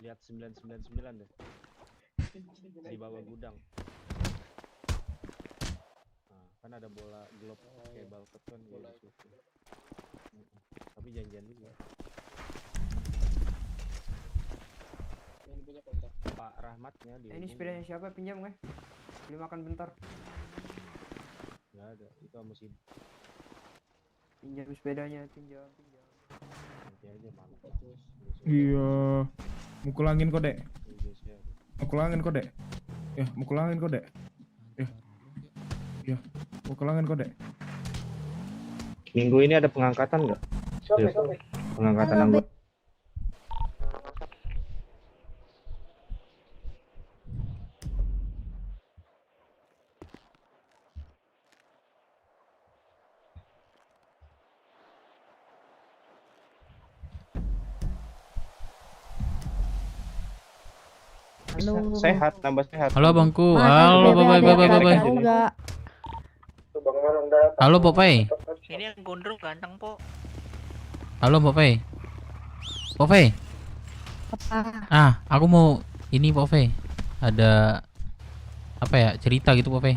Lihat 999 deh. Di bawah gudang. Nah, kan ada bola globe kayak balkot kan bola itu. Tapi janjian dulu. Pak Rahmatnya di. Ini sepedanya siapa? Pinjam nggak? Beli makan bentar. Nggak ada, itu sama si. Pinjam sepedanya, pinjam. Nanti aja malam. Iya. Mukulangin kok, Dek. Mukulangin kok, Dek. Ya, mukulangin kok, Dek. Ya, mukulangin kok, Dek. Minggu ini ada pengangkatan nggak? Pengangkatan anggota. Halo. Sehat, tambah sehat. Halo Bangku. Mana Halo bebek Bapak. ada tahu nggak? Halo Popeye. Ini yang gondrong ganteng, Po. Halo Popeye. Popeye. Apa? Aku mau ini Popeye. Ada apa ya? Cerita gitu Popeye.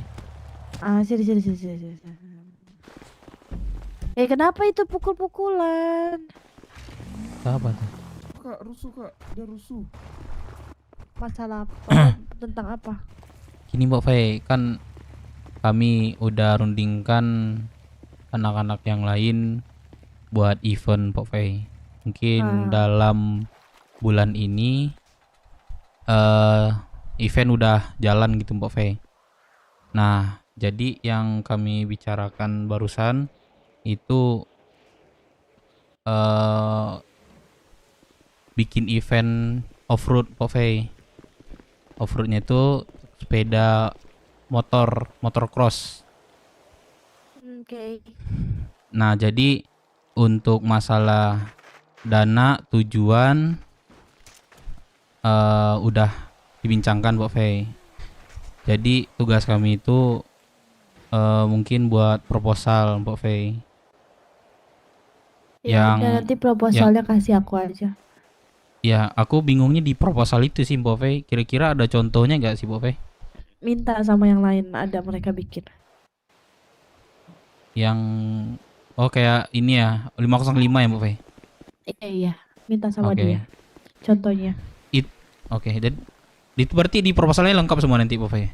Sini. Kenapa itu pukul-pukulan? Apa tuh? Kak, rusuh, Kak. Dia rusuh. Masalah apa? Tentang apa? Gini Popeye, kan kami udah rundingkan anak-anak yang lain buat event Popeye. Mungkin dalam bulan ini event udah jalan gitu Popeye. Nah, jadi yang kami bicarakan barusan itu bikin event off-road Popeye. Off-roadnya itu sepeda motor cross. Oke. Nah, jadi untuk masalah dana tujuan udah dibincangkan Mbak Fei. Jadi tugas kami itu mungkin buat proposal Mbak Fei. Ya udah, nanti proposalnya kasih aku aja. Ya, aku bingungnya di proposal itu sih Mbak Fei. Kira-kira ada contohnya nggak sih Mbak Fei? Minta sama yang lain, ada mereka bikin. Yang kayak ini ya 505 ya Mbak Fei? Iya, minta sama Oke. dia. Contohnya. Oke, dan itu berarti di proposalnya lengkap semua nanti Mbak Fei?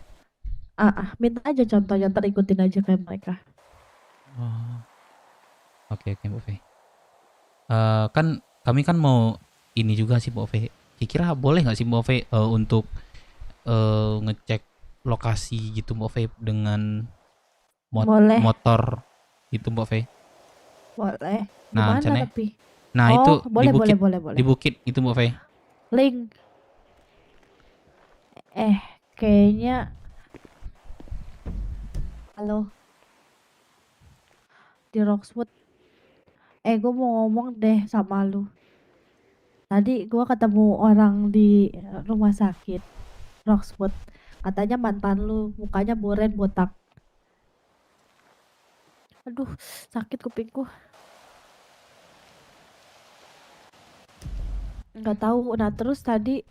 Minta aja contohnya, ntar ikutin aja kayak mereka. Oh. Oke Mbak Fei. Kan kami kan mau ini juga sih Mbak Fei. Kira-kira boleh nggak sih Mbak Fei untuk ngecek lokasi gitu Mbak Fei dengan Boleh. motor itu Mbak Fei? Boleh. Nah, Gimana tapi? Nah itu boleh, di bukit, boleh. di bukit itu Mbak Fei. Link. Kayaknya. Halo. Di Roxwood. Gue mau ngomong deh sama lu. Tadi gue ketemu orang di rumah sakit Roxwood. Katanya mantan lu, mukanya boren botak. Aduh, sakit kupingku. Nggak tahu. Nah terus tadi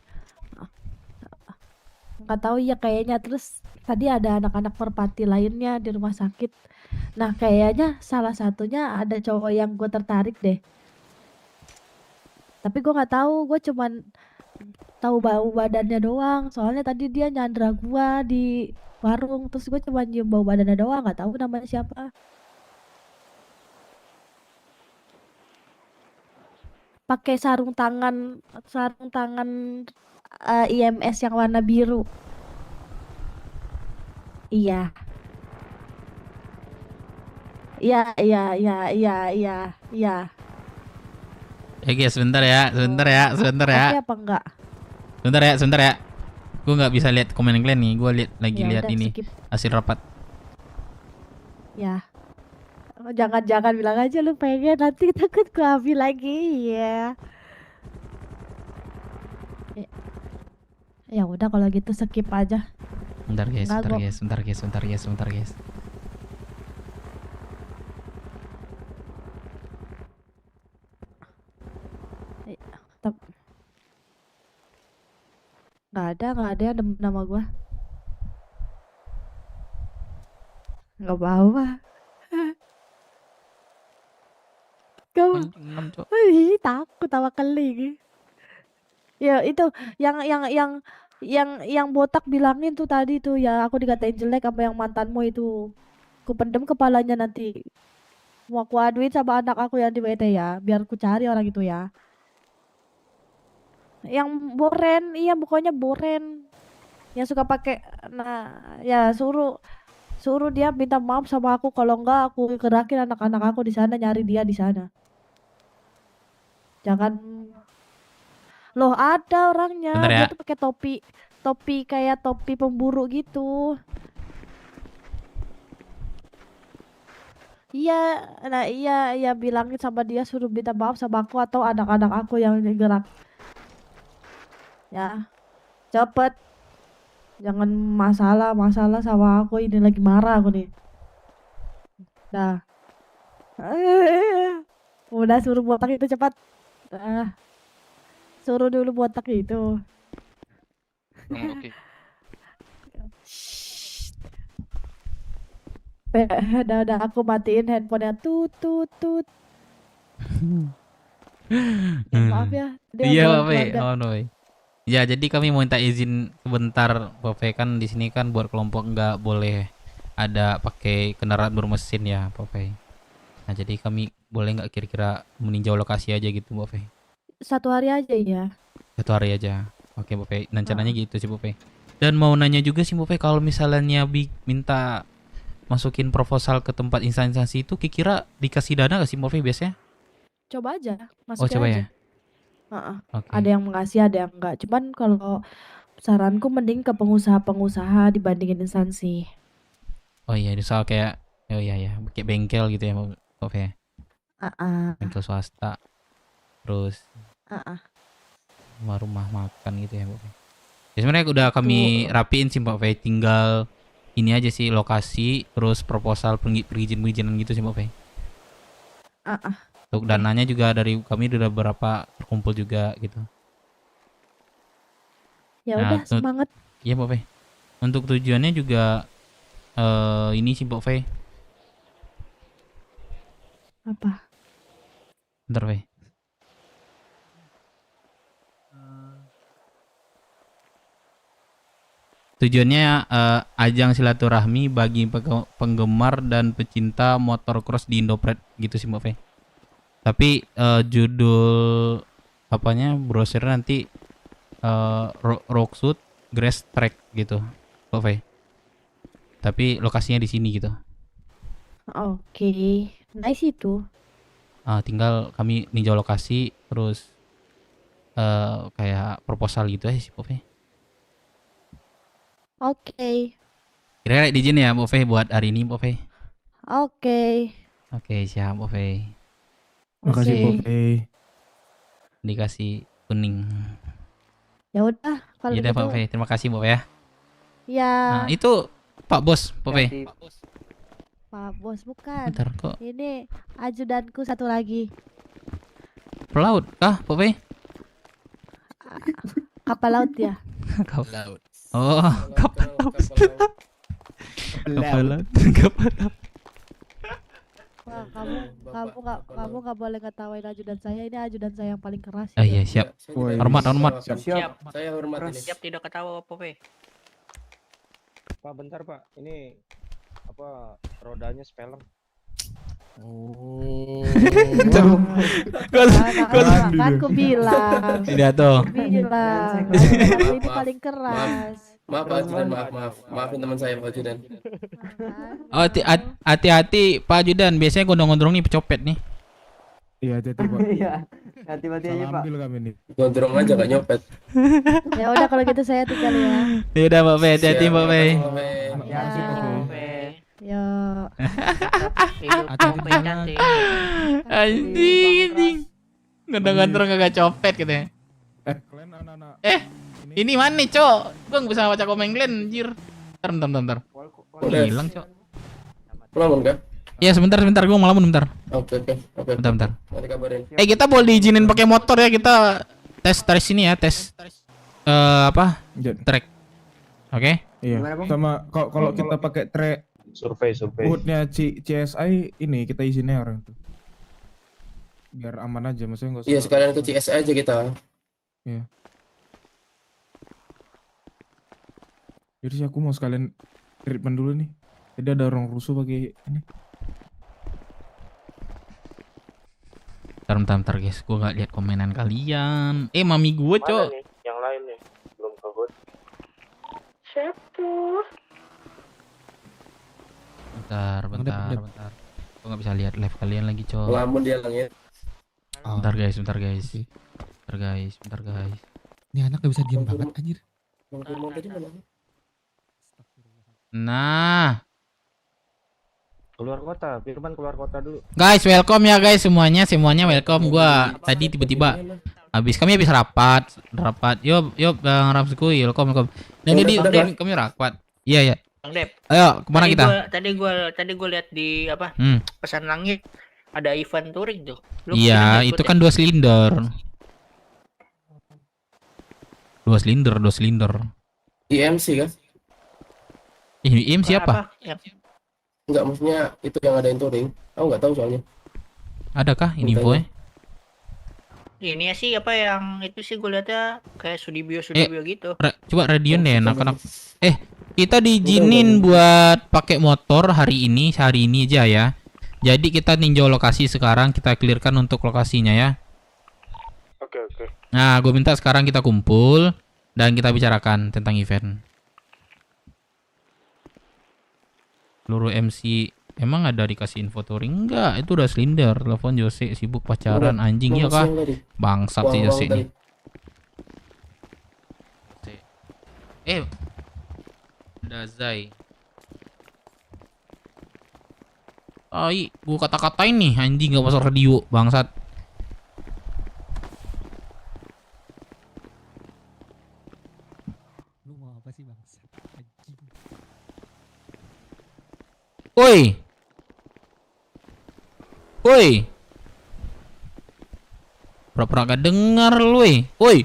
nggak tahu ya kayaknya, terus tadi ada anak-anak merpati lainnya di rumah sakit. Nah kayaknya salah satunya ada cowok yang gue tertarik deh. Tapi gue nggak tahu, gue cuman tahu bau badannya doang. Soalnya tadi dia nyandra gue di warung, terus gue cuma nyium bau badannya doang, nggak tahu namanya siapa. Pakai sarung tangan IMS yang warna biru. Iya. Iya. Ya guys, sebentar ya. Oke apa enggak? Sebentar ya. Gue nggak bisa lihat komen kalian nih. Gue lagi lihat Udah, ini skip. hasil rapat. Ya. Jangan bilang aja lu pengen, nanti takut gue ambil lagi ya. Ya udah kalau gitu skip aja. Bentar guys. Nggak ada yang demen nama gua. Nggak apa-apa. Kau Anjing, Cok. Ih, takut sama keling. Ya itu yang botak bilangin tuh tadi tuh ya aku dikatain jelek sama yang mantanmu itu. Ku pendem kepalanya nanti. Mau aku aduin sama anak aku yang di WT ya, biar ku cari orang itu ya. Yang boren, iya pokoknya boren. Yang suka pakai ya suruh dia minta maaf sama aku kalau enggak aku gerakin anak-anak aku di sana nyari dia di sana. Jangan loh ada orangnya Bentar ya. dia tuh pakai topi kayak topi pemburu gitu. Iya, nah iya bilangin sama dia suruh minta maaf sama aku atau anak-anak aku yang gerak. Ya, cepet. Jangan masalah sama aku ini lagi marah aku nih. Dah. Udah suruh botak itu cepat. Suruh dulu botak itu. Oke. Udah aku matiin handphonenya tut. Ya, maaf ya. Dia Iya, bawa Pak Fe. keluarga. Oh, no. Ya, jadi kami mau minta izin sebentar, Pak Fe, kan di sini kan buat kelompok nggak boleh ada pakai kendaraan bermesin ya, Pak Fe. Nah, jadi kami boleh nggak kira-kira meninjau lokasi aja gitu, Pak Fe? 1 hari aja ya. 1 hari aja. Oke, Pak Fe. Rencananya gitu sih, Pak Fe. Dan mau nanya juga sih, Pak Fe, kalau misalnya minta masukin proposal ke tempat instansi itu, kira dikasih dana nggak sih, Pak Fe, biasanya? Coba aja, Oh, masukin coba aja. ya. Heeh. Oke. Ada yang mengasih, ada yang enggak. Cuman kalau saranku mending ke pengusaha-pengusaha dibandingin instansi. Oh iya, soal kayak iya, kayak bengkel gitu ya, Pak Fe. Bengkel swasta. Terus rumah makan gitu ya, Pak Fe. Ya sebenarnya udah kami rapiin sih, Pak Fe. Tinggal ini aja sih lokasi, terus proposal perizinan gitu sih, Pak Fe. Untuk dananya juga dari kami udah berapa terkumpul juga gitu. Ya Nah, udah semangat. Iya, Pak Fe. Untuk tujuannya juga ini sih, Pak Fe. Apa? Bentar, Fe. Tujuannya ajang silaturahmi bagi penggemar dan pecinta motor cross di Indopret gitu sih, Mbak Fe. Tapi judul apanya brosur nanti Rocksuit Grass Track gitu, Mbak Fe. Tapi lokasinya di sini gitu. Oke, nice itu. Tinggal kami ninjau lokasi terus kayak proposal gitu aja sih, Mbak Fe. Oke. Kira-kira diizin ya, Mbak Fe, buat hari ini, Mbak Fe. Oke. Oke, siap, Mbak Fe. Makasih, Oke. Pak Fe. Dikasih kuning. Ya udah kalau Ya udah, gitu. Pak Fe. Terima kasih, Mbak Fe ya. Ya, Nah, itu Pak Bos, Pak Fe. Hati-hati. Pak Bos bukan. Bentar kok. Ini ajudanku satu lagi. Pelaut kah, Pak Fe? Kapal laut ya. Kapal laut. Oh, kapal laut. Kapal laut. Kapal laut. Wah, kamu nggak boleh ngetawain ajudan saya. Ini ajudan saya yang paling keras. Ah iya, siap. Woi. Hormat, hormat. Siap. Saya hormat Keras. ini. Siap tidak ketawa Pak Fe. Pak, bentar Pak, ini apa rodanya speller? Oh. Kan ku bilang. Tidak tuh. Bilang. Maaf, Ini maaf. paling keras. Maaf Pak Ajudan, maaf. Maafin teman saya Pak Ajudan. Oh, hati-hati Pak Ajudan. Biasanya gondrong-gondrong nih pecopet nih. Iya, hati-hati, Pak. Iya. Hati-hati aja, Salah Pak. ambil kami nih. Gondrong aja gak nyopet. Ya udah kalau gitu saya tinggal ya. Ya udah, Mbak Fe. Hati-hati, Mbak Fe. Ya. Makasih, Pak Fe. Yo. Hidup Pak Fe cantik. Anjing. Gondrong-gondrong kagak copet gitu ya. Kalian anak-anak. Ini mana nih, Cok? Gua nggak bisa baca komen kalian, anjir. Bentar. Boleh. Hilang, Cok. Pulang kah? Ya, sebentar. Gua mau lamun bentar. Oke. Bentar. Nanti kabarin. Kita boleh diizinin pakai motor ya, kita tes ini ya, tes apa? Track. Oke? Iya. Gimana, Bang? Sama kalau kita pakai track Survei. hoodnya CSI ini kita izinnya orang tuh. Biar aman aja, maksudnya nggak usah. Iya, sekalian ke CS aja kita. Jadi sih aku mau sekalian treatment dulu nih. Jadi ada orang rusuh pakai ini. Bentar guys, gue gak lihat komenan kalian. Mami gue cok. Yang lain nih belum ke hood. Bentar. Gue gak bisa lihat live kalian lagi cok. Ngelamun dia langit. Bentar guys. Ini anak gak bisa diam banget anjir. Bang Firman tadi mana? Nah, Keluar kota, Firman keluar kota dulu. guys welcome ya guys semuanya welcome. Gua tadi tiba-tiba habis rapat. Yuk Bang Ramsku, welcome. Dan jadi kami rapat. Iya. Bang Dep. Ayo, kemana kita? Tadi gua lihat di apa? Hmm. Pesan langit ada event touring tuh. Lu Iya, kesini nggak itu ikut kan 2 silinder. 2 silinder. IMC kan? Im ya? siapa? Apa? Yang Enggak, maksudnya itu yang ada touring. Aku nggak tahu soalnya. Adakah ini infonya? ini sih apa yang itu sih gue lihatnya kayak Sudibyo gitu. Coba radion deh anak-anak. Kita diizinin buat pakai motor hari ini aja ya. Jadi kita tinjau lokasi sekarang, kita clearkan untuk lokasinya ya. Oke. Nah, gue minta sekarang kita kumpul dan kita bicarakan tentang event. Seluruh MC emang ada dikasih info touring enggak? Itu udah silinder. Telepon Jose sibuk pacaran anjing ya kah? Bangsat si Jose nih. Dazai. Gua kata-katain nih anjing enggak masuk radio, bangsat. Lu mau apa sih bangsa? Anjing. Woi. Pura-pura gak dengar lu, woi.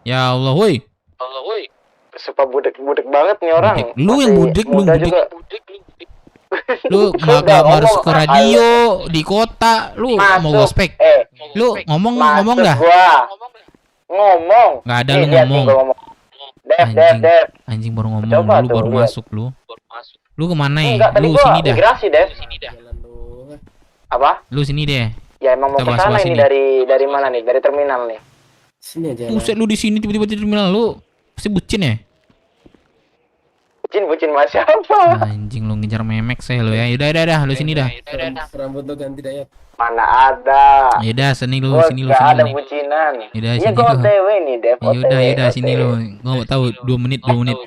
Ya Allah, woi. Sumpah budek banget nih orang. Lu yang budek, lu muda budek. juga. Lu gak harus ke radio di kota, lu mau gospek. Lu ngomong dah. Ngomong. Nggak ada lu ngomong. Anjing baru ngomong, Coba lu tuh, baru lihat. masuk lu. Lu kemana ya? Enggak, tadi Lu gua sini dah. migrasi, Dev. Jalan doang. Apa? Lu sini deh. Ya emang mau Kita ke bahas-bahas sana ini ini. dari mana nih? Dari terminal nih. Sini aja. Buset lu di sini tiba-tiba di terminal lu. Pasti bucin ya? Bucin mas siapa? Anjing lu ngejar memek saya lu ya. Yaudah, lu sini dah. Rambut lu ganti Dayat. Mana ada? Yaudah, sini lu Gua nih. gak ada bucinan. Yaudah, Iya sini gua lu. OTW nih, Dev. Yaudah, sini lu. Gua mau tahu 2 menit. 2 menit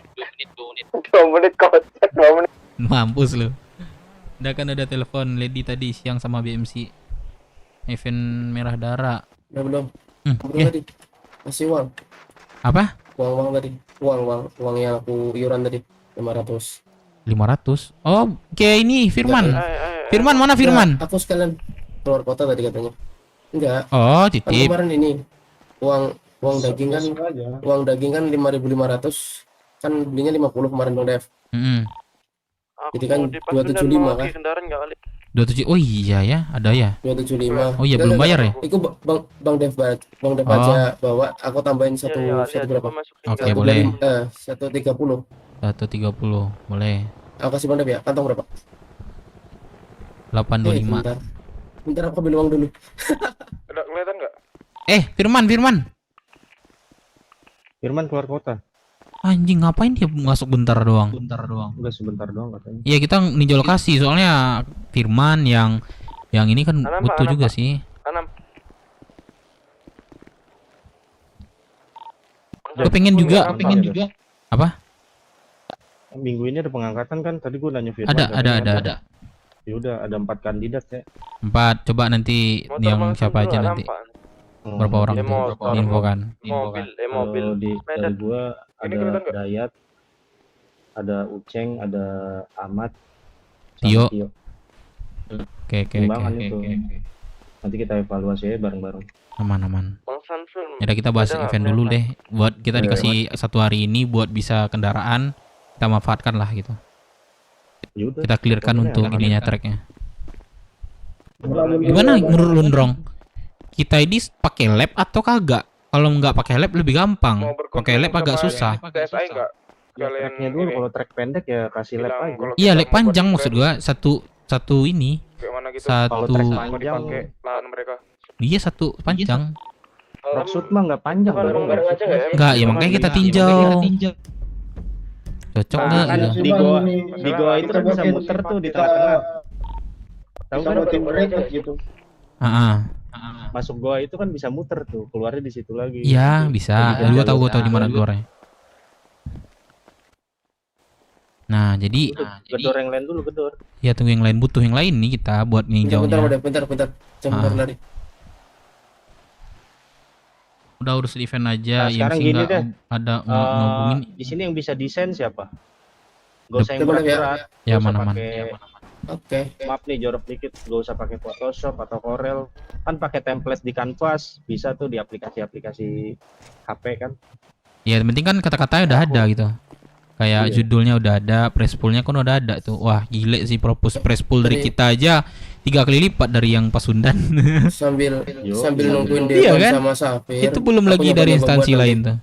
kocak, 2 menit. Mampus lu. Udah kan ada telepon Lady tadi siang sama BMC. Event Merah Dara. Ya belum. Belum Ya. tadi. Masih uang. Apa? Uang tadi. Uang yang aku iuran tadi 500. 500. Oh, kayak ini Firman. Firman mana Firman? Enggak, aku sekalian keluar kota tadi katanya. Enggak. Oh, Kan titip. kemarin ini uang daging kan 5.500 kan belinya 50 kemarin Bang Dev. Jadi kan 275 kan. 27. Oh iya ya, ada ya. 275. Oh iya, belum bayar ya? Itu Bang Dev aja bawa, aku tambahin satu berapa? Oke, boleh. 130. 130. Boleh. Aku kasih Bang Dev ya. Kantong berapa? 825. Bentar aku ambil uang dulu. Udah kelihatan nggak? Firman. Firman keluar kota. Anjing ngapain dia masuk bentar doang? Udah sebentar doang katanya. Iya, kita ninjau lokasi soalnya Firman yang ini kan butuh juga sih. Gue pengen juga. Apa? Minggu ini ada pengangkatan kan? Tadi gua nanya Firman. Ada. Ya udah ada 4 kandidat ya. 4. Coba nanti yang siapa aja nanti. Berapa orang tuh? Diinfokan. Kalau dari gua ada Dayat, ada Uceng, ada Ahmad, Tio. sama Oke. Timbangan itu. Nanti kita evaluasi aja bareng-bareng. Aman. Bang Ya udah kita bahas event dulu deh. Buat kita dikasih 1 hari ini buat bisa kendaraan, kita manfaatkan lah gitu. Yaudah, Kita clearkan pokoknya untuk enak. ininya tracknya. Gimana menurut lu, Ndrong? Kita ini pakai lab atau kagak? Kalau nggak pakai lab lebih gampang. Pakai lab agak susah. Ya, tracknya dulu, kalau track pendek ya kasih lap aja. Iya, lab panjang maksud gua. Satu ini. Kalau track Satu. panjang, Iya, satu panjang. Rockshoot mah nggak panjang dong. Enggak, ya makanya kita tinjau. Cocok nggak Kan gitu? di goa itu kan bisa muter tuh di tengah-tengah. Tahu kan gitu. Ah, masuk goa itu kan bisa muter tuh, keluarnya di situ lagi. iya bisa. Jadi Gua tahu di mana jalur. keluarnya. Nah, jadi Gedor yang lain dulu, gedor. ya tunggu yang lain, butuh yang lain nih kita buat ninjaunya. Bentar. Jangan lari. Udah urus event aja, Nah, sekarang IMC gini nggak deh. ada Eh, ngobongin. di sini yang bisa desain siapa? Gak usah yang Boleh ya. berat-berat. Ya, Nggak usah mana-mana. pakai- Oke. Maaf nih, jorok dikit. Gak usah pakai Photoshop atau Corel. Kan pakai template di Canvas, bisa tuh di aplikasi-aplikasi HP kan. Ya, yang penting kan kata-katanya udah ada gitu. Kayak Iya. judulnya udah ada, press pool-nya kan udah ada tuh. Wah, gile sih propose press pool dari Jadi- kita aja 3 kali lipat dari yang Pasundan. Sambil Yo, nungguin iya Devon kan? sama Safir. Itu belum aku lagi dari nyoba-nyoba instansi buat lain nanti. tuh.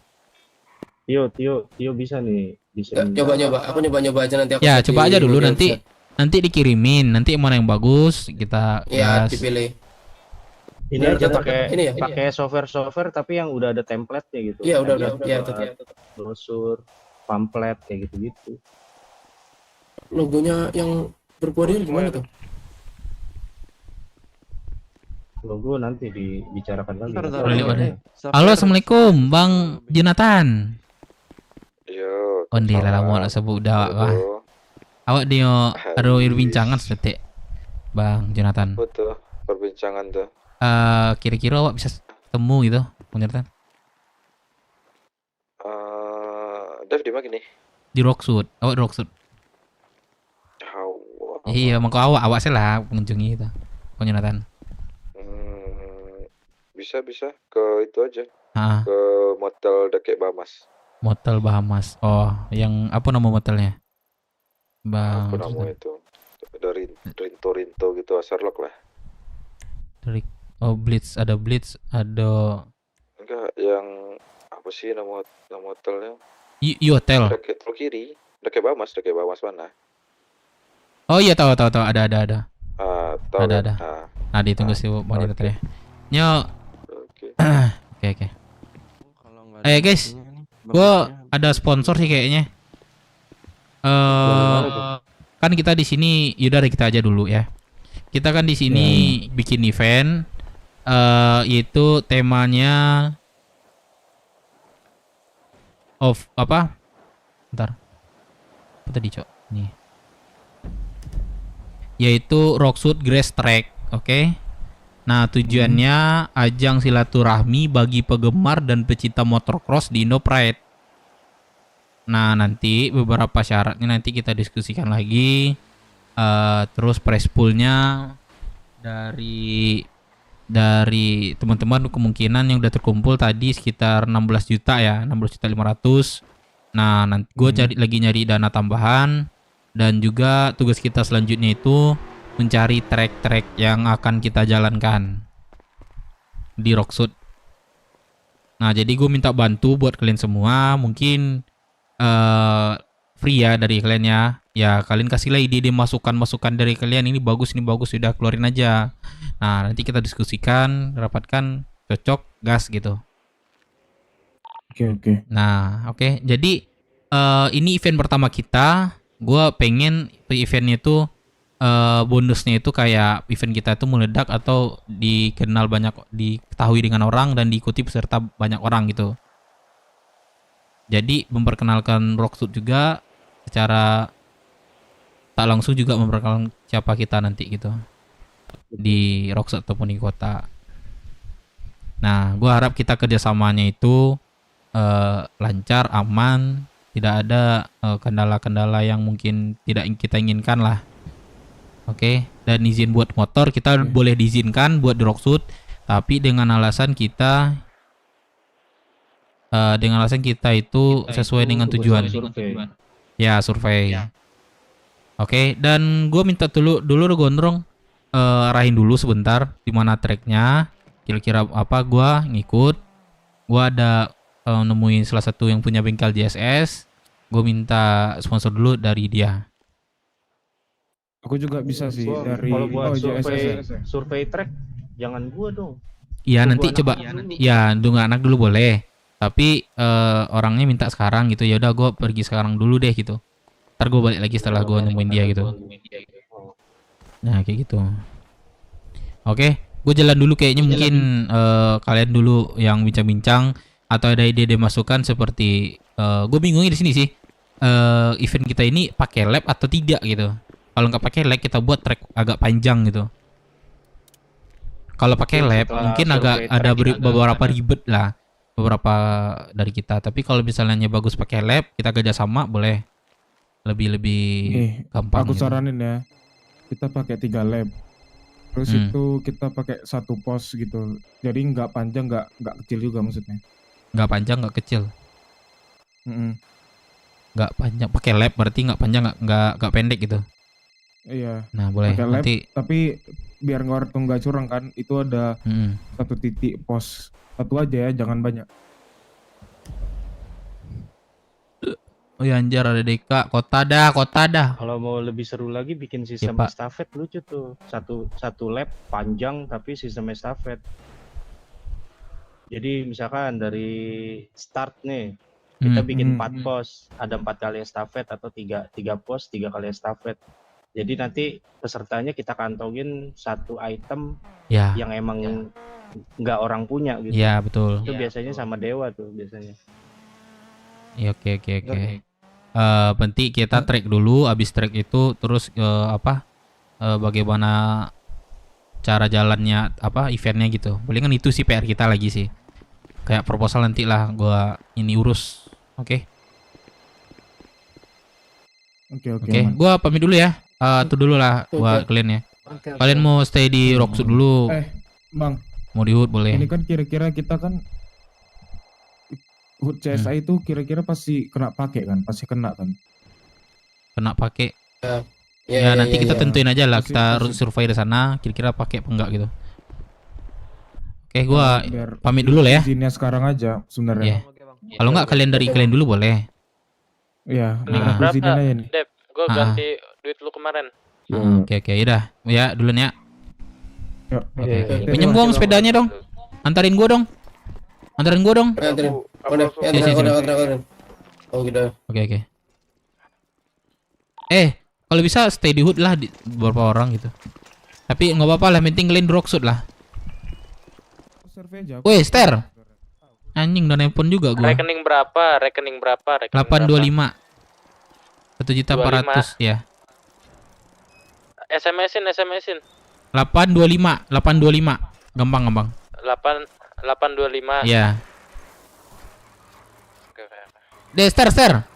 Tio bisa nih desain. Coba. Aku nyoba aja nanti. Aku Ya, cek coba di aja dulu media nanti. website. Nanti dikirimin, nanti mana yang bagus kita Ya, gas. dipilih. Ini Bener, aja bener, pakai ini ya? pakai software tapi yang udah ada template-nya gitu. Iya, udah. Template Iya, buat brosur, pamflet kayak gitu-gitu. Logonya yang berkuadir gimana tuh? Logo nanti dibicarakan lagi. Boleh, boleh. Halo, assalamualaikum, Bang Jonathan. Yo. Onde lah mau nak sebut dah wah. Awak dia ada perbincangan sedetik, Bang Jonathan. Betul. Perbincangan tuh. Kira-kira awak bisa ketemu gitu, Bang Jonathan? Dev di mana gini? Di Rockwood, awak di Rockwood. Iya, maka awak salah mengunjungi itu, Bang Jonathan. Bisa ke itu aja. Ah, Ke motel Dake Bamas. Motel Bahamas. Oh, yang apa nama motelnya? Bang. Apa namanya itu? Dari Rinto gitu, Sherlock lah. Dari Blitz, ada Enggak, yang apa sih nama hotelnya? Hotel. Dake kiri. Dake Bamas mana? Oh iya, tahu ada. Tahu Ada, kan? ada. Nah, ditunggu sih Bang Jonathan ya. Nyo. Oke. Guys, gua ada sponsor sih kayaknya. Kan kita di sini, yaudah kita aja dulu ya. Kita kan di sini bikin event, yaitu temanya Bentar. Apa tadi, Cok? Nih. Yaitu Rockwood Grass Track, oke? Nah, tujuannya ajang silaturahmi bagi penggemar dan pecinta motocross di Indo Pride. Nah, nanti beberapa syaratnya nanti kita diskusikan lagi. Terus prize poolnya dari teman-teman kemungkinan yang udah terkumpul tadi sekitar 16 juta ya, 16.500.000. Nah, nanti gue lagi nyari dana tambahan, dan juga tugas kita selanjutnya itu mencari trek-trek yang akan kita jalankan di Rockwood. Nah, jadi gue minta bantu buat kalian semua, mungkin free ya dari kalian ya. Ya, kalian kasihlah ide masukan dari kalian, ini bagus, sudah keluarin aja. Nah, nanti kita diskusikan, rapatkan, cocok, gas gitu. Oke. Nah, oke. Jadi ini event pertama kita. Gua pengen eventnya itu bonusnya itu kayak event kita itu meledak atau dikenal banyak, diketahui dengan orang dan diikuti peserta banyak orang gitu. Jadi memperkenalkan Rockwood juga secara tak langsung, juga memperkenalkan siapa kita nanti gitu di Rockwood ataupun di kota. Nah, gua harap kita kerjasamanya itu lancar, aman, tidak ada kendala-kendala yang mungkin tidak kita inginkan lah. Oke, dan izin buat motor kita boleh diizinkan buat di Rockwood, tapi dengan alasan kita dengan alasan kita itu sesuai dengan tujuan. Survei. Ya, survei. Oke, dan gue minta dulu Gondrong arahin dulu sebentar di mana tracknya. Kira-kira apa gue ngikut. Gue ada nemuin salah satu yang punya bengkel JSS. Gue minta sponsor dulu dari dia. Aku juga bisa sih dari Kalau buat JSS ya. survei track, jangan gua dong. Iya, Tunggu nanti anak coba. dulu. Ya, tunggu anak dulu boleh. Tapi orangnya minta sekarang gitu. Ya udah gue pergi sekarang dulu deh gitu. Ntar gue balik lagi setelah gue nemuin dia gitu. Nah, kayak gitu. Oke, gue jalan dulu kayaknya mungkin kalian dulu yang bincang-bincang atau ada ide-ide masukan seperti gue bingungnya di sini sih. Event kita ini pakai lab atau tidak gitu. Kalau nggak pakai lab kita buat track agak panjang gitu. Kalau pakai lab Setelah mungkin survei agak track ada kita beberapa ribet lah beberapa dari kita. Tapi kalau misalnya bagus pakai lab kita kerjasama boleh lebih gampang. Aku gitu. saranin ya, kita pakai 3 lab. Terus itu kita pakai 1 pos gitu. Jadi nggak panjang, nggak kecil juga maksudnya. Nggak panjang nggak kecil. Nggak panjang pakai lab berarti nggak panjang nggak pendek gitu. Iya. Nah boleh Pakai lab, nanti. tapi biar nggak curang kan, itu ada 1 titik pos. 1 aja ya, jangan banyak. Oh ya anjir ada Deka, kota dah. Kalau mau lebih seru lagi bikin sistem Pak. estafet lucu tuh. Satu lap panjang tapi sistem estafet. Jadi misalkan dari start nih kita bikin 4 pos, ada 4 kali estafet atau 3 pos 3 kali estafet. Jadi nanti pesertanya kita kantongin 1 item yang emang nggak orang punya gitu. Iya betul. Itu biasanya sama dewa tuh biasanya. Ya, oke. Penting kita track dulu, abis track itu terus bagaimana cara jalannya eventnya gitu. Paling kan itu sih PR kita lagi sih. Kayak proposal nanti lah gua ini urus. Oke. Oke, gua pamit dulu ya. Itu dulu lah buat kalian ya. Kalian mau stay di Rocksuit dulu? Bang. Mau di Hood boleh. Ini kan kira-kira kita kan Hood CSI itu kira-kira pasti kena pakai kan? Pasti kena kan? Kena pakai. Ya nanti kita tentuin aja lah, kita survei di sana kira-kira pakai apa enggak gitu. Oke, gua pamit dulu lah ya. Izinnya sekarang aja sebenarnya. Kalau enggak kalian dari kalian dulu boleh. Iya, berapa? izinin aja nih. Dep, gua ganti duit lu kemarin. Oke, udah. Ya, duluan ya. Oke. Pinjam gua sepedanya dong. Antarin gua dong. Antarin gua dong. Udah. Oh gitu. Oke. Kalau bisa stay di Hood lah beberapa orang gitu. Tapi nggak apa-apa lah, penting kalian Rocksuit lah. Woi, Ster. Anjing dan handphone juga gua. Rekening berapa? 825. 1.400.000 ya. SMS-in. 825. Gampang. 825. Iya. Deh, Ster.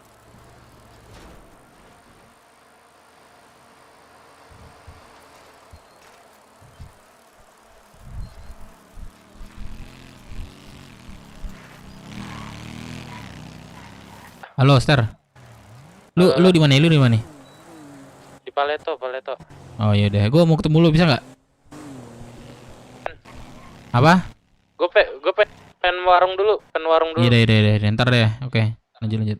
Halo, Ster. Lu di mana? Di Paleto. Oh iya deh, gua mau ketemu lu bisa nggak? Apa? Gue pengen warung dulu. Iya deh, ntar deh. Oke, lanjut.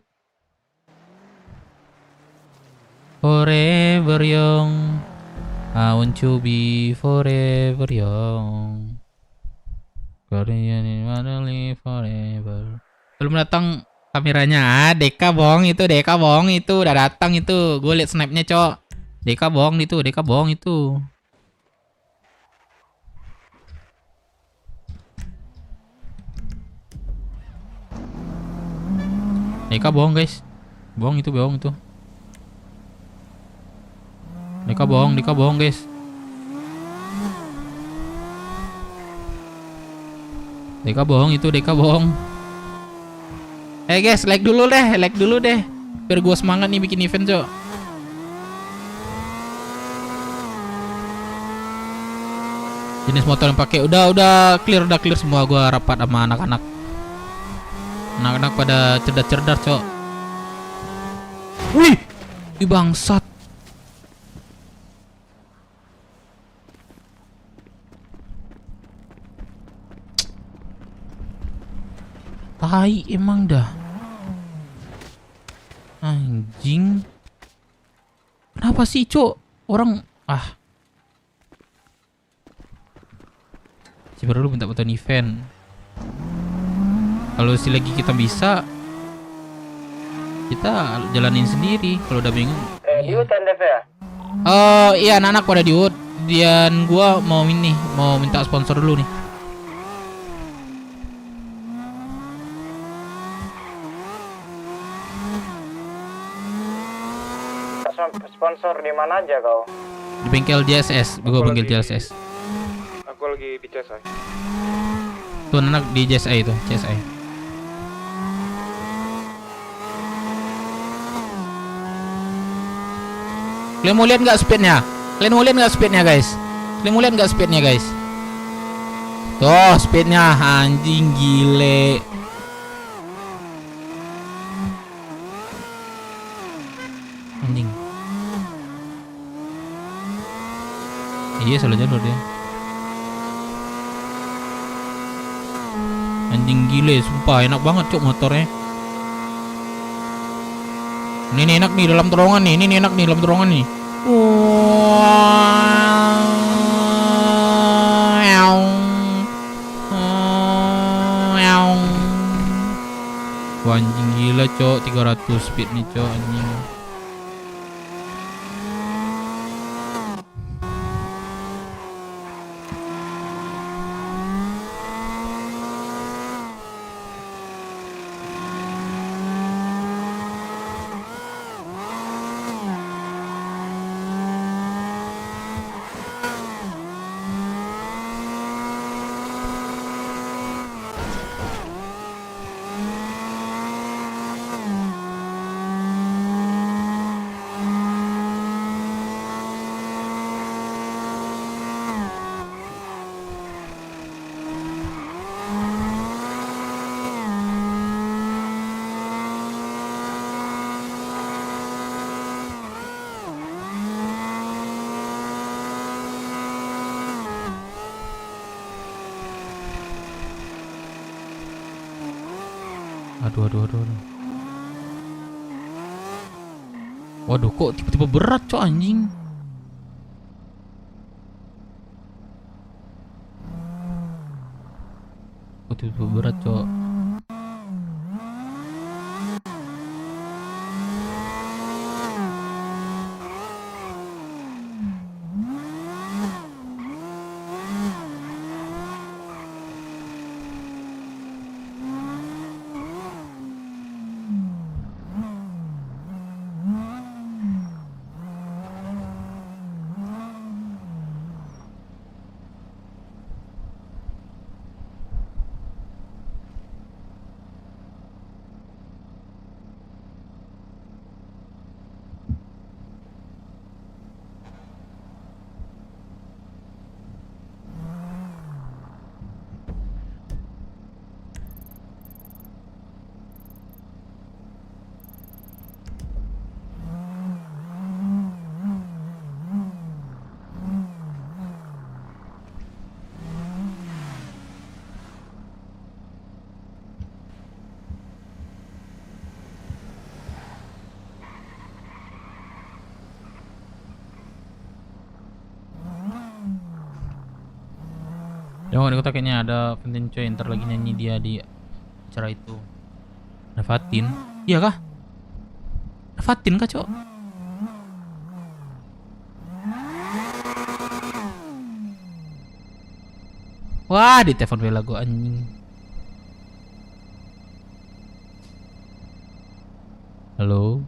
Forever young, I want to be forever young. Forever. Belum datang kameranya. Deka bohong itu udah datang itu. Gue liat snapnya, Cok. Deka bohong itu. Deka bohong, guys. Bohong itu. Deka bohong, guys. Deka bohong. Guys, like dulu deh. Biar gua semangat nih bikin event, Cok. Jenis motor yang pakai udah clear semua, gua rapat sama anak-anak. Anak-anak pada cerdas-cerdas, Cok. Wih! Ih, bangsat. Tai emang dah. Anjing. Kenapa sih, Cok? Orang si baru minta foto event. Kalau lagi kita bisa, kita jalanin sendiri. Kalau udah bingung. Di hutan Dev ya? Iya, anak-anak pada diut. Dan gua mau minta sponsor dulu nih. Sponsor di mana aja kau? Di bengkel JSS, gua bengkel JSS. Aku lagi di CSI. Tuh anak di JSI itu, CSI. Kalian mau lihat nggak speednya? Guys? Kalian mau lihat nggak speednya, guys? Tuh speednya, anjing gile. Anjing. Iya, salah jalur dia. Anjing gile, sumpah enak banget, Cok, motornya. Ini enak nih dalam terowongan nih. Ini enak nih dalam terowongan nih. Wah, anjing gila, Cok. 300 speed nih, Cok, anjing. Aduh. Waduh, kok tiba-tiba berat, Cok, anjing. Kok tiba-tiba berat, Cok. Jangan di kota kayaknya ada Fatin, coy. Ntar lagi nyanyi dia di acara itu. Ada Fatin? Iya kah? Ada Fatin kah, Cok? Wah, di telepon Bella gua, anjing. Halo?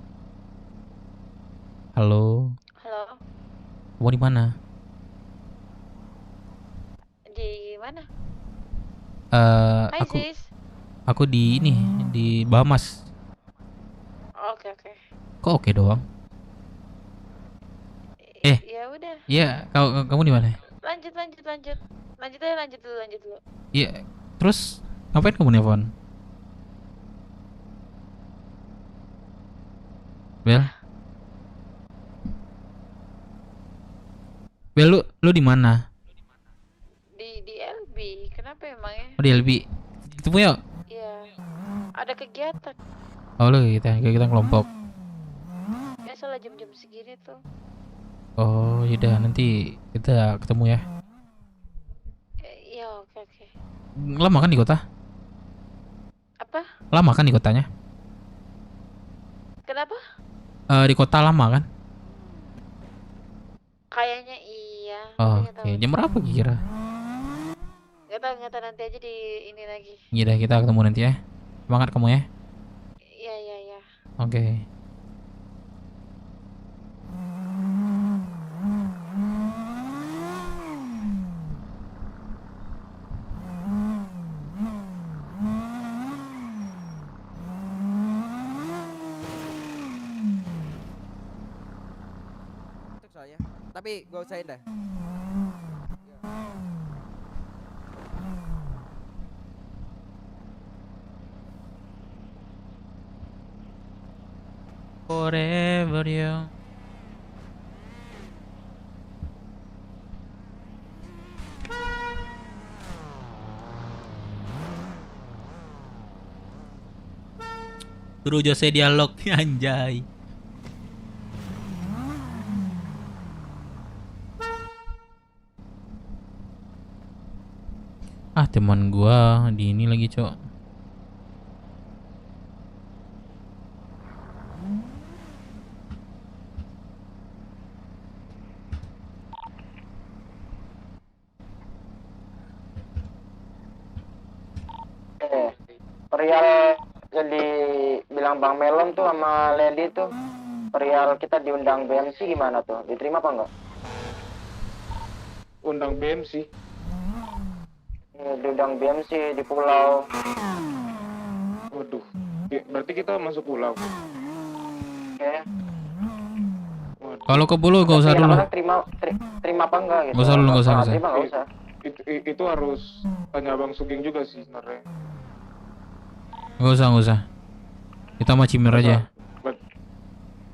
Halo? Halo, Kamu di mana? di mana? Hai sis. Aku di ini, di Bahamas. Oke. Kok oke doang? Ya udah. Iya, kamu di mana? Lanjut dulu. Iya, terus ngapain kamu nelfon? Lu di mana? Di LB. Kenapa emangnya? Oh, di LB. Ketemu yuk. Iya. Ada kegiatan. Oh, lu kita kelompok. Biasalah jam-jam segini tuh. Oh, yaudah nanti kita ketemu ya. Iya, oke. Lama kan di kota? Apa? Lama kan di kotanya? Kenapa? Di kota lama kan? Kayaknya iya. Oh, Nggak tahu. oke. Jam berapa kira? Nggak tahu nanti aja di ini lagi. Yaudah kita ketemu nanti ya. Semangat kamu ya. Iya. Oke. Soalnya. Tapi gue usahain dah. Forever young. Suruh Jose dialog anjay. Ah, teman gua di ini lagi, Cok. Perihal jadi bilang Bang Melon tuh sama Lady tuh, perihal kita diundang BMC gimana tuh? Diterima apa enggak? Undang BMC. Diundang BMC di pulau. Waduh, berarti kita masuk pulau. Oke. Kalau ke Bulu gak usah Tapi dulu. anak-anak terima apa enggak gitu? Gak usah dulu, gak usah. Terima enggak usah. Itu harus tanya Bang Sugeng juga sih sebenarnya. Gak usah. Kita sama Cimir aja.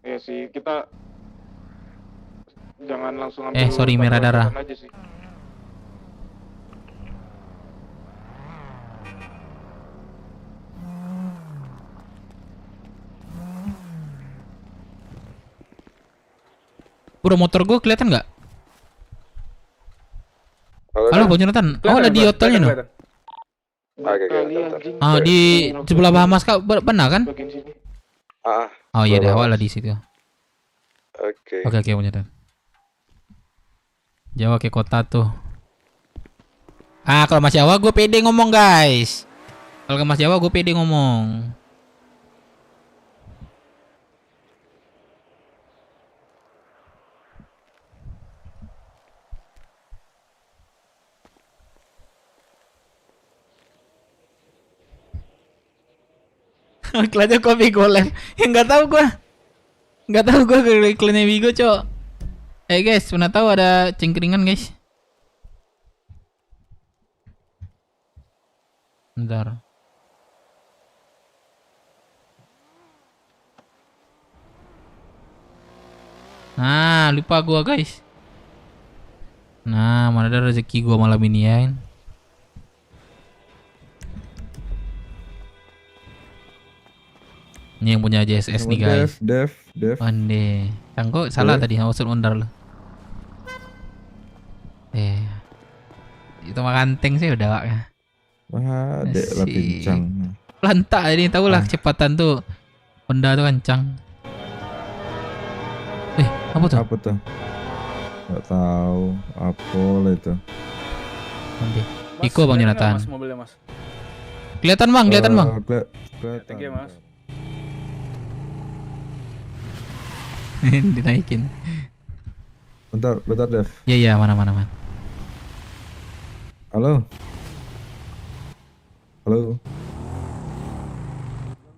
Ya sih, kita jangan langsung ambil Sorry, merah darah. aja sih. Bro, motor gue kelihatan nggak? Halo, Bang Jonathan. Oh, ada di hotelnya no? Di sebelah Bahamas kak, benar kan? Oh iya, deh, awal lah di situ. Oke, Bang Jonathan. Jawa ke kota tuh. Kalau Mas Jawa gue pede ngomong guys. Kalau ke Mas Jawa gue pede ngomong. Iklannya kopi golem. Nggak tahu gua ke iklannya Wigo, Cok. Guys, pernah tahu ada cengkringan, guys? Bentar. Nah, lupa gua, guys. Nah, mana ada rezeki gua malam ini ya. Ini yang punya JSS nih guys. Dev. Ande. Tangko salah tadi, maksud undar lo. Itu makanteng sih udah, Pak. Wah, dek lah pincang. Lantak ini tahu lah kecepatan tuh. Honda tuh kencang. Apa tuh? Nggak tahu. Apa lah itu? Ande. Iko Bang Jonathan. Mobilnya, Mas. Kelihatan Bang. Kelihatan. Mas. Dinaikin. Bentar Dev. Iya, mana. Halo.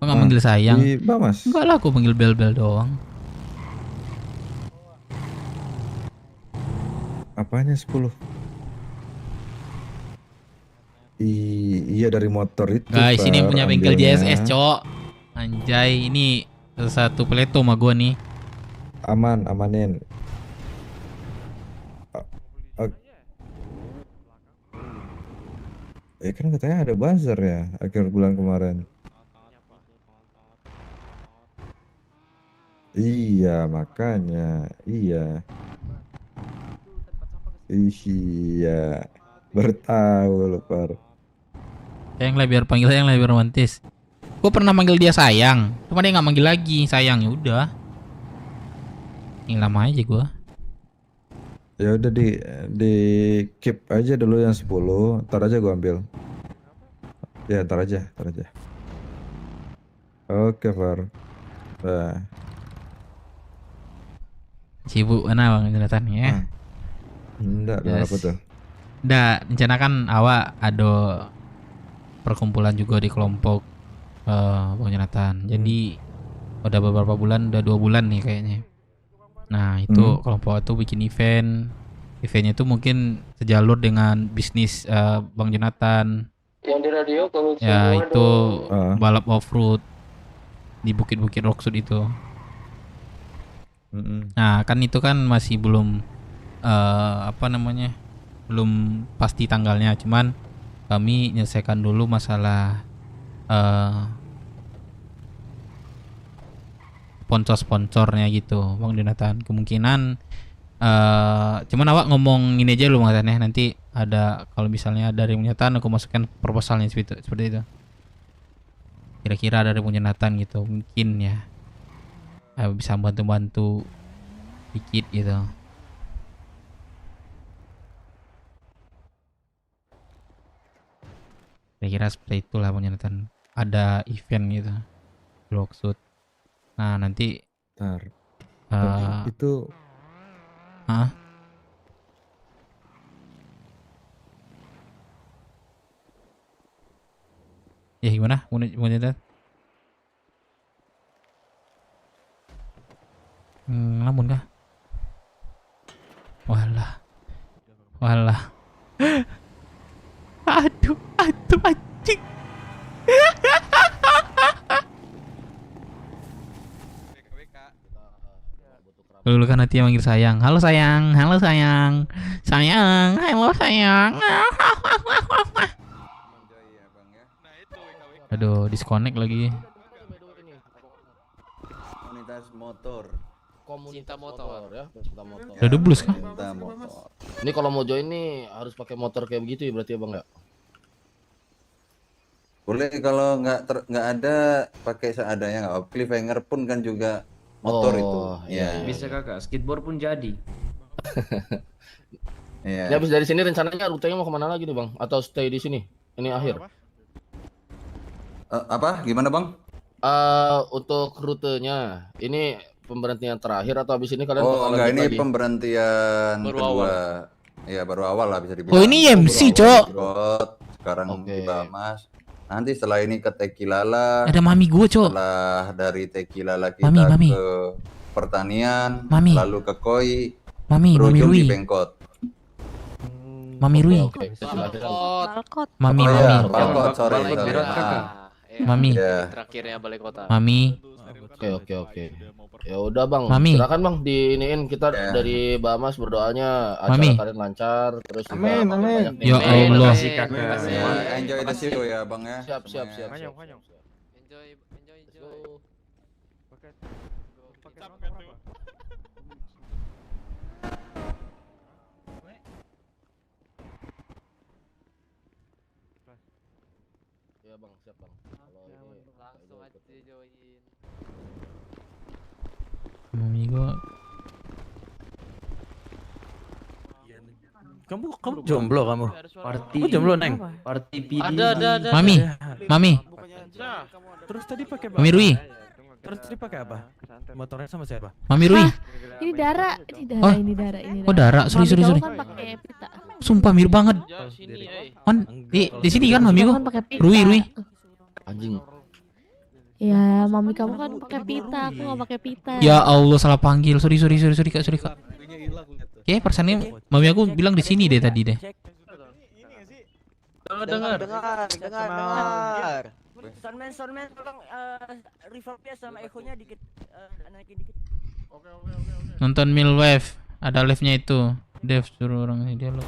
Kok nggak manggil sayang? Di Bamas. Enggak lah, aku panggil bel-bel doang. Apanya 10? Iya dari motor itu. Guys, ini yang punya bengkel ambilnya. JSS, Cok. Anjay, ini satu peleto sama gua nih. Amanin. Kan katanya ada bazar ya akhir bulan kemarin. Iya, makanya. Iya. Iya. Bertahu lo, Par. Sayang lah, biar panggil sayang lah, biar romantis. Gue pernah manggil dia sayang, cuma dia nggak manggil lagi sayang. Ya udah, yang lama aja gue. Ya udah di keep aja dulu yang 10, ntar aja gua ambil. Ya, ntar aja. Oke, Far. Nah, Sibuk mana bang Jonathan ya? enggak, apa tuh? Nggak, rencana kan awak ada perkumpulan juga di kelompok Bang Jonathan. Jadi udah beberapa bulan, udah 2 bulan nih kayaknya. Nah itu kelompok itu bikin eventnya itu mungkin sejalur dengan bisnis Bang Jonathan. Yang di radio kalau Ya semua itu ada. balap off-road di bukit-bukit Rocksud itu. Nah kan itu kan masih belum belum pasti tanggalnya. Cuman kami menyelesaikan dulu masalah sponsor-sponsornya gitu Bang Jonathan. Kemungkinan cuman awak ngomong ini aja lu Bang Jonathan ya. Nanti ada, kalau misalnya ada dari Bang Jonathan aku masukkan proposalnya seperti itu. Kira-kira dari Bang Jonathan gitu mungkin ya bisa bantu-bantu dikit gitu. Kira-kira seperti itulah Bang Jonathan. Ada event gitu Rocksud. Nah nanti itu ya gimana Bang Jonathan? Namun kah? Walah aduh anjing. Lu kan nanti manggil sayang. Halo sayang. Aduh, disconnect lagi. Komunitas motor ya, pecinta motor. Udah dublus kah? Pecinta motor. Ini kalau mau join nih harus pakai motor kayak begitu ya berarti ya Bang ya? Boleh, kalau nggak ada pakai seadanya nggak apa. Cliffhanger pun kan juga motor itu. Iya. Bisa kakak, skateboard pun jadi. Ini habis dari sini rencananya rutenya mau kemana lagi nih Bang? Atau stay di sini? Ini akhir? Apa? Gimana Bang? Untuk rutenya ini pemberhentian terakhir atau habis ini kalian bakal enggak, lanjut ini lagi? pemberhentian Baru kedua. awal. Ya baru awal lah bisa dibilang. Oh ini MC cok. Sekarang di Bamas. Nanti setelah ini ke Tekilala. Ada mami gue cok. Setelah dari Tekilala kita Mami. ke pertanian, Mami. lalu ke Koi, Mami berujung Rui. di Bengkot. Mami Rui. Mami. Balkot, sorry. Mami. Terakhirnya balai kota. Mami. Oke. Ya udah Bang, Mami. silakan Bang diiniin kita dari Bamas berdoanya acara Mami. kalian lancar terus juga Amin. banyak Ya Allah. Enjoy the show ya Bang ya. Siap. Ya Bang, siap Bang. Kalau ini langsung aja join. Mami gue. Kamu jomblo kamu? Kamu jomblo Neng? Party PD. Ada. Mami. Terus tadi pakai apa? Mami Rui. Terus tadi pakai apa? Motornya sama siapa? Mami Rui. Ini Dara, Oh. ini Dara. Oh Dara, sorry. Mami kamu kan pakai pita. Sumpah mirip banget. Kan di sini kan mami Kamu gue. kan pakai pita. Rui. Anjing. Ya, mami kamu kan pakai pita, aku nggak pakai pita. Ya Allah salah panggil. Sorry kak. Oke, persennya mami aku bilang di sini deh tadi deh. Dengar. Soundman tolong reverbnya sama echo-nya dikit, naikin dikit. Oke. Nonton Milwave, ada live-nya itu. Dev suruh orang ini dia lo.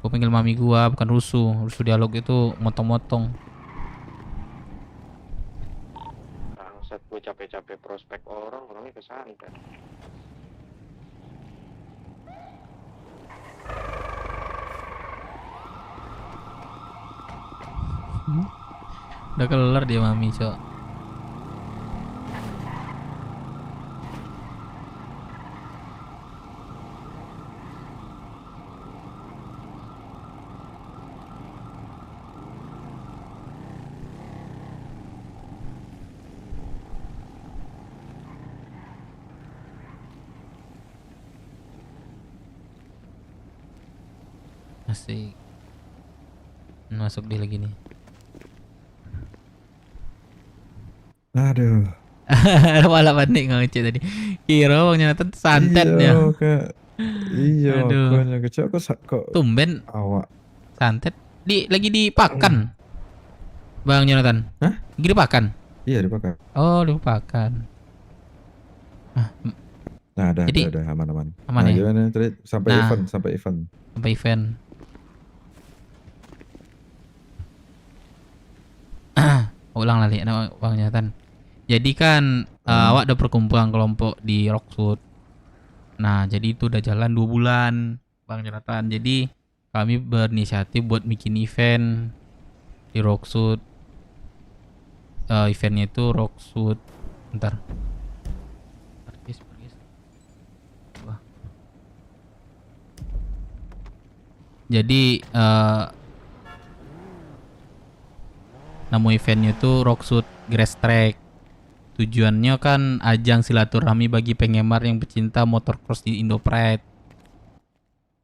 Gua panggil mami gua, bukan rusuh. Rusuh dialog itu motong-motong. Bangsat, gue capek-capek prospek orangnya kesantet. Udah kelar dia mami, Cok. Masih masuk dia lagi nih. Aduh. Malah panik ngecek tadi. Kira Bang Jonathan santet ya. Iya, Aduh. makanya kecil kok Tumben awak santet lagi dipakan. Bang Jonathan. Hah? Lagi dipakan? Iya, dipakai. Oh, dipakan. Nah, Jadi- ada aman-aman. Aman Nah, ya? gimana tadi sampai Nah. event. Sampai event. Ulang lagi Bang Jonathan. Jadi kan awak ada perkumpulan kelompok di Rockwood. Nah, jadi itu udah jalan 2 bulan, Bang Jonathan. Jadi kami berinisiatif buat bikin event di Rockwood. Eventnya itu Rockwood. Bentar. Pergis. Wah. Jadi nama eventnya itu Rockwood Grass Track. Tujuannya kan ajang silaturahmi bagi penggemar yang pecinta motocross di Indo Pride.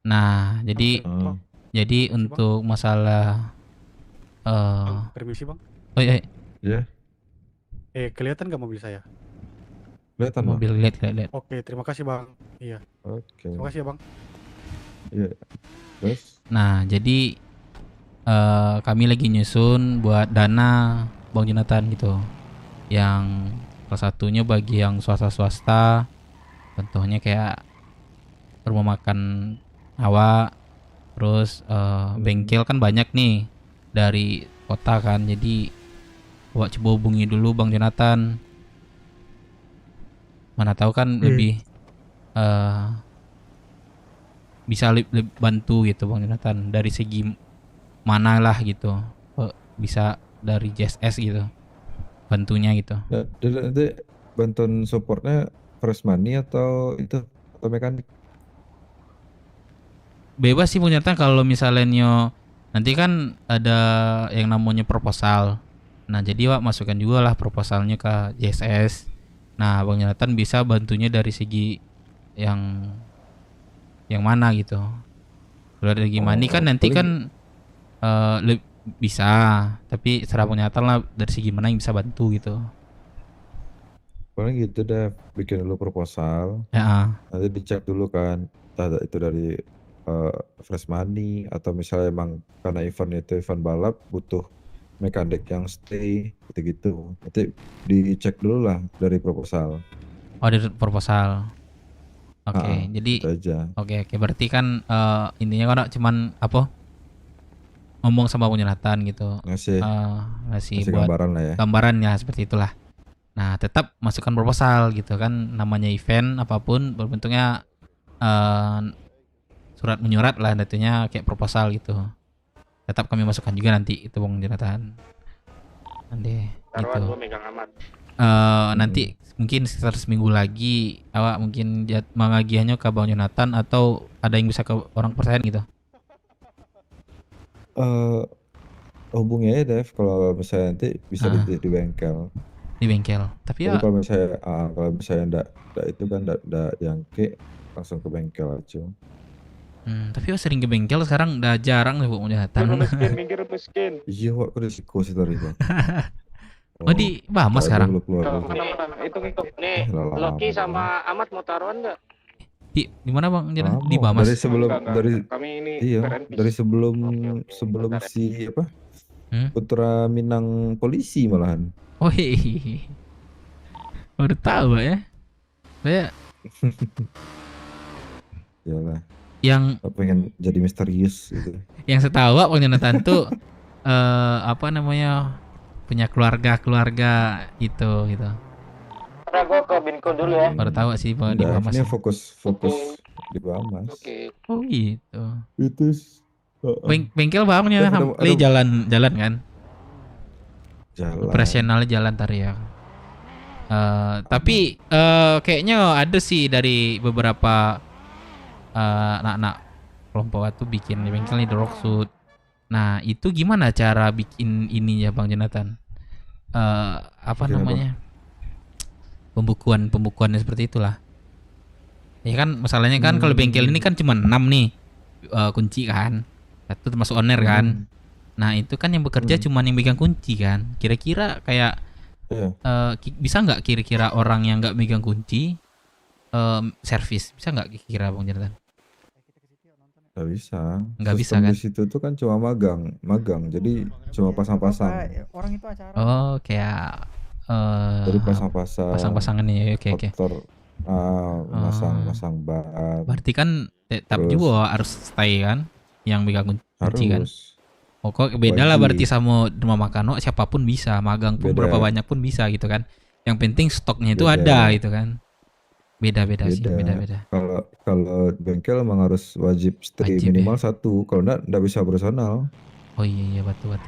Nah, jadi untuk masalah Permisi bang. oh iya. Iya. Kelihatan nggak mobil saya? Kelihatan, Bang. Mobil lihat. Oke, terima kasih bang. Iya. Oke. Terima kasih ya bang. Iya. Terus? Nah, jadi kami lagi nyusun buat dana Bang Jonathan gitu. Yang salah satunya bagi yang swasta, contohnya kayak rumah makan awak, terus bengkel kan banyak nih dari kota kan. Jadi awak coba hubungi dulu Bang Jonathan. Mana tahu kan lebih bisa bantu gitu Bang Jonathan dari segi mana lah gitu. Bisa dari JSS gitu bantunya gitu. Nah, nanti bantuan supportnya first money atau itu atau mekanik? Bebas sih Bang Jonathan kalau misalnya nanti kan ada yang namanya proposal. Nah, jadi Wak masukkan juga lah proposalnya ke JSS. Nah, Bang Jonathan bisa bantunya dari segi yang mana gitu. Kalau dari gimana kan nanti kan bisa, tapi serah Bang Jonathan lah dari segi mana yang bisa bantu gitu. Paling gitu deh, bikin dulu proposal. Ya. Nanti dicek dulu kan, entah itu dari fresh money atau misalnya emang karena event itu event balap butuh mekanik yang stay gitu-gitu. Nanti dicek dulu lah dari proposal. Oh, dari proposal. Oke, jadi itu aja. Oke, berarti kan intinya kan cuman apa? Ngomong sama Bang Jonathan gitu. Ngasih buat gambaran lah ya. Gambaran ya seperti itulah. Nah, tetap masukkan proposal gitu kan, namanya event apapun berbentuknya surat menyurat lah, nantinya kayak proposal gitu. Tetap kami masukkan juga nanti itu Bang Jonathan. Nanti Taruhan gitu. gue megang amat. Nanti mungkin sekitar seminggu lagi awak mungkin mengagihannya ke Bang Jonathan atau ada yang bisa ke orang persen gitu. Hubungi aja Dev kalau misalnya nanti bisa di bengkel. Di bengkel. Tapi ya kalau misalnya ndak itu kan ndak jangke langsung ke bengkel aja. tapi sering ke bengkel sekarang udah jarang nih Bang Jonathan. Minggir miskin. Iya, kok risiko sih tadi Bang. Oh, di Bamas sekarang. Itu nih, Loki sama Amat mau taruhan nggak? Di mana Bang Jonathan? Di Bamas. Dari sebelum kami ini dari sebelum si apa? Putra Minang polisi malahan. Oh iya. Baru tahu ya. Saya Iyalah. Yang pengen jadi misterius gitu. Yang setahu Bang Jonathan tuh apa namanya, punya keluarga gitu. Karena gue ke Binko dulu ya. Baru tahu sih bahwa di Bamas. Ini fokus di Bamas. Oh gitu. Itu Bengkel Bang Jonathan jalan kan? Jalan. Operasionalnya jalan tar ya. Tapi kayaknya ada sih dari beberapa anak-anak kelompok itu bikin bengkel nih, The Rocksuit. Nah itu gimana cara bikin ininya Bang Jonathan? Apa namanya? Pembukuannya seperti itulah. Ya kan masalahnya kan kalau bengkel ini kan cuma 6 nih kunci kan. Satu termasuk owner kan. Nah itu kan yang bekerja cuma yang megang kunci kan. Kira-kira kayak bisa nggak kira-kira orang yang nggak megang kunci servis, bisa nggak kira-kira Bang Jonathan? Nggak bisa. Nggak bisa Sistem kan? di situ tuh kan cuma magang. Jadi cuma pasang-pasang. Orang itu acara. Oh kayak Jadi pasang-pasang. Pasang-pasangan ya, oke. Motor, masang ban. Berarti kan tetap juga harus stay kan, yang megang kunci kan. Harus. Oh kok beda lah berarti sama rumah makan, siapapun bisa, magang pun berapa banyak pun bisa gitu kan. Yang penting stoknya itu ada gitu kan. Beda sih, beda. Kalau bengkel emang harus wajib stay minimal 1. Kalau enggak bisa operasional. Oh iya betul.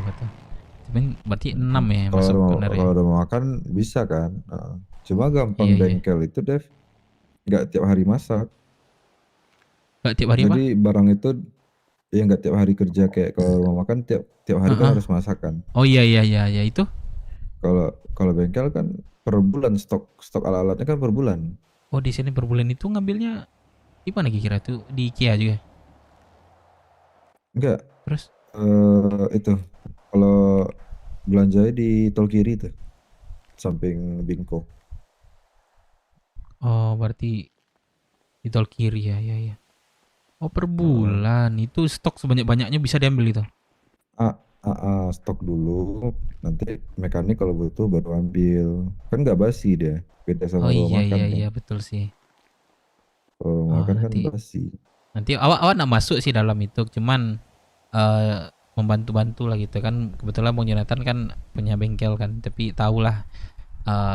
Berarti 6 ya masuk benar ya. Kalau udah mau makan bisa kan. Cuma gampang bengkel itu Dev. Nggak tiap hari masak. Nggak tiap hari Jadi barang itu ya nggak tiap hari kerja, kayak kalau rumah makan tiap hari kan harus masak kan. Oh iya itu. Kalau bengkel kan per bulan, stok alat-alatnya kan per bulan. Oh di sini per bulan itu ngambilnya di mana kira tuh, di IKEA juga? Enggak. Terus? Itu kalau belanjanya di tol kiri tuh, samping Binko. Oh berarti di tol kiri ya. Oh per bulan itu stok sebanyak-banyaknya bisa diambil itu? Stok dulu, nanti mekanik kalau butuh baru ambil. Kan nggak basi dia, beda sama rumah makan kan. Iya betul sih. Kalau makan kan basi. Nanti awak nak masuk sih dalam itu, cuman membantu-bantu lah gitu kan. Kebetulan Bang Jonathan kan punya bengkel kan, tapi tahulah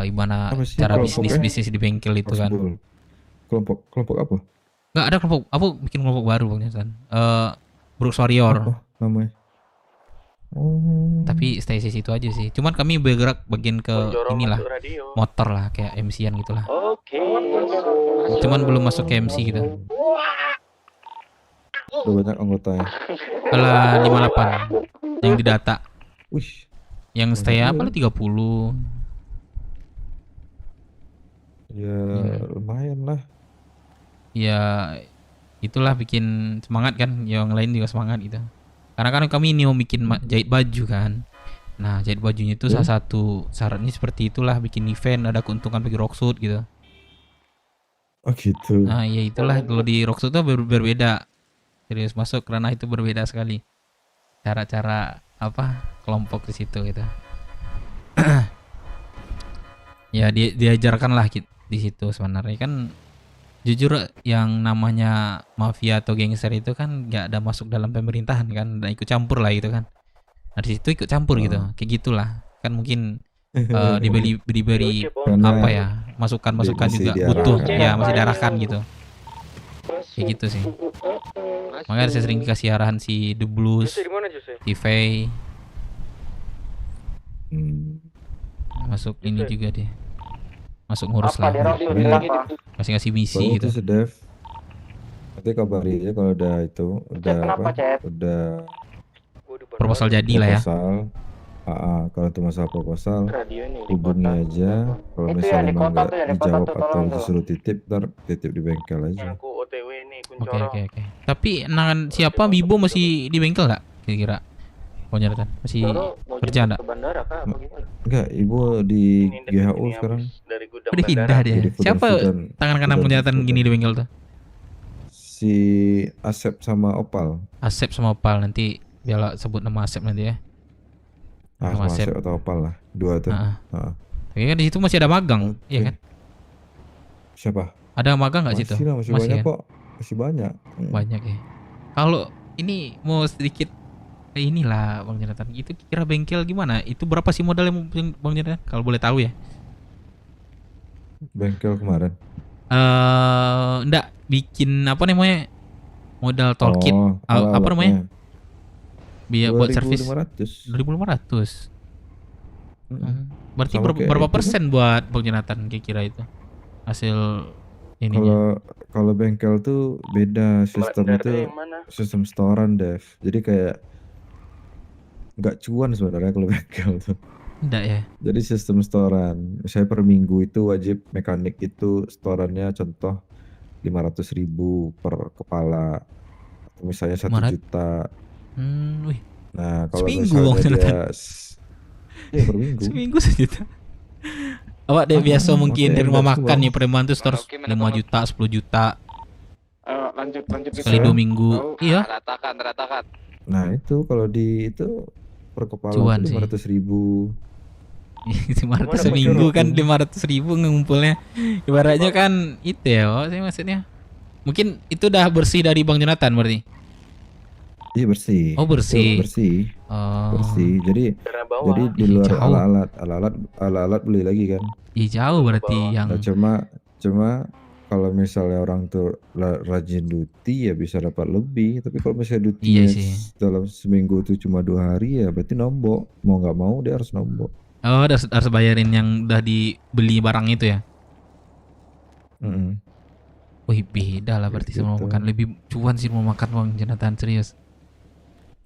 gimana cara bisnis di bengkel itu kan. Kelompok apa? Nggak ada kelompok, aku bikin kelompok baru Bang Jonathan. Brooks Warrior. Apa namanya? Tapi stay di situ aja sih. Cuman kami bergerak bagian ke inilah motor lah, kayak MC-an gitulah. Cuman belum masuk ke MC gitu. Udah banyak anggotanya. Alah 58 yang didata. Wih. Yang stay apa lah 30. Ya lumayan lah. Ya itulah bikin semangat kan, yang lain juga semangat gitu. Karena kan kami ini mau bikin jahit baju kan. Nah jahit bajunya itu salah satu syaratnya seperti itulah, bikin event ada keuntungan bagi Rocksuit gitu. Oh gitu. Nah ya itulah, kalau di Rocksuit tuh berbeda. Serius masuk karena itu berbeda sekali. Cara-cara apa kelompok di situ gitu. Ya diajarkan lah di situ sebenarnya kan. Jujur yang namanya mafia atau gangster itu kan nggak ada masuk dalam pemerintahan kan, dan ikut campur lah gitu kan. Nah di situ ikut campur gitu, kayak gitulah kan. Mungkin diberi apa ya, masukan juga butuh ya, masih diarahkan gitu, kayak gitu sih. Makanya saya sering dikasih arahan si The Blues, si Faye, masuk ini juga dia, masuk ngurus lah, ngasih misi gitu. Nanti kabari aja kalau udah itu, udah proposal jadi lah ya. Kalau itu masalah proposal, hubungi aja. Kalau misalnya emang nggak dijawab atau disuruh titip, ntar titip di bengkel aja. Oke. Tapi nangan siapa, Bibo masih di bengkel nggak kira-kira? Jonathan masih kerja nggak? Enggak, ibu di GHU sekarang. Udah pindah dia. Siapa tangan kanan Jonathan gini di bengkel tuh? Si Asep sama Opal. Asep sama Opal, nanti biar sebut nama Asep nanti ya. Sama Asep atau Opal lah, dua tuh. Tapi kan di situ masih ada magang, iya kan? Siapa? Ada magang nggak situ? Masih banyak kan? kok. Masih banyak. Banyak ya. Kalau ini mau sedikit inilah Bang Jonathan, itu kira bengkel gimana? Itu berapa sih modalnya Bang Jonathan? Kalau boleh tahu ya. Bengkel kemarin. Enggak bikin apa namanya? Modal toolkit. Apa namanya? Biaya buat servis 2.500. Berarti berapa persen buat Bang Jonathan kira-kira itu? Hasil ininya. Kalau bengkel tuh beda sistem itu, sistem setoran Dev. Jadi kayak nggak cuan sebenarnya kalau bengkel tuh. Enggak ya. Jadi sistem setoran. Misalnya per minggu itu wajib mekanik itu setorannya contoh 500.000 per kepala. Atau misalnya 1 juta. Wih. Nah kalau seminggu misalnya dia per minggu. Seminggu 1 juta. Awak dia biasa mungkin di rumah makan nih per month tuh setor 5 juta, 10 juta. Lanjut sekali 2 minggu. Iya. Ratakan. Nah itu kalau di itu per kepala cuan itu 500.000. 500 seminggu kan 500.000 ngumpulnya. Ibaratnya kan itu ya, saya maksudnya. Mungkin itu udah bersih dari Bang Jonathan berarti. Iya bersih. Oh bersih. Bersih. Bersih. Jadi di luar alat beli lagi kan. Iya jauh berarti yang. Nah, cuma kalau misalnya orang tuh rajin duty ya bisa dapat lebih. Tapi kalau misalnya duty dalam seminggu itu cuma 2 hari ya berarti nombok. Mau nggak mau dia harus nombok. Oh harus bayarin yang udah dibeli barang itu ya. Wih beda lah berarti sama makan. Lebih cuan sih mau makan Bang Jonathan, serius.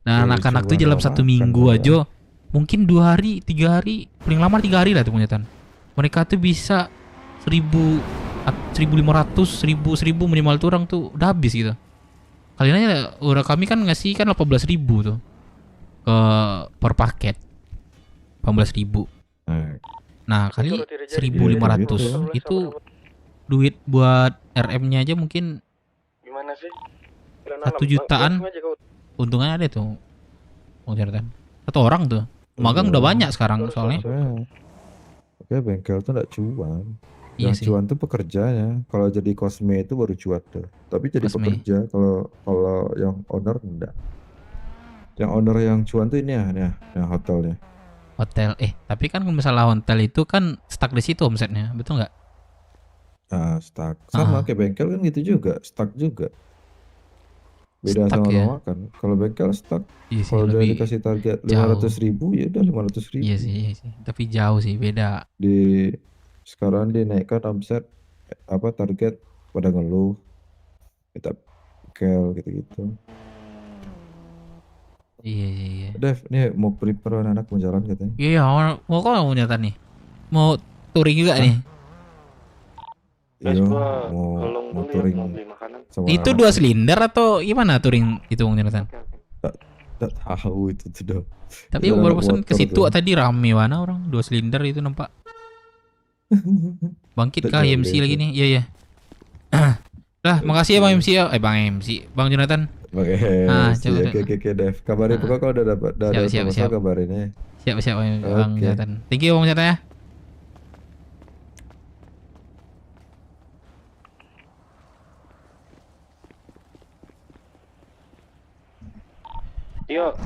Nah anak-anak tuh dalam 1 minggu aja mungkin 2 hari 3 hari paling lama 3 hari lah tuh Jonathan. Mereka tuh bisa 1.500 1000 minimal tuh orang tuh udah habis gitu. Kalian aja orang kami kan ngasih kan 18.000 tuh ke per paket 18.000. Nah kali 1.500 itu duit buat RM-nya aja mungkin 1 jutaan. Untungannya ada tuh Bang Jonathan. 1 orang tuh magang udah banyak sekarang soalnya. Oke bengkel tuh gak cuan. Iya Yang cuan tuh pekerjanya. Kalau jadi kosme itu baru cuan tuh. Tapi jadi pekerja. Kalau yang owner enggak. Yang owner yang cuan tuh ini ya, yang hotelnya. Hotel tapi kan misalnya hotel itu kan stuck di situ omsetnya, betul nggak? Nah, stuck. Sama kayak bengkel kan gitu juga, stuck juga. Beda Stuck sama ya? rumah makan. Kalau bengkel stuck. Iya sih, Kalau udah lebih dikasih target jauh. 500.000 ya udah 500.000. Iya sih. Tapi jauh sih, beda. Sekarang dinaikkan omset target pada ngeluh. Kita bengkel gitu-gitu. Iya. Dev, nih mau prepare anak mau jalan katanya. Iya, mau kok mau nyata nih? Mau touring juga nih? Iya, mau touring. Itu 2 silinder atau gimana touring itu Bang Jonathan? Tak tahu itu tuh. Tapi baru pesan ke situ tadi rame mana orang 2 silinder itu nampak. Bangkit kah MC lagi nih? Iya. Lah, makasih ya Bang MC ya. Bang Jonathan. Bang Oke Dev. Kabarin pokoknya kalau udah dapat proposal kabarin ya. Siap Bang Jonathan. Thank you Bang Jonathan ya.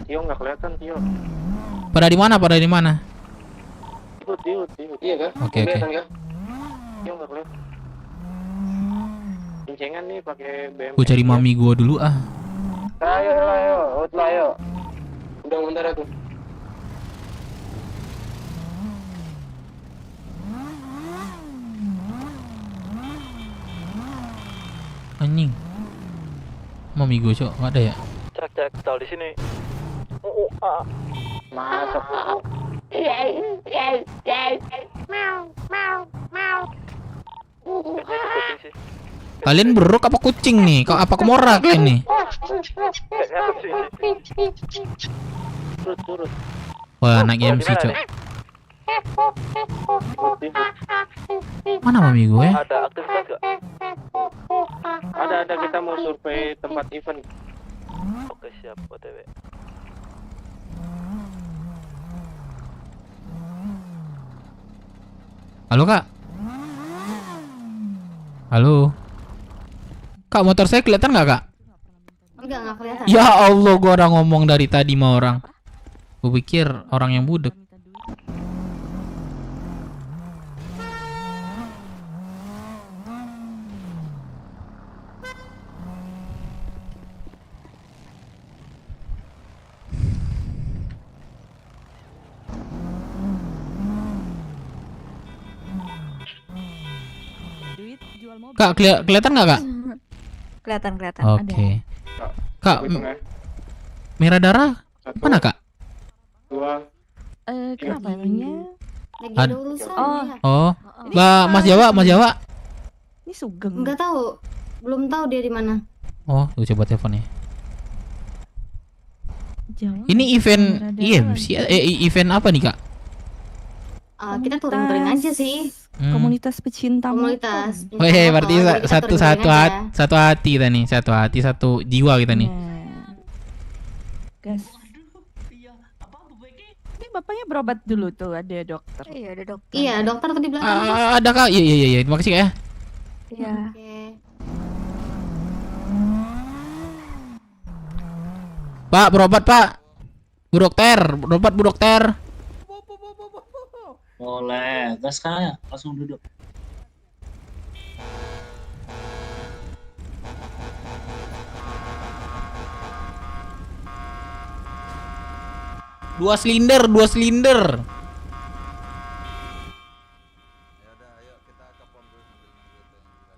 Tio nggak kelihatan Tio. Pada di mana? Tio. Iya kan? Oke. Tio nggak kelihatan. Pincengan nih pakai BM. Gua cari mami gua dulu ah. Ayo. Udah bentar aku. Anjing. Mami gua cok, nggak ada ya? Cek tahu di sini. Masuk. Kalian beruk apa kucing nih? Kau apa kemora kalian nih? Turut. Wah, anak MC cok. Mana mami gue? Ada aktivitas gak? Ada kita mau survei tempat event. Oke siap OTW. Halo kak. Halo. Kak, motor saya kelihatan nggak, Kak? Enggak kelihatan. Ya Allah, gua orang ngomong dari tadi sama orang. Gua pikir orang yang budek. Kak, kelihatan nggak, Kak? Kelihatan. Oke. Kak, merah darah mana, Kak? Kenapa emangnya? Lagi Ad- ada urusan. Oh, Mas Jawa. Ini Sugeng. Enggak tahu. Belum tahu dia di mana. Oh, gue coba teleponnya. Ini event event apa nih, Kak? Kita turun-turun aja sih. Komunitas pecinta Komunitas. Weh, berarti satu hati kita nih, satu jiwa kita nih. Gas. Ini bapaknya berobat dulu tuh, ada dokter. Iya, ada dokter. Iya, dokter tadi bilang. Ada, Kak. Iya. Terima kasih, Kak ya. Iya. Pak, berobat, Pak. Bu dokter. Boleh, gas kah? Langsung duduk. Dua silinder.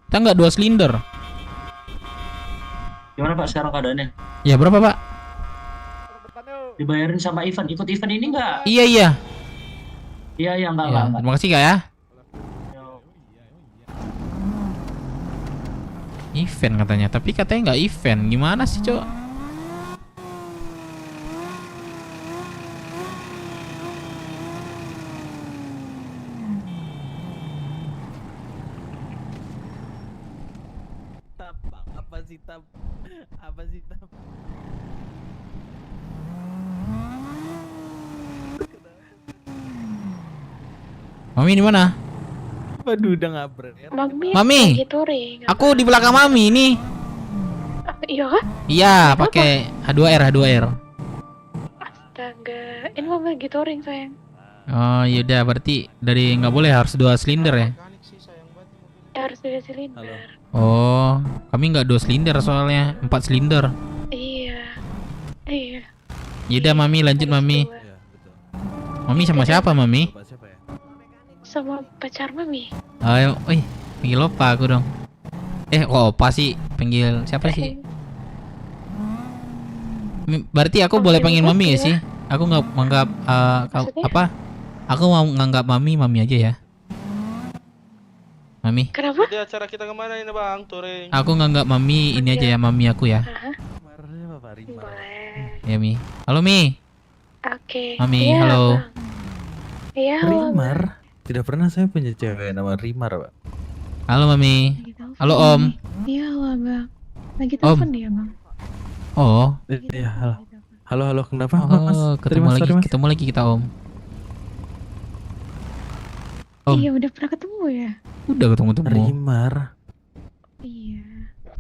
Kita nggak 2 silinder. Gimana Pak sekarang keadaannya? Ya, berapa, Pak? Dibayarin sama Ivan. Ikut event ini nggak? Iya. Iya, enggak. Terima kasih, Kak ya. Event katanya, tapi katanya nggak event. Gimana sih, Cok? Apa sih? Mami di mana? Waduh, udah ngabret. Mami, aku di belakang Mami ini. Iya kan? Iya, pakai H2R. Astaga, ini Mami lagi touring sayang. Oh, yaudah, berarti dari nggak boleh harus 2 silinder ya? Harus 2 silinder. Oh, kami nggak 2 silinder soalnya 4 silinder. Iya. Yaudah, Mami lanjut, Mami. Mami sama siapa, Mami? Sama pacar Mami. Ayo, panggil opa aku dong. Kok opa sih? Panggil siapa sih? Berarti aku boleh panggil Mami ya sih? Aku nggak menganggap apa? Aku mau nganggap Mami aja ya. Mami. Kenapa? Jadi acara kita kemana ini Bang? Touring. Aku nganggap Mami ini aja ya, Mami aku ya. Ya, Mi. Halo, Mi. Oke. Mami, halo. Iya, Rimar. Tidak pernah saya punya cewek nama Rimar, Pak. Halo, Mami. Halo, Om. Iya, Bang. Lagi Om. telepon dia, Bang. Oh. Iya, halo. Kenapa, Mas? Ketemu lagi kita, Om. Om. Iya, udah pernah ketemu ya? Udah ketemu. Rimar. Iya.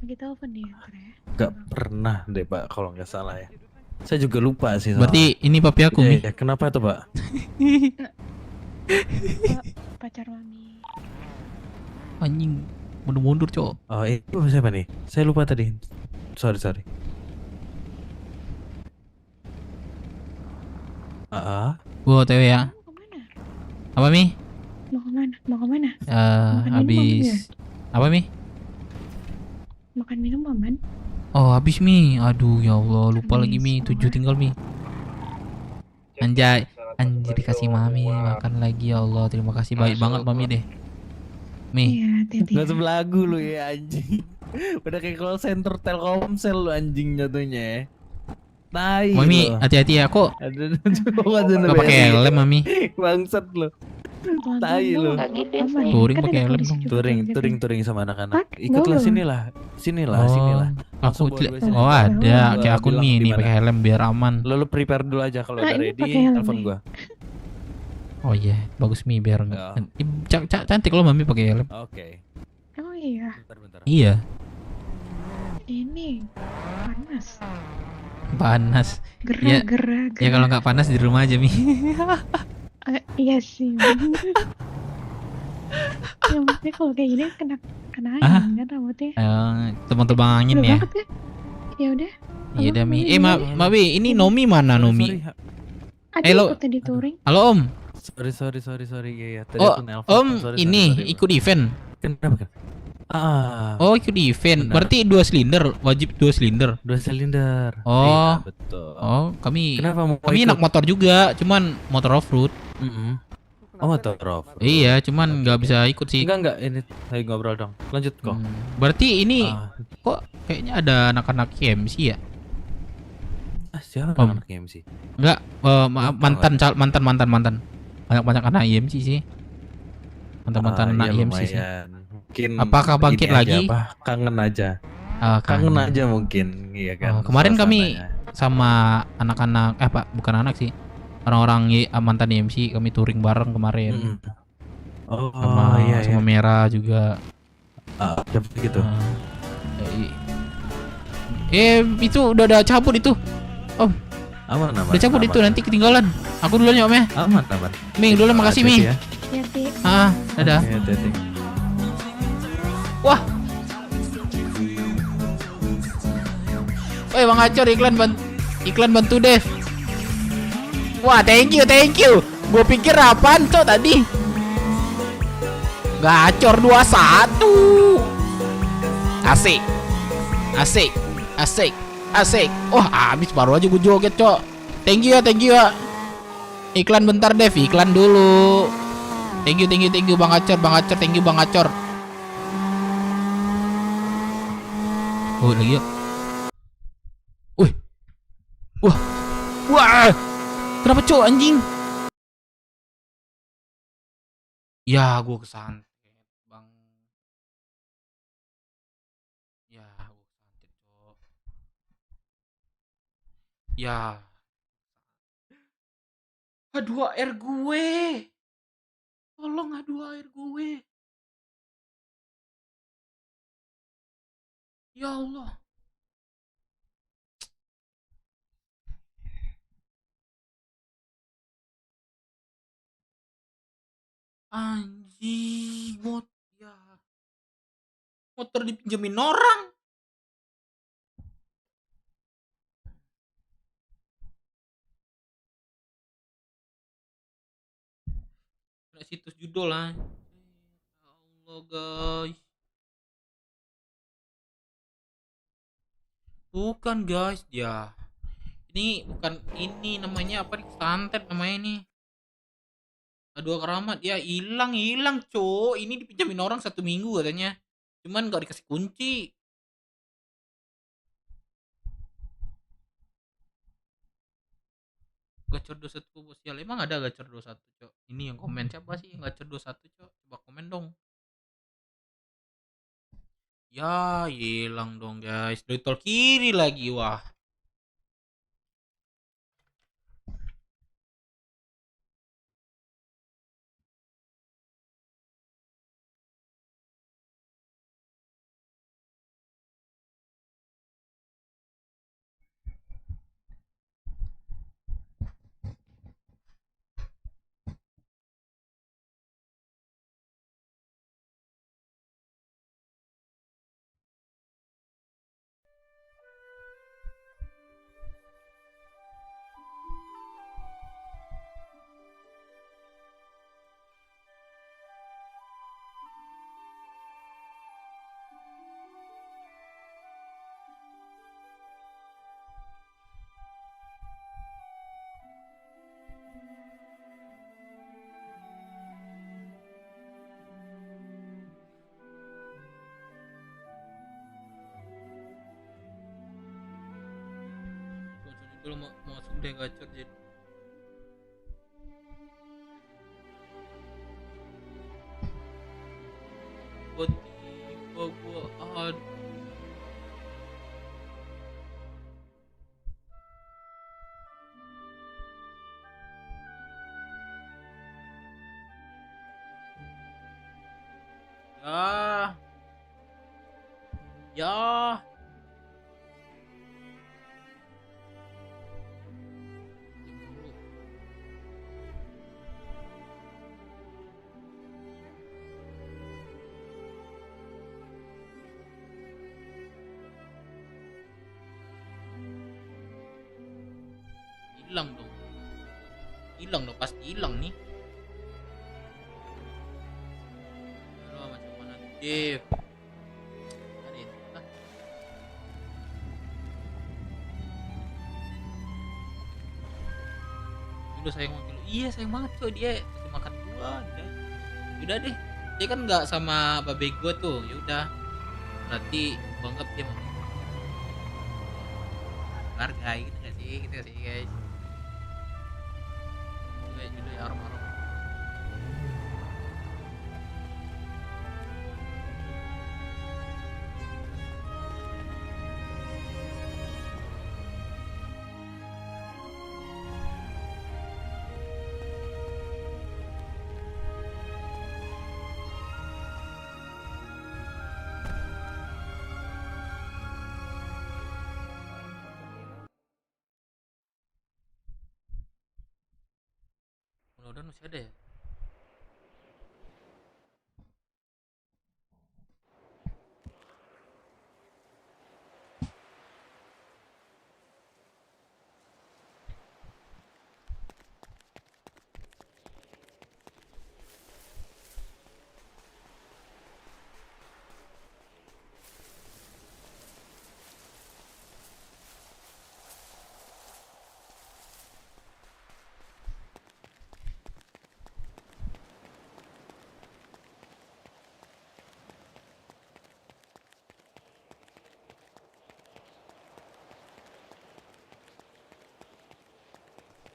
Lagi telepon dia, ya. Gak pernah deh, Pak, kalau nggak salah ya. Saya juga lupa sih. Berarti ini papi aku, Mi. Ya, kenapa tuh, Pak? Pacar Mami. Anjing, mundur, Cok. Oh, itu siapa nih? Saya lupa tadi. Sorry. Gua OTW ya. Apa, Mi? Mau kemana? Habis apa, Mi? Makan minum Maman. Oh, habis, Mi. Aduh, ya Allah, lupa lagi, Mi. 7 tinggal, Mi. Anjay, dikasih Mami makan lagi, ya Allah. Terima kasih, baik banget Mami deh. Mi. Iya, hati-hati. Gak sebelagu lu ya, anjing. Udah kayak call center Telkomsel lu, anjing jatuhnya ya. Tai. Mami, hati-hati ya, kok. Gak pakai helm, Mami. Bangsat lu. Tai lu. Touring pakai helm dong. Touring sama anak-anak. Ikutlah sinilah. Aku ada kayak akun nih pakai helm biar aman. Lu prepare dulu aja kalau udah ready, telepon gua. Oh iya, bagus Mi biar cantik loh Mami pakai helm. Oke. Oh iya. Iya. Ini panas. Panas. Ya, Gerah. ya kalau nggak panas di rumah aja Mi. Iya sih. Ya maksudnya kalau kayak gini kena Ah? angin kan rambutnya. Teman-teman angin Udah ya. banget ya. Ya udah. Iya dah Mi. Mami, Mbak Bi, ini Nomi mana Nomi? Ada Halo. ikut tadi touring. Halo Om. Sorry. Iya. Tadi Oh, aku nelpon. Om Sorry. ini ikut event. Kenapa? Oh, ikut event. benar. Berarti 2 silinder, wajib 2 silinder. 2 silinder. Oh. Iya, betul. Oh, kami Kenapa mau kami ikut? anak motor juga, cuman motor off-road. Oh, motor off. Iya, cuman nggak bisa ikut sih. Enggak. Ini saya ngobrol dong. Lanjut kok. Berarti ini kok kayaknya ada anak-anak KMC ya? Siapa Om. anak MC? Enggak, mantan. Banyak anak IMC sih. Mantan anak Iya, IMC sih. lumayan. Mungkin Apakah bangkit ini aja, lagi? Kangen aja. Kangen. Kangen aja mungkin, iya kan. Kemarin kami suasananya. sama anak-anak bukan anak sih. Orang-orang mantan IMC kami touring bareng kemarin. Oh, sama iya. Merah juga. Gitu. Itu udah ada cabut itu. Om. Aman. Udah cabut itu, nanti ketinggalan. Aku duluan ya Om ya. Aman. Mi dulu, makasih Mi. Ya. Dadah. Oke, hati-hati. Wah. Woi Bang Acor, iklan bantu Dev. Wah, thank you. Gua pikir apaan Cok tadi. Gacor 21. Asik. Wah, habis baru aja gue joget, Cok. Thank you ya. Iklan bentar, Dev. Iklan dulu. Thank you Bang Acor. Thank you Bang Acor. Oh, lagi yuk. Wih. Wah. Kenapa, Cok, anjing? Ya, gue kesantet, Bang. Ya, gue kesantet, Cok. Ya. Aduh, air gue. Tolong, air gue. Ya Allah. Anjing, motor dipinjemin orang. Kena situs judul lah. Ya Allah, guys. Bukan guys, ya. Ini bukan ini namanya apa nih? Santet namanya ini. Aduh, keramat ya, hilang Cok. Ini dipinjamin orang 1 minggu katanya. Cuman nggak dikasih kunci. Gacor 21 sosial. Emang ada gacor 21, Cok? Ini yang komen siapa sih yang gacor 21, Cok? Coba komen dong. Ya, hilang dong, guys. Dari tol kiri lagi, wah. Dulu mau masuk deh gacor jadi. Tiba gua aduh. Ya. Hilang dong. Hilang dong, pasti hilang nih. Halo, macam mana tuh, Dev? Ada itu kah? Dulu sayang banget dulu. Iya, sayang banget tuh dia kasih makan gua. Udah deh. Dia kan nggak sama babe gua tuh. Ya udah. Berarti banget dia mah. Hargai gitu gak sih? Gitu gak sih, guys? Judul ya aroma. Mudah-mudahan masih ada ya.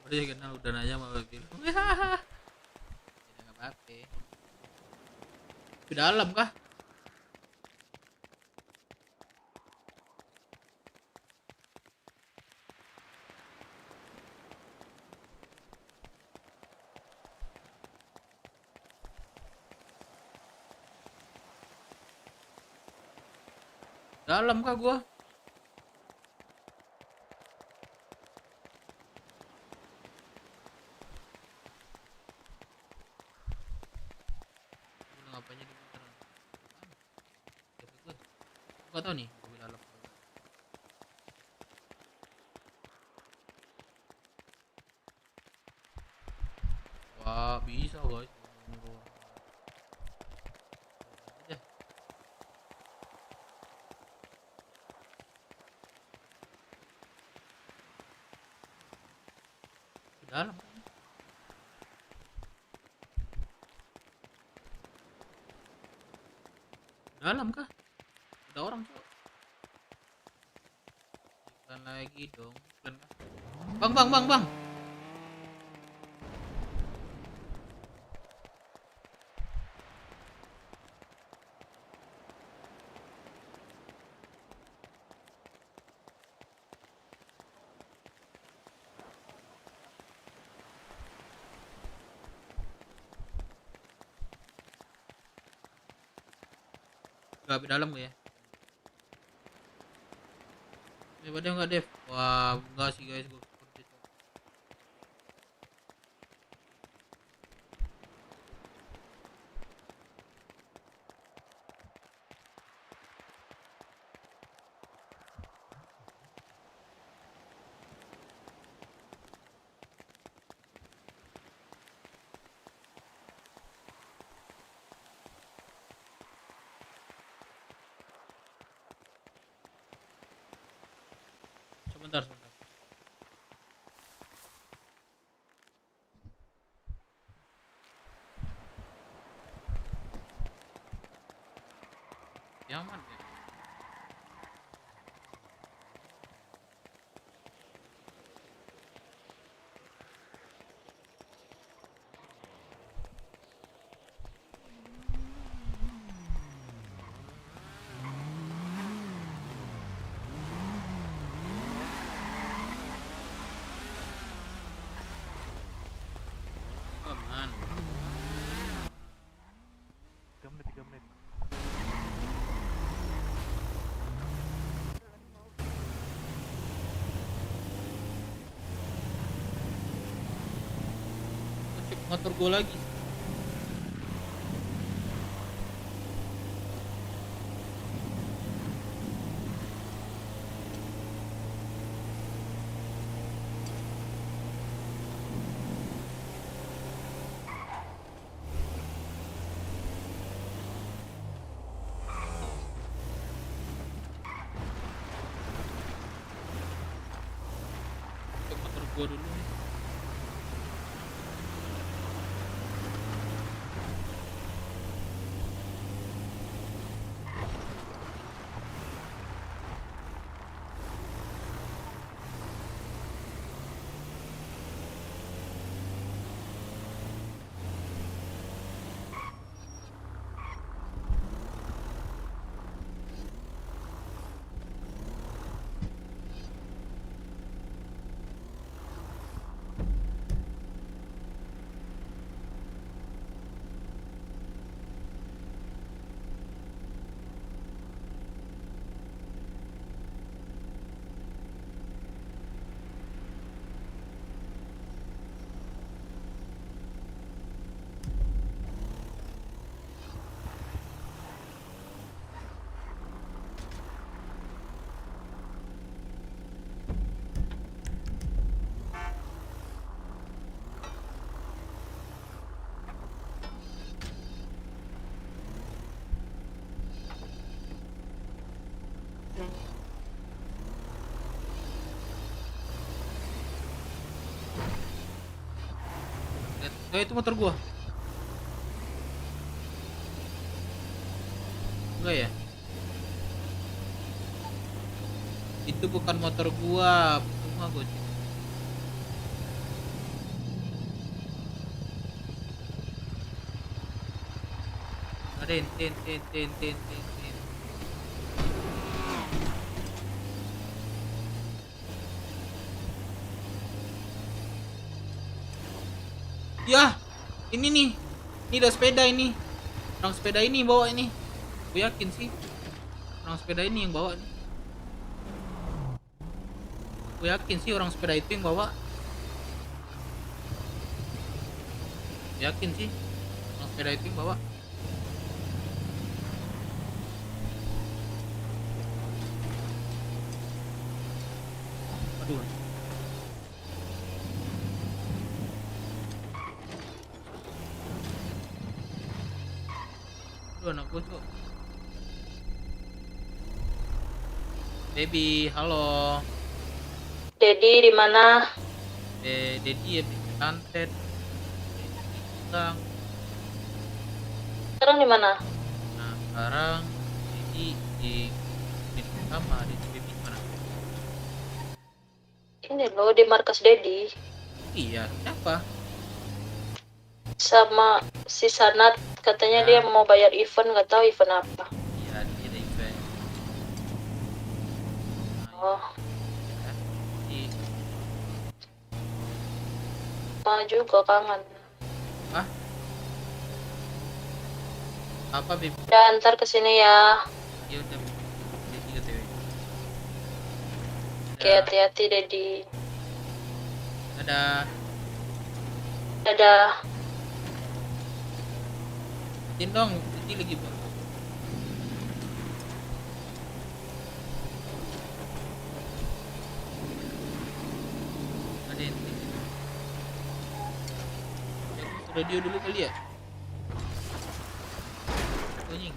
Udah ya kenal udah nanya sama babe lu. Ya enggak apa-apa. Ke dalam kah? Dalam kah gua? Apanya di putar? Gua tahu nih, gua dalam. Wah, bisa guys. Aja. Ke dalam. Dalam kah? Ada orang tuh. Iklan lagi dong. Iklan kah? Bang. Gak di dalam gak ya? Ada nggak Dev? Wah enggak sih guys, gue sebentar. Nyaman ya. Aman. 3 menit. Motor gue lagi. Gua dulu. Itu motor gua. Enggak ya? Itu bukan motor gua. Cuma gua. Tin. Ya, ini nih. Ini ada sepeda ini. Orang sepeda ini yang bawa ini. Gue yakin sih. Orang sepeda ini yang bawa nih. Gue yakin sih orang sepeda itu yang bawa. Yakin sih. Orang sepeda itu yang bawa. Aduh. Anak bocok. Baby, halo. Dedi di mana? Dedi ya di santet. Sekarang. Sekarang di mana? Nah, sekarang Dedi di sama di baby mana? Ini loh di markas Dedi. Iya, siapa? Sama si Sanat, katanya dia mau bayar event, nggak tahu event apa. Iya, dia ada event. Oh. Di Mau juga kangen. Hah? Apa, Bib? Ya ntar kesini ya. Ya udah. Dedi OTW. Oke, hati-hati Dedi. Dadah. Dadah. Tin dong, Dedi lagi buat. Ada radio dulu kali ya. Anjing.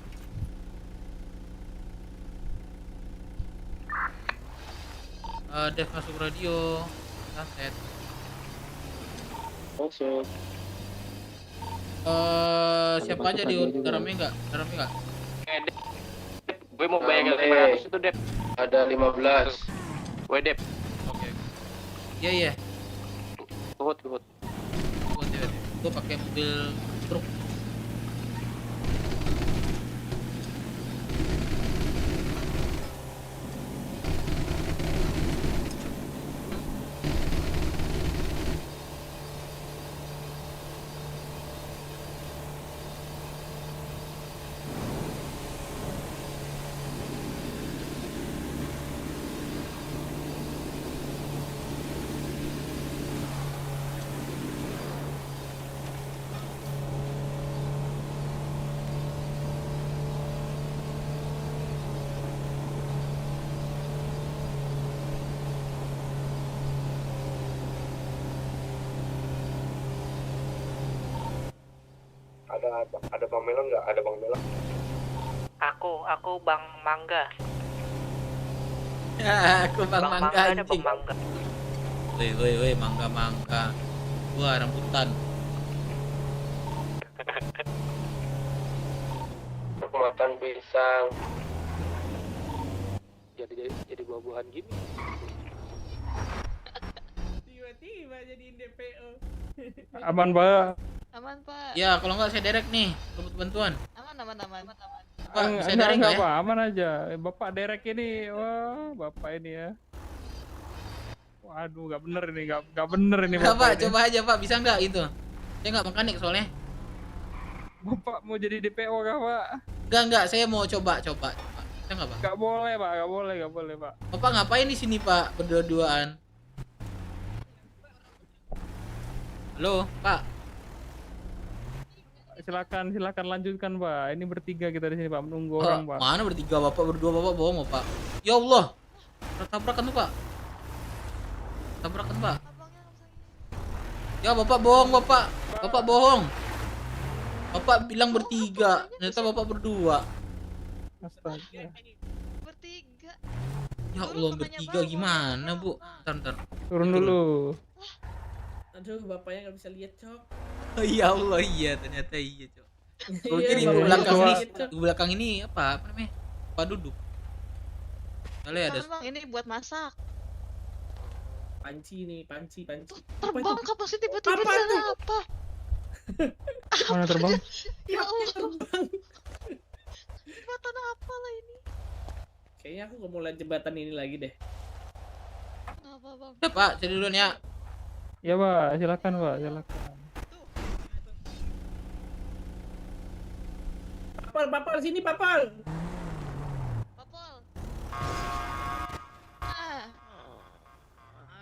Dev masuk radio. Sunset. Masuk. Siapa aja di rame nggak? Rame nggak? Gue mau bayar 500 itu, Dep. Ada 15. Gue, Dep. Oke. Iya. Tuhut. Gue pakai mobil truk. Ada Bang Melon nggak? Ada Bang Melon? Aku Bang Mangga. Ya, aku Bang Mangga Ada anjing. Bang Mangga. Woi, mangga. Wah, rambutan. Aku makan pisang. Jadi buah-buahan gini. Tiba-tiba jadiin DPO. Aman, Pak. Aman, Pak. Ya, kalau nggak saya derek nih, butuh bantuan. Aman. Pak, bisa derek Enggak, nggak ya? Pak, aman aja. Bapak derek ini. Wah, Bapak ini ya. Waduh, nggak bener ini, nggak bener ini Nggak, Pak, ini. coba aja, Pak. Bisa nggak itu? Saya nggak mekanik soalnya. Bapak mau jadi DPO kah, Pak? Nggak, saya mau coba. Bisa nggak, Pak? Nggak boleh, Pak, nggak boleh, Pak. Bapak ngapain di sini, Pak? Berdua-duaan. Halo, Pak. Silakan lanjutkan, Pak. Ini bertiga kita di sini, Pak, menunggu orang, Pak. Mana bertiga, Bapak berdua, Bapak bohong, Pak. Ya Allah. Tabrakan tuh, Pak. Tabrakan, Pak. Ya, Bapak bohong, Bapak. Bapak bohong. Bapak bilang bertiga, ternyata Bapak berdua. Astaga. Bertiga. Ya Allah, bertiga gimana, Bu? Ntar. Turun dulu. Aduh, bapaknya nggak bisa lihat, Cok. Oh, ya Allah, iya, ternyata iya, Cok. Kalau Iya, kiri bapaknya di belakang ini apa namanya? Pak duduk. Kali ada Bang, ini buat masak. Panci. Terbang kapan sih tiba-tiba di sana apa? Mana terbang? Ya Allah. Jembatan apa lah ini? Kayaknya aku nggak mau lihat jembatan ini lagi deh. Apa, Bang? Ya, Pak, jadi duluan ya. Ya, Pak, silakan, Pak, silakan. Papal sini, Papal.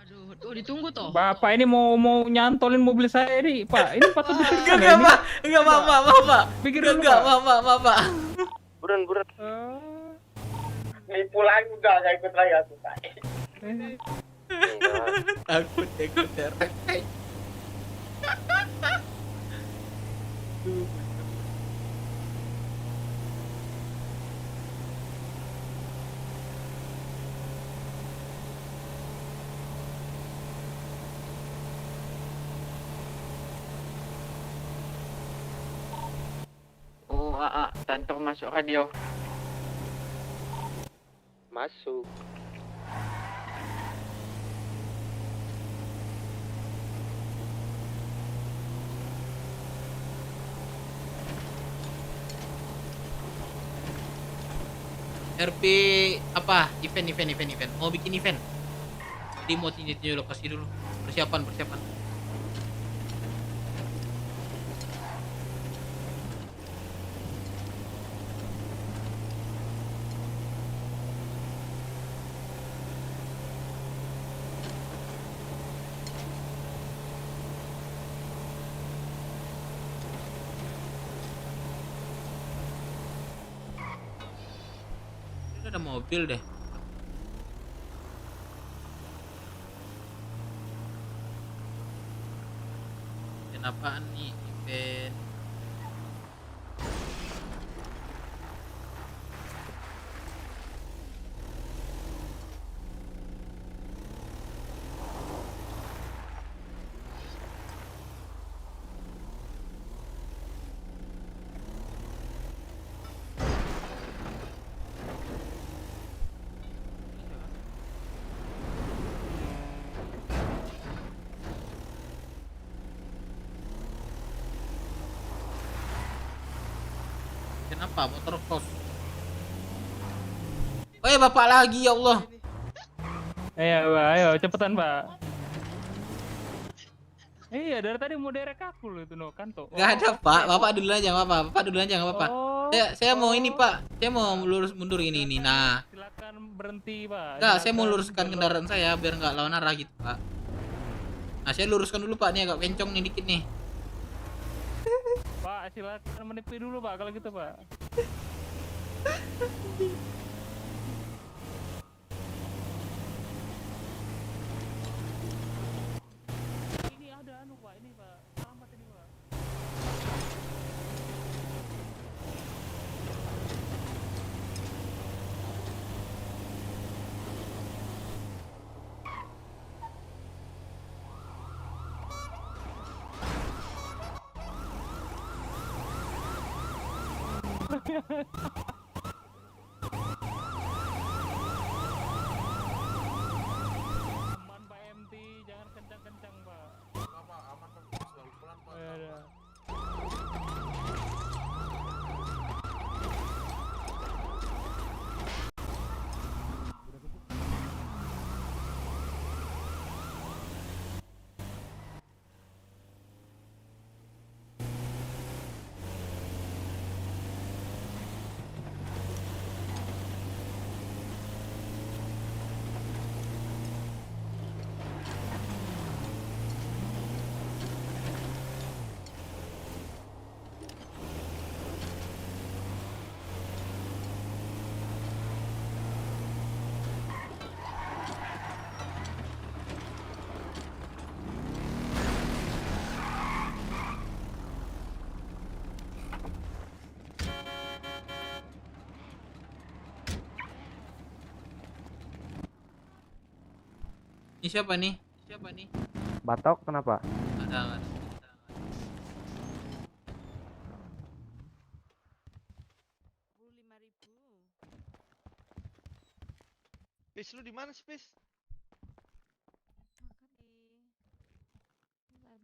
Aduh, ditunggu toh. Bapak ini mau nyantolin mobil saya ini, Pak. Ini patut diperiksa. Enggak, Pak. Enggak, Pak. Pikir dulu, Enggak, Pak. Pak. Buruan. Nipu lagi udah, nggak ikut lagi aku, Pak. Takut derek. Oh, Tanto masuk radio. Masuk. RP apa? Event. Mau bikin event. Jadi mau tinju lokasi dulu. Persiapan. Ini ada mobil deh. Event apaan nih? Event Kenapa motor kos? Bapak lagi, ya Allah. Ayo, cepetan, Pak. Iya, dari tadi mau derek aku loh itu, Kanto. Gak ada, Pak. Bapak duluan aja, Bapak duluan aja, nggak apa-apa. Saya mau ini, Pak. Saya mau lurus mundur ini. Nah. Silakan berhenti, Pak. Enggak, saya mau luruskan kendaraan saya biar nggak lawan arah gitu, Pak. Nah, saya luruskan dulu, Pak. Nih agak kencong nih dikit nih. Pak, silakan menepi dulu, Pak, kalau gitu, Pak. Ini ada Pak, ini, Pak. Selamat ini, Pak. Aman Pak MT, jangan kencang-kencang Pak. Apa aman Pak, selalu pelan Pak. Ada. Ini siapa nih? Batok kenapa? Ada. Pis, lu di mana sih, Pis? Bentar.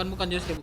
Bukan Jose.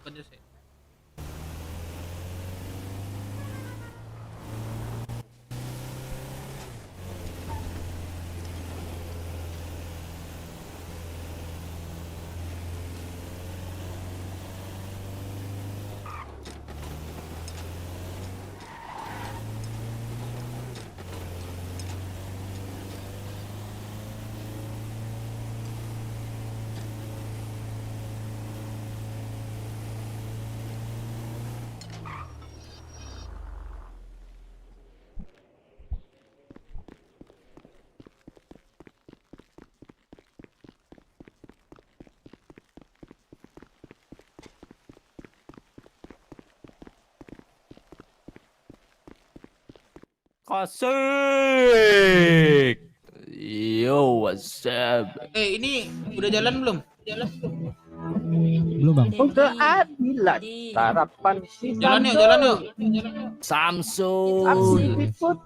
Kasih. Yo, what's up? Ini udah jalan belum? Belum bang. Keadilan sarapan si Jalan yuk. Samsul.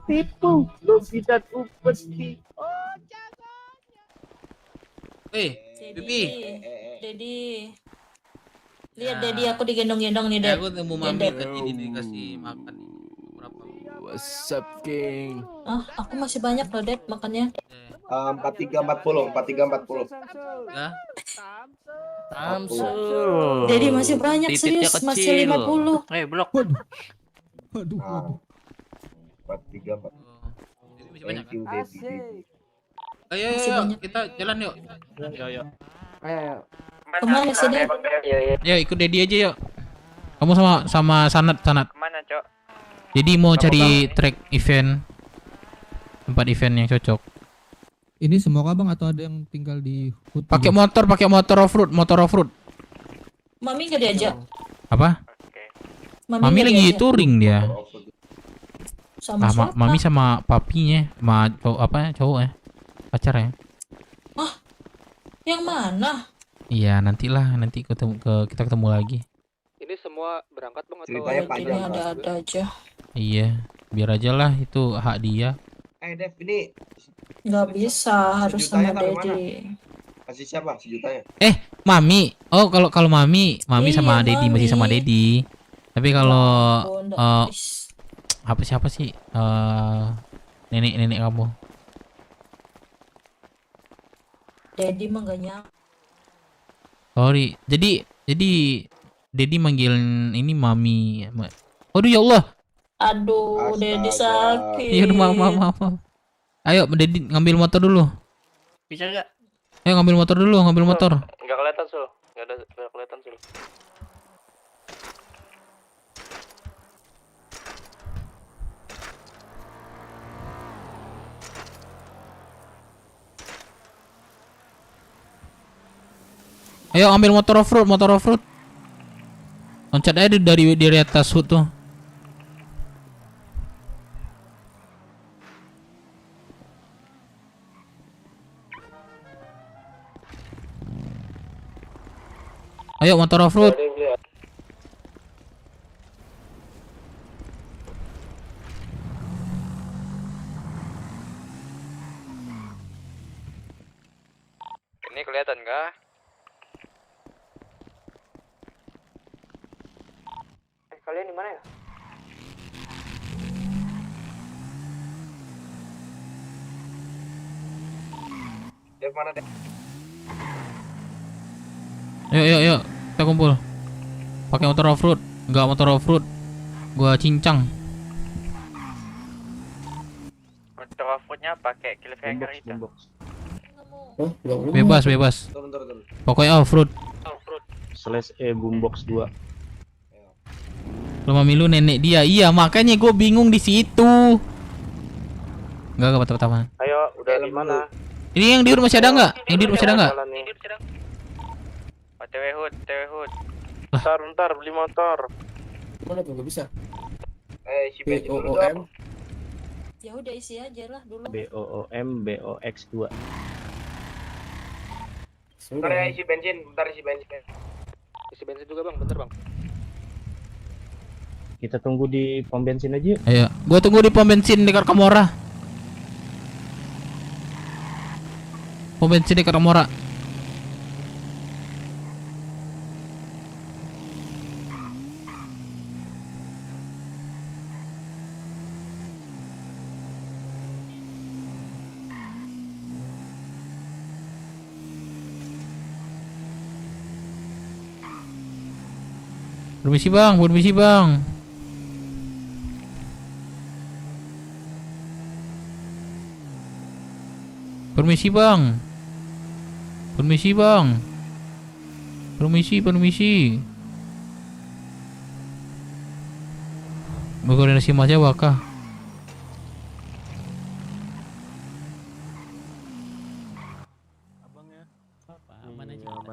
tipu Luffy dan upeti. Pipi. Dedi. Lihat Dedi, aku digendong-gendong nih, Ded. Aku temu mami tadi dikasih makan. What's up, King? Aku masih banyak loh, Ded, makannya. 4340. Ya. Samsul. Dedi masih banyak, serius, masih 50. Blok. Waduh. 434. Banyak. Thank you, Dedi. Ayo, kita jalan yuk. Ayo. Kemana sih, Ded? Ya ikut Dedi aja yuk. Kamu sama Sanat. Kemana, Cok? Jadi mau cari track event, tempat event yang cocok. Ini semua kah bang atau ada yang tinggal di hood? Pakai motor off-road. Mami gak diajak? Apa? Mami nggak lagi diajak? touring dia. Sama siapa? Mami sama papinya, sama cowok ya, pacar ya. Yang mana? Iya nanti kita ketemu lagi. Ini semua berangkat bang atau Ceritanya panjang. Ini ada aja. Iya, biar aja lah itu hak dia. Dev, ini Gak bisa, harus sama sejutanya taruh Dedi. kasih siapa sejutanya? Mami. Oh, kalau Mami Iya, sama Dedi masih sama Mami. Dedi. Tapi kalau Ampun, siapa sih? Nenek kamu. Dedi mah gak nyampe. Sorry. Jadi Dedi manggil ini Mami. Aduh ya Allah. Aduh, Dedi sakit. Iya, maaf. Ayo, Dedi ngambil motor dulu. Bisa nggak? Ayo ngambil motor dulu. Nggak kelihatan Sul. Nggak kelihatan Sul. Ayo ambil motor off-road. Loncat aja dari atas hood tuh. Ayo motor off-road. Ini kelihatan kah? Kalian di mana ya? Dev mana Dev? Yuk, kita kumpul. Pakai motor off-road. Enggak motor off-road. Gua cincang. Motor off-roadnya pakai cliffhanger itu. Bebas. Pokoknya off-road. /boombox 2. Rumah Milu nenek dia. Iya, makanya gue bingung di situ. Enggak pertama. Ayo, udah di mana? Ini yang di masih ada enggak? Yang di masih ada enggak? TW Hood. Bentar, beli motor. Mana tuh, gak bisa? Isi bensin dulu dong. Ya udah isi aja lah dulu. BOOM BOX 2. Bentar ya isi bensin. Isi bensin juga bang, bentar bang. Kita tunggu di pom bensin aja. Ayo, gua tunggu di pom bensin dekat Kamora. Pom bensin dekat Kamora. Permisi bang. Permisi. Berkoordinasi Mas Jawa kah?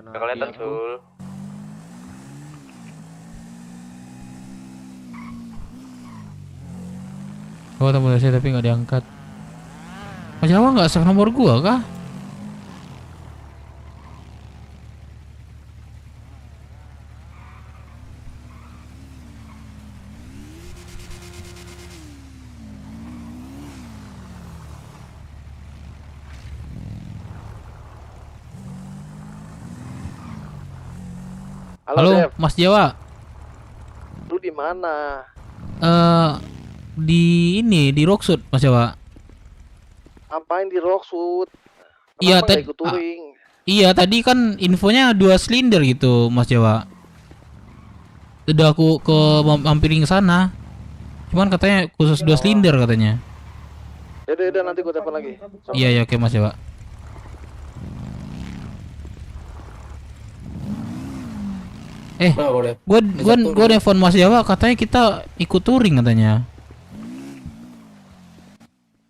Gak kelihatan Sul. Oh, telepon saya tapi nggak diangkat. Mas Jawa nggak save nomor gua kah? Halo, Dev. Mas Jawa. Lu di mana? Di Rockwood, Mas Jawa. Apain di Rockwood? Iya, Kenapa nggak ikut touring? Iya, tadi kan infonya 2 silinder gitu, Mas Jawa. Udah aku mampirin ke sana. Cuman katanya khusus 2 silinder katanya. Udah nanti gua telepon lagi. Iya, oke Mas Jawa. Gua nelfon Mas Jawa katanya kita ikut touring katanya.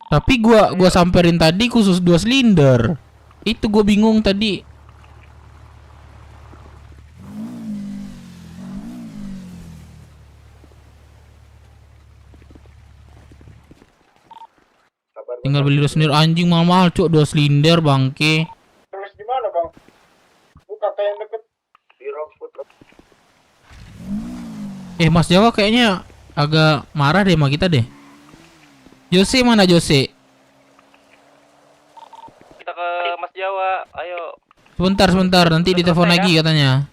Tapi gua samperin tadi khusus 2 silinder. Itu gua bingung tadi. Tinggal beli 2 silinder anjing mahal-mahal cuk, 2 silinder bangke. Terus di mana, Bang? Buka kayak yang deket di Rockwood. Mas Jawa kayaknya agak marah deh sama kita deh. Jose mana Jose? Kita ke Mas Jawa, ayo. Sebentar, nanti ditelepon lagi katanya.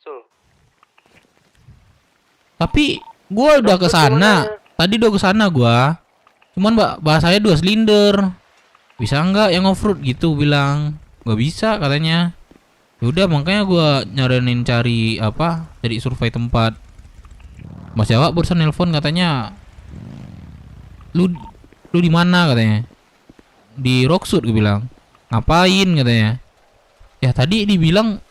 Sul. Tapi gua udah ke sana. Tadi udah ke sana gua. Cuman bahasanya 2 silinder. Bisa nggak yang off-road gitu bilang. Gak bisa katanya. Udah makanya gua nyaranin cari survei tempat. Mas Jawa barusan nelpon katanya lu di mana katanya. Di Rockwood gue bilang. Ngapain katanya. Ya tadi dibilang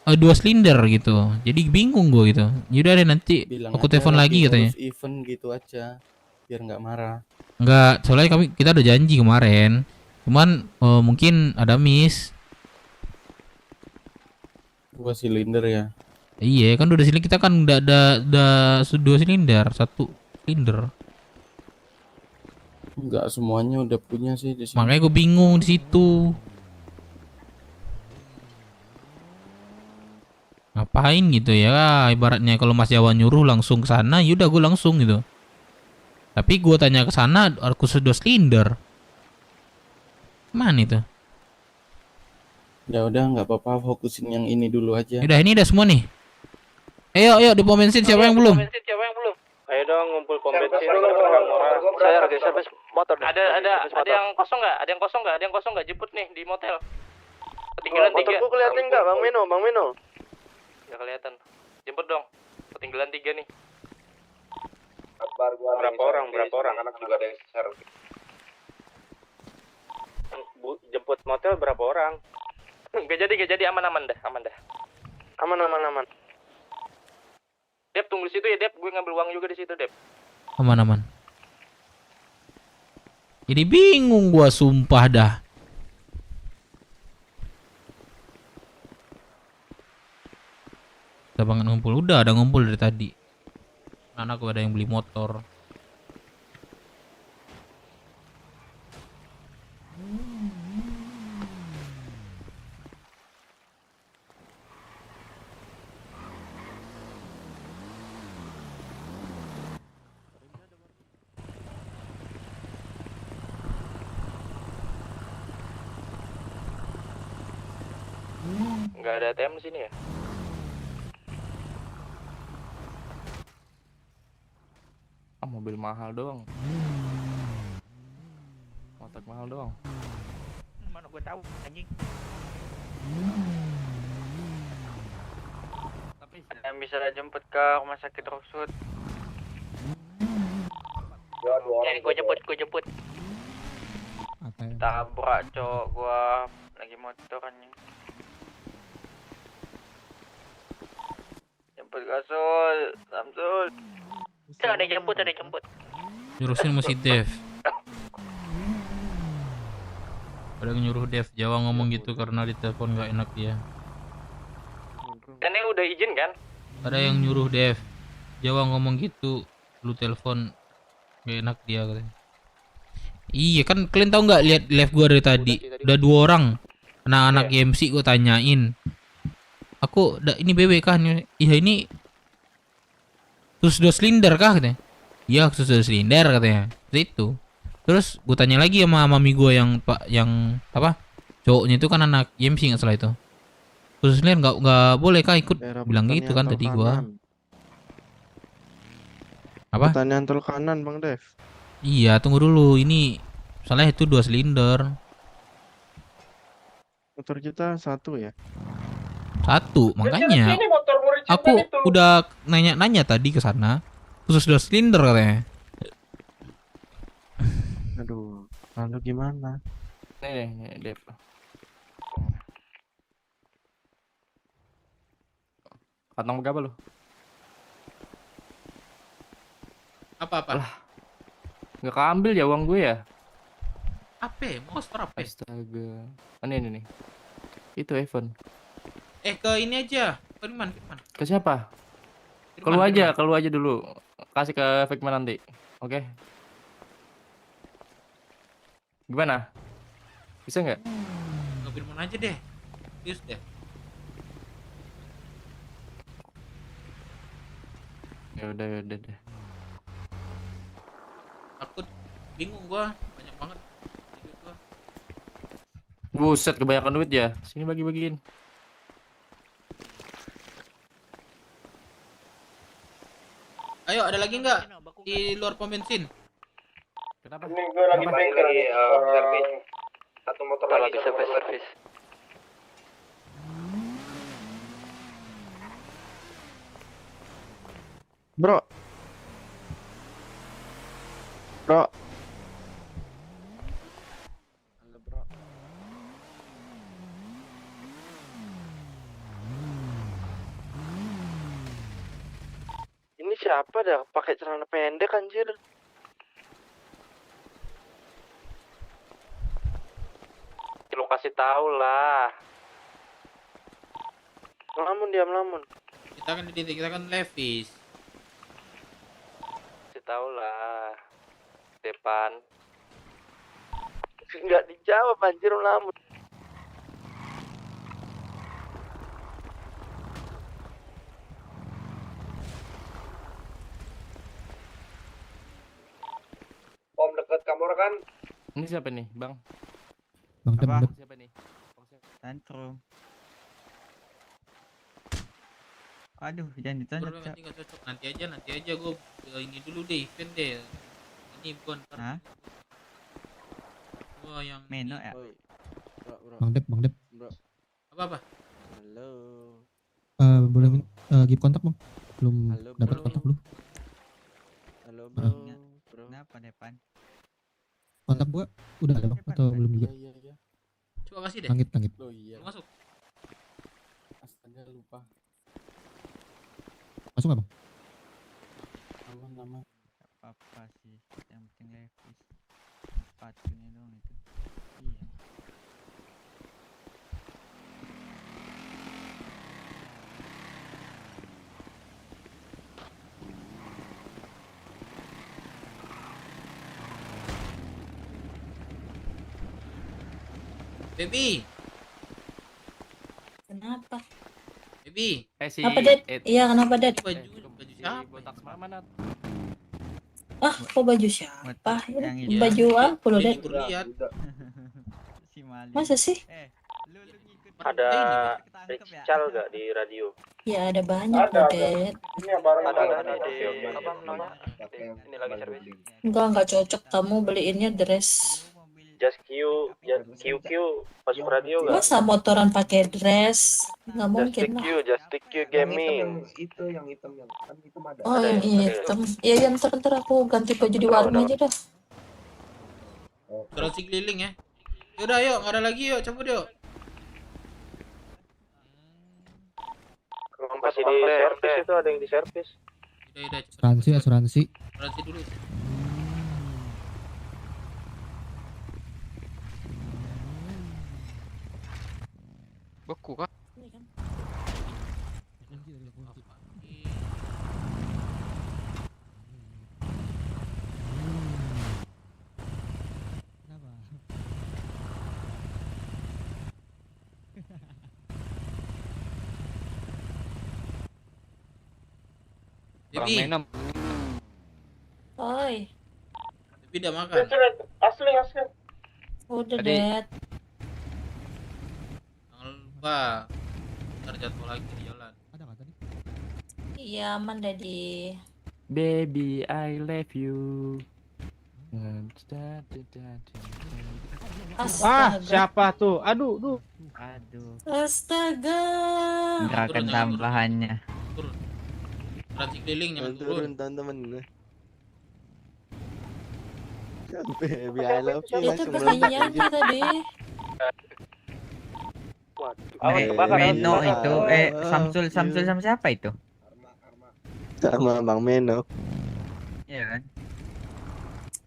2 silinder gitu. Jadi bingung gua gitu. Yaudah deh nanti aku telepon lagi katanya. Event gitu aja biar nggak marah. Enggak, soalnya kita udah janji kemarin. Cuman mungkin ada miss. 2 silinder ya. Iya kan udah sini kita kan udah 2 silinder, 1 silinder. Enggak semuanya udah punya sih di sini. Makanya gue bingung di situ. Ngapain gitu ya? Ibaratnya kalau Mas Jawa nyuruh langsung ke sana, yaudah gue langsung gitu. Tapi gue tanya ke sana, aku sudah silinder. Mana itu? Ya udah nggak apa-apa, fokusin yang ini dulu aja. Udah ini udah semua nih. Ayo di pom bensin siapa yang belum? Ayo dong ngumpul pom bensin. Saya lagi servis motor. Ada yang kosong nggak? Ada yang kosong nggak? Jemput nih di motel. Ketinggalan 3. Motorku kelihatan nggak, Bang Mino? Nggak kelihatan. Jemput dong. Ketinggalan 3 nih. Berapa orang? Anak juga ada yang servis. Jemput motel berapa orang? Nggak jadi aman dah. Aman. Dep tunggu di situ ya, Dep. Gue ngambil uang juga di situ, Dep. Aman. Jadi bingung gua sumpah dah. Udah banget ngumpul, udah ada ngumpul dari tadi. Anak gua ada yang beli motor. Nggak ada ATM di sini ya? Mobil mahal doang. Motor mahal doang. Mana gue tahu anjing. Tapi ada yang bisa jemput ke rumah sakit Rockwood. Jadi gue jemput. Tabrak cowok gua lagi motor anjing. Jemput Gasul, Samsul. Ada jemput. Jurusin mesti Dev. Ada yang nyuruh Dev, Jawa ngomong gitu karena di telepon nggak enak dia. Kan ini udah izin kan? Ada yang nyuruh Dev, Jawa ngomong gitu, lu telepon nggak enak dia katanya. Iya kan kalian tahu nggak lihat live gua dari tadi, udah 2 orang anak-anak MC gua tanyain. Aku ini BW kah? Iya ini khusus 2 silinder kah katanya. Iya khusus 2 silinder katanya. Seperti itu. Terus gue tanya lagi sama mami gue yang apa? Cowoknya itu kan anak YMC nggak salah itu. Khusus silinder nggak boleh kah ikut? Bilang gitu kan tadi gue. Apa? Pertanyaan tol kanan Bang Dev. Iya tunggu dulu ini soalnya itu 2 silinder. Motor kita 1 ya. 1 makanya. Aku udah nanya tadi ke sana. Khusus 2 silinder katanya. Aduh, lalu gimana? Nih, Dev. Kantong berapa lu? Apa? Lah, nggak keambil ya uang gue ya? Apa? Monster apa? Astaga. Ini nih. Itu iPhone. Ke ini aja. Firman. Ke siapa? Firman. Keluar aja dulu. Kasih ke Fikman nanti. Oke. Gimana? Bisa nggak? Ke Firman aja deh. Serius deh. Ya udah deh. Aku bingung gua, banyak banget duit gua. Buset, kebanyakan duit ya. Sini bagi-bagiin. Ayo, ada lagi nggak di luar pom bensin? Kenapa? Ini gue lagi bengkel servis. Satu motor lagi servis. Bro. Ini siapa dah pakai celana pendek anjir? Lu kasih tahu lah. Lamun diam lamun. Kita kan Levis. Kasih tahu lah. Depan. Enggak dijawab anjir lamun. Om dekat kamar kan? Ini siapa nih, Bang? Bang Dep. Siapa nih? Tantrum. Aduh, jangan Bro, ditanya. nanti nggak cocok. Nanti aja gue ini dulu deh, event deh. Ini bukan. Hah? Wah, yang Meno ya? Bang Dep. apa? Halo. Boleh give kontak bang? Belum dapat kontak belum? Halo bro. Kenapa Depan? Kontak gua udah ada bang atau belum juga? Iya. Coba kasih deh. Langit. Oh iya. Masuk. Astaga lupa. Masuk nggak bang? Nama. Apa sih? Yang penting Levis. Sepatunya doang itu. Iya. Baby. Kenapa? Baby. Apa, Dad? Iya, kenapa, Dad? Baju siapa? Botak mana? Ah, kok baju siapa? Yang Ini baju apa lo, Dad? Lihat. Si Mali. Masa sih? Ada Rizal gak di radio? Ya ada banyak kok, Dad. Ini yang bareng Ada di apa namanya? Ini lagi servis. Enggak cocok kamu beliinnya dress. Just QQ masuk radio gak? Masa motoran pakai dress? Nggak mungkin lah. Just TQ gaming. yang hitam kan hitam ada. Oh, yang hitam. Ya, yang ntar aku ganti baju di warung aja dah. Asuransi keliling ya. Yaudah yuk, nggak ada lagi yuk, cabut yuk. Masih di servis itu, ada yang di servis. Udah. Asuransi. Asuransi dulu. Beku kan? Baby. Oi, Baby udah makan. Asli. udah, Dad. Jangan lupa. Ntar jadwal lagi di jalan. Ada nggak tadi? Iya, aman, Daddy. Baby, I love you. Astaga. Siapa tuh? Aduh. Astaga. Gerakan tambahannya. Turun. Asuransi keliling jangan turun. teman-teman. Baby, I love you. Itu belinya apa tadi? Meno itu Samsul sama siapa itu? Sama Bang Meno. Iya kan?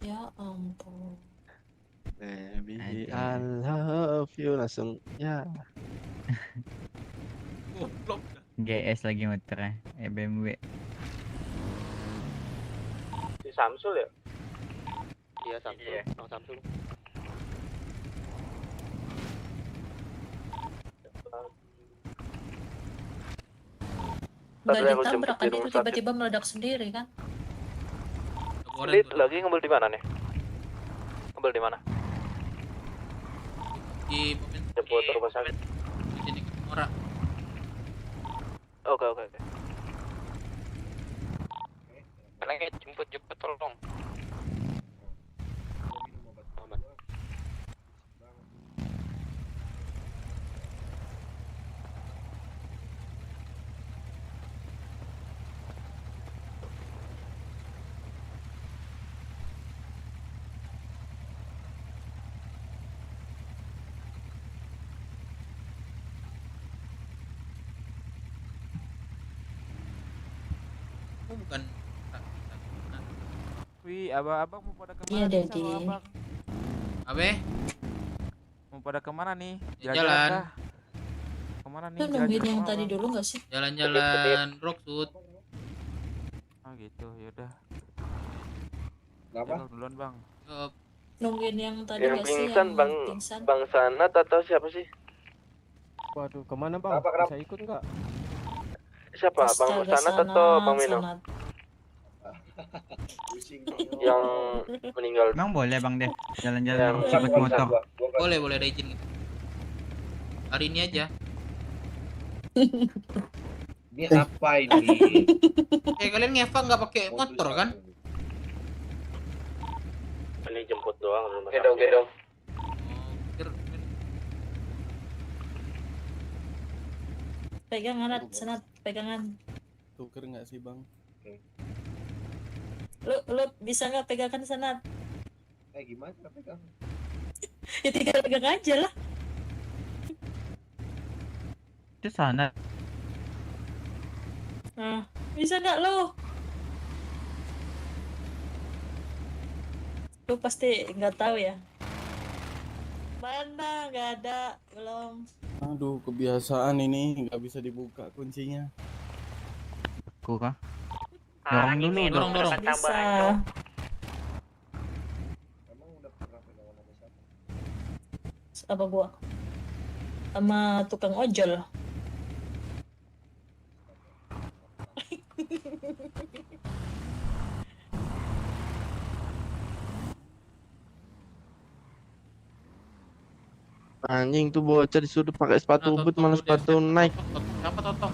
Ya ampun. Baby, I love you langsung ya. GS lagi muter BMW. Si Samsul ya? Iya Samsul, Bang Samsul. Nggak ditabrak kan itu tiba-tiba meledak sendiri kan? Lead lagi ngambil di mana nih? Ngambil di mana? Di Jemput rumah sakit. Jadi orang. Oke. Lagi jemput tolong. Bukan. Wih, abang mau pada kemana? Iya, nih Daddy. sama abang? Abe? Mau pada kemana nih? Jalan. Kah? kemana nih? Lu nungguin yang tadi dulu nggak sih? Jalan-jalan Rockwood. Oh gitu, yaudah. Kenapa? Jalan duluan bang. Nungguin yang tadi Yang nggak sih? pingsan Yang bang, pingsan. bang Sanat atau siapa sih? Waduh, kemana bang? Bisa ikut nggak? Siapa? Bang Astaga, Sanat atau Bang Mino? Sanat. Yang meninggal. Bang boleh bang deh jalan-jalan Yang cepet motor. Boleh ada izin. Hari ini aja. Ini apa ini? Kalian ngevang nggak pakai motor kan? Ini jemput doang. Gedong. Pegangan, Sanat, pegangan. Tuker nggak sih bang? Lu bisa nggak pegangan Sanat? Gimana pegang? Ya tinggal pegang aja lah. Itu sana. Nah, bisa nggak lo? Lu pasti nggak tahu ya. Mana nggak ada, belum. Aduh, kebiasaan ini nggak bisa dibuka kuncinya. Kah? Dorong dulu, dorong. Bisa. Apa gua? Sama tukang ojol. Anjing tuh bocah disuruh pakai sepatu boot malah sepatu Nike. Siapa Toto?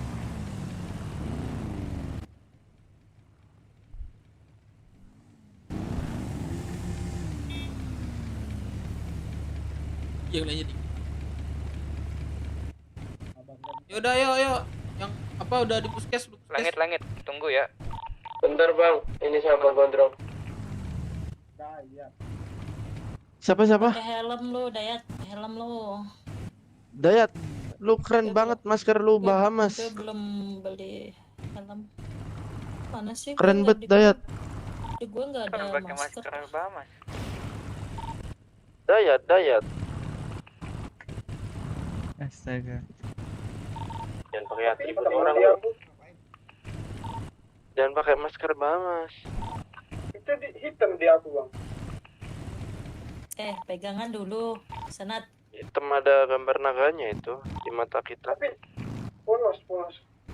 Yang lainnya nih. Yaudah, ayo. Yang apa udah di puskes? Langit, tunggu ya. Bentar bang, ini sama Bang Gondrong. Siapa? Pakai helm lu, Dayat. Helm lu. Dayat, lu keren banget masker lu Bahamas. Gue belum beli helm. Mana sih? Keren banget Dayat. Di gue nggak ada masker. Bahamas. Dayat. Astaga. Jangan pakai atribut orang. Jangan pakai masker Bahamas. Itu hitam di aku bang. Pegangan dulu, Sanat. Hitam ada gambar naganya itu di mata kita. Tapi polos.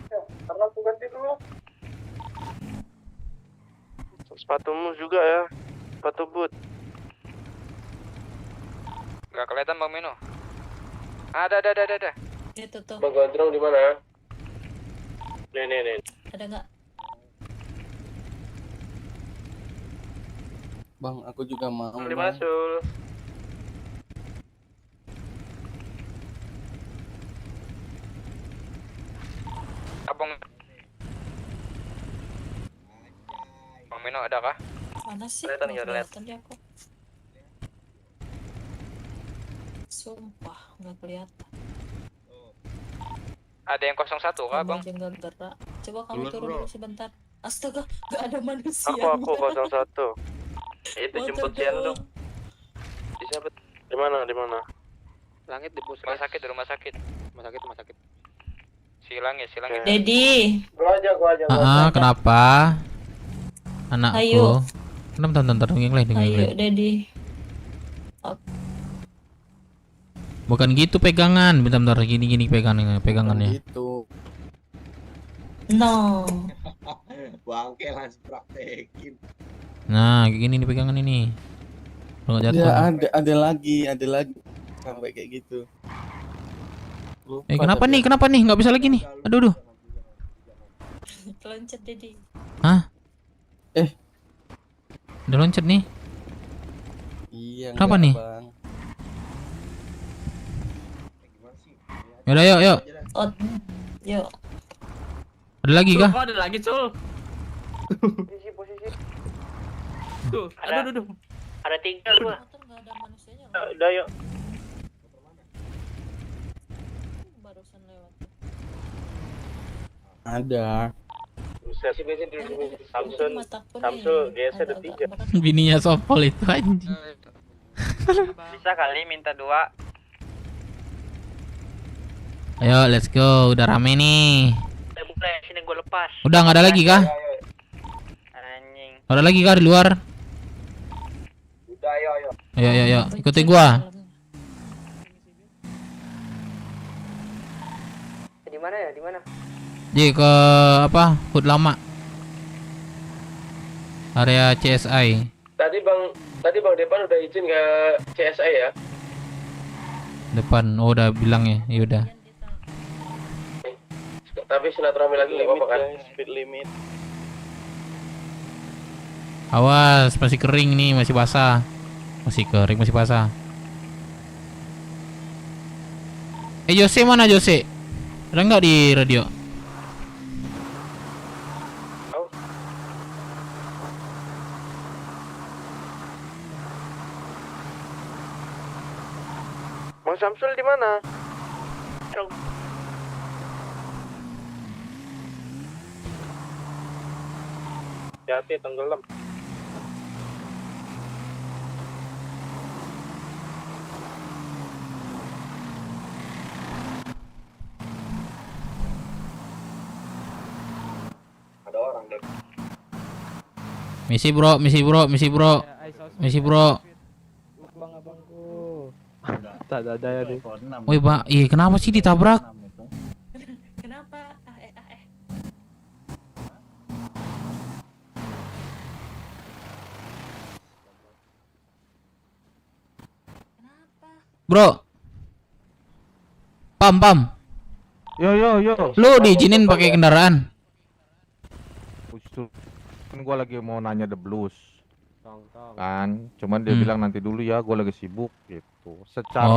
Ya, karena aku ganti dulu. Sepatumu juga ya, sepatu boot. Gak kelihatan Bang Mino. Ada. Itu tuh. Bang Gondrong di mana? Nih. Ada nggak? Bang, aku juga mau. Di mana Sul? Abang Bang Mino ada kah? Mana sih? Kelihatan, Nggak nggak kelihatan dia aku. Sumpah nggak kelihatan. Ada yang 01 kah Bang? Aja nggak gerak. Coba kamu turun dulu sebentar. Astaga, nggak ada manusia. Aku 01. Itu jemput Cian dong. Bisa bet. Di mana? Langit di rumah sakit, Rumah sakit. Si Langit. Dedi. Gua aja. Kenapa? Anakku. Ayo. Bentar, yang lain. Ayo, Dedi. Bukan gitu pegangan. Bentar, gini pegangannya. Gitu. No. Bangke langsung praktekin. Nah, gini nih pegangan ini. Kalau nggak jatuh. Ya, ada lagi sampai kayak gitu. Kenapa nih? Nggak bisa lagi nih. Aduh. Loncat, Dedi. Hah? Udah loncat nih. Iya. Kenapa nih? Bang. Yaudah, yuk. Yuk. Ada lagi kah? Ada lagi, Sul. Posisi. Tuh, aduh. Ada 3 gua. Udah yuk. Barusan lewat. Ada. Samsul geser ada 3. Bininya Sopol itu anjing. Bisa kali minta 2. Ayo, let's go. Udah rame nih. Boleh, sini gue lepas. Udah nggak ada lagi kah? Anjing. Ada lagi kah di luar? Udah, ayo. Ayo, ikuti gua. Di mana ya? Di mana? Ke apa? Hood lama. Area CSI. Tadi Bang Depan udah izin ke CSI ya? Depan. Oh, udah bilang ya. Ya udah. Tapi silaturahmi lagi nggak apa-apa kan? Speed limit. Awas, masih kering nih, masih basah. Masih kering, masih basah. Jose mana Jose? Ada nggak di radio? Bang Samsul di mana? Hati tenggelam. Ada orang deh. Misi bro. Tak ada ya deh. Woi, Pak. Iya, kenapa sih ditabrak? Kenapa? Bro. Pam. Yo. Lu diizinin pakai kendaraan? Kan gua lagi mau nanya The Blues. Kan, cuman dia bilang nanti dulu ya, gua lagi sibuk gitu. Secara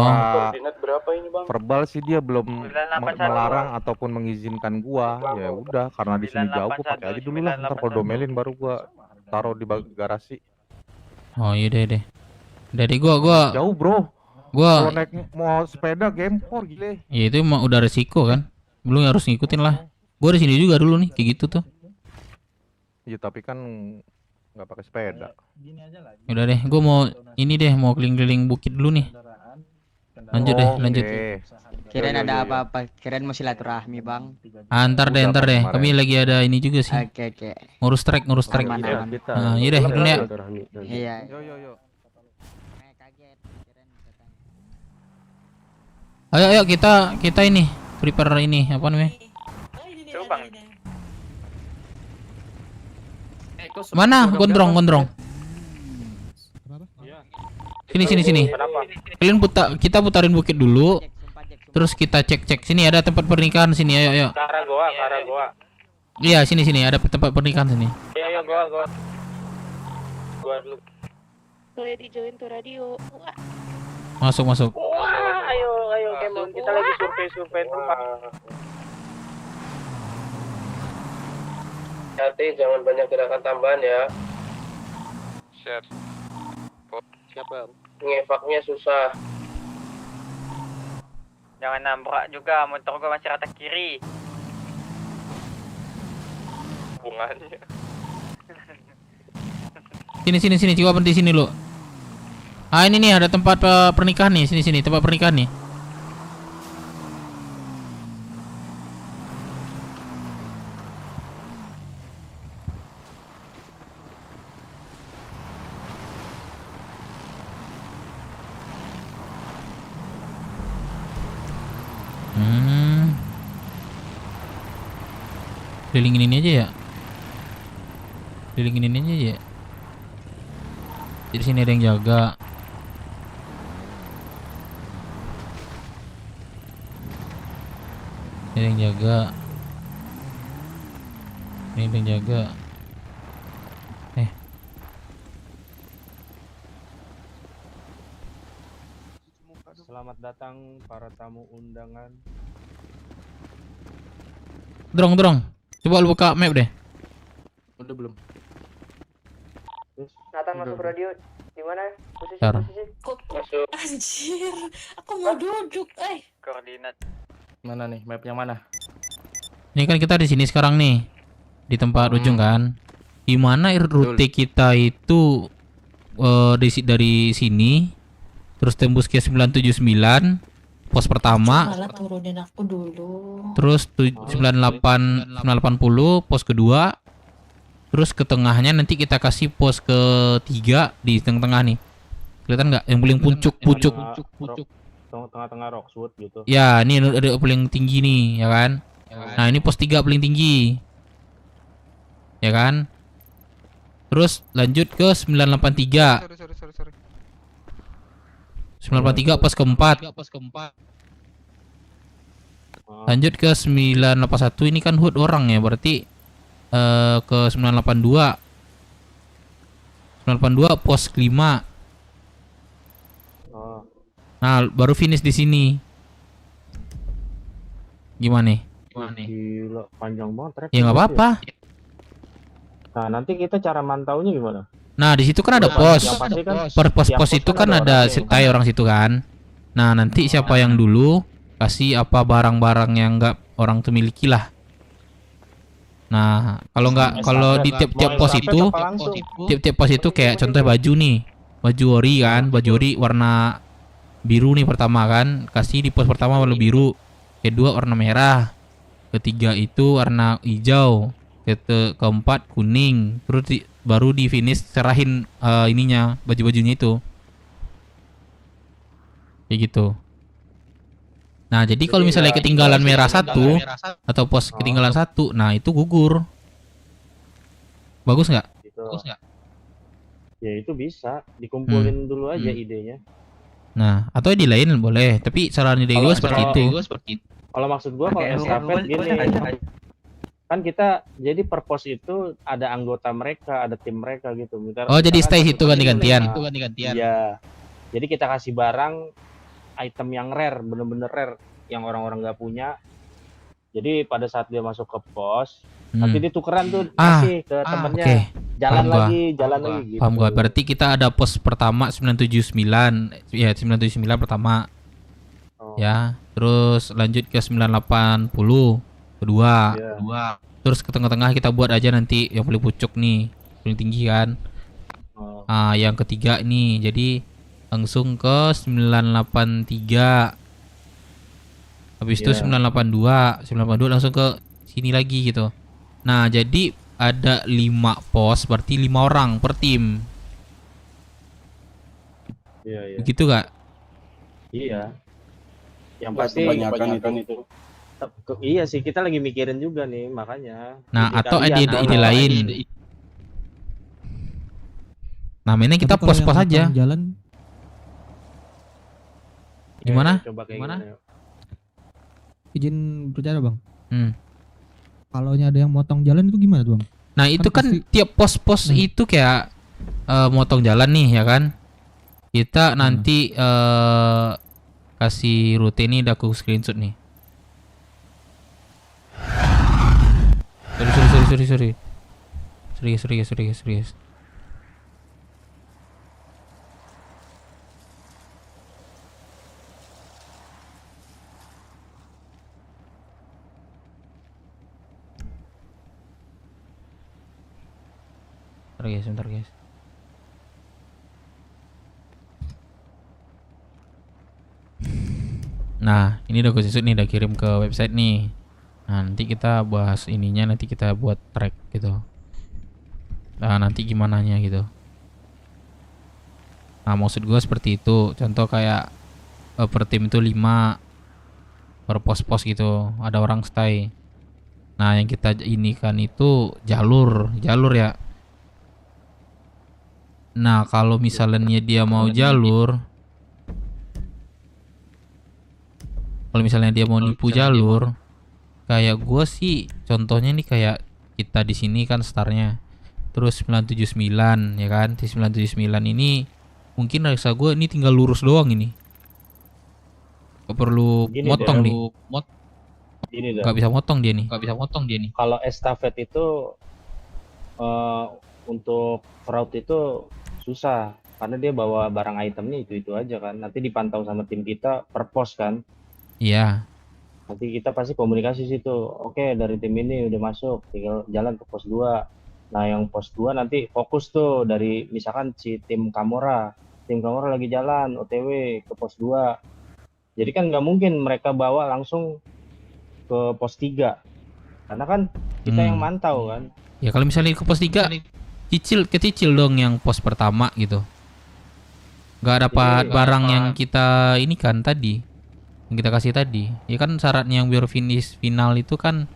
Koordinat berapa ini, Bang? verbal sih dia belum melarang ataupun mengizinkan gua. Ya udah, karena di sini jauh gua pakai aja dulu lah. Ntar kalau domelin baru gua taruh di garasi. Oh iya deh. Dari gua Jauh, Bro. Gua Kalau naik mau sepeda gempor gile. ya itu emang udah resiko kan. Belum harus ngikutin lah. Gua di sini juga dulu nih kayak gitu tuh. Iya, tapi kan nggak pakai sepeda. Udah deh, gua mau mau keliling-keliling bukit dulu nih. Lanjut. Kirain ada apa-apa, kirain mau silaturahmi, Bang. Ntar deh. Kami lagi ada ini juga sih. Oke. Ngurus trek. Nah, iya deh, dulu ya. Iya. Yo. Ayo kita ini prepare ini apa namanya? Coba, Bang. Mana gondrong? Sini. Kalian kita putarin bukit dulu. Terus kita cek. Sini ada tempat pernikahan sini. Ayo. Ke arah goa. Iya, sini ada tempat pernikahan sini. Iya, goa. Goa dulu. Boleh di-join tuh radio. Wah. Masuk. Wah, ayo Kemon, kita lagi survei tempat. Hati, jangan banyak gerakan tambahan ya. Siap. Siapa? Ngevaknya susah. Jangan nabrak juga, motor gua masih rata kiri. Hubungannya. Sini, coba berhenti sini lu. Ini nih ada tempat pernikahan nih, sini tempat pernikahan nih. Kelilingin ini aja ya. Jadi sini ada yang jaga. Ini ada yang jaga. Selamat datang para tamu undangan. Drong. Coba lu buka map deh. Udah belum? Nathan masuk radio. Di mana? Posisi. Masuk. Anjir, aku mau duduk, Koordinat. Mana nih? Map yang mana? Ini kan kita di sini sekarang nih. Di tempat ujung kan. Di mana rute kita itu dari sini terus tembus ke 979 pos pertama, Malah turunin aku dulu. terus 980 pos kedua, terus ke tengahnya nanti kita kasih pos ketiga di tengah-tengah nih. Kelihatan nggak? Yang paling pucuk. Tengah-tengah Roxwood gitu. Ya, ini ada paling tinggi nih, ya kan? Nah, ini pos 3 paling tinggi. Ya kan? Terus lanjut ke 983. 983 pos keempat. Lanjut ke 981, ini kan HUD orang ya, berarti ke 982. 982 pos 5. Nah, baru finish di sini. Gimana nih? Gila, panjang banget trek. Ya nggak apa-apa. Nah, nanti kita cara mantaunya gimana? Nah, di situ kan ada pos. Per pos itu kan ada stay orang situ kan. Nah, nanti siapa yang dulu kasih apa barang-barang yang nggak orang tuh miliki lah. Nah, kalau di tiap-tiap pos itu kayak contoh baju nih. Baju ori kan, baju ori warna biru nih pertama kan, kasih di pos pertama warna biru. Kedua warna merah. Ketiga itu warna hijau. Keempat kuning. Terus baru di finish serahin ininya, baju-bajunya itu. Kayak gitu. Nah, jadi kalau misalnya ketinggalan merah satu atau pos ketinggalan satu, nah itu gugur. Bagus nggak? Bagus nggak? Ya itu bisa dikumpulin dulu aja idenya. Nah, atau di lain boleh, tapi saran ide gue seperti itu. Kalau maksud gue kalau estafet gini, kan kita jadi per pos itu ada anggota mereka, ada tim mereka gitu. Oh, jadi stay situ ganti-gantian. Iya. Jadi kita kasih barang item yang rare, bener-bener rare, yang orang-orang nggak punya. Jadi pada saat dia masuk ke pos, nanti dia tukeran tuh kasih ke temennya. Jalan lagi gitu. Paham gua. Berarti kita ada pos pertama 979. Ya, 979 pertama. Ya, terus lanjut ke 980 kedua. Terus ke tengah-tengah kita buat aja nanti yang paling pucuk nih, paling tinggi kan. Yang ketiga nih. Jadi langsung ke 983. Habis itu 982 langsung ke sini lagi gitu. Nah, jadi ada 5 pos, berarti 5 orang per tim. Iya. Begitu gak? Iya. Yang pasti kebanyakan itu. Iya sih, kita lagi mikirin juga nih, makanya. Nah, atau ide lain. Nah, mainnya kita pos-pos aja. Jalan. Gimana? Izin berbicara, Bang. Kalau ada yang motong jalan itu gimana tuh, Bang? Nah, itu kan tiap pos-pos itu kayak motong jalan nih ya kan. Kita nanti kasih rute ini, udah aku screenshot nih. Sorry. Serius. Sebentar guys. Nah, ini udah gue nih, udah kirim ke website nih. Nah, nanti kita bahas ininya, nanti kita buat track gitu. Nah, nanti gimana nya gitu. Nah, maksud gue seperti itu. Contoh kayak per tim itu 5 per pos-pos gitu. Ada orang stay. Nah, yang kita ini kan itu jalur ya. Nah, kalau misalnya dia mau jalur, kalau misalnya dia mau nipu jalur, kayak gue sih contohnya nih kayak kita di sini kan startnya, terus 979 ya kan, di 979 ini mungkin rasa gue ini tinggal lurus doang ini, gak perlu motong nih, gak bisa motong dia nih, Kalau estafet itu untuk route itu susah karena dia bawa barang itemnya itu aja kan, nanti dipantau sama tim kita per pos kan. Iya. Nanti kita pasti komunikasi situ. Oke, dari tim ini udah masuk, tinggal jalan ke pos 2. Nah, yang pos 2 nanti fokus tuh dari misalkan si tim Kamora lagi jalan OTW ke pos 2. Jadi kan nggak mungkin mereka bawa langsung ke pos 3. Karena kan kita yang mantau kan. Ya kalau misalnya ke pos 3 kecil dong yang pos pertama gitu. Nggak dapat barang yang kita ini kan tadi, yang kita kasih tadi. Ya kan syaratnya yang biar finish final itu kan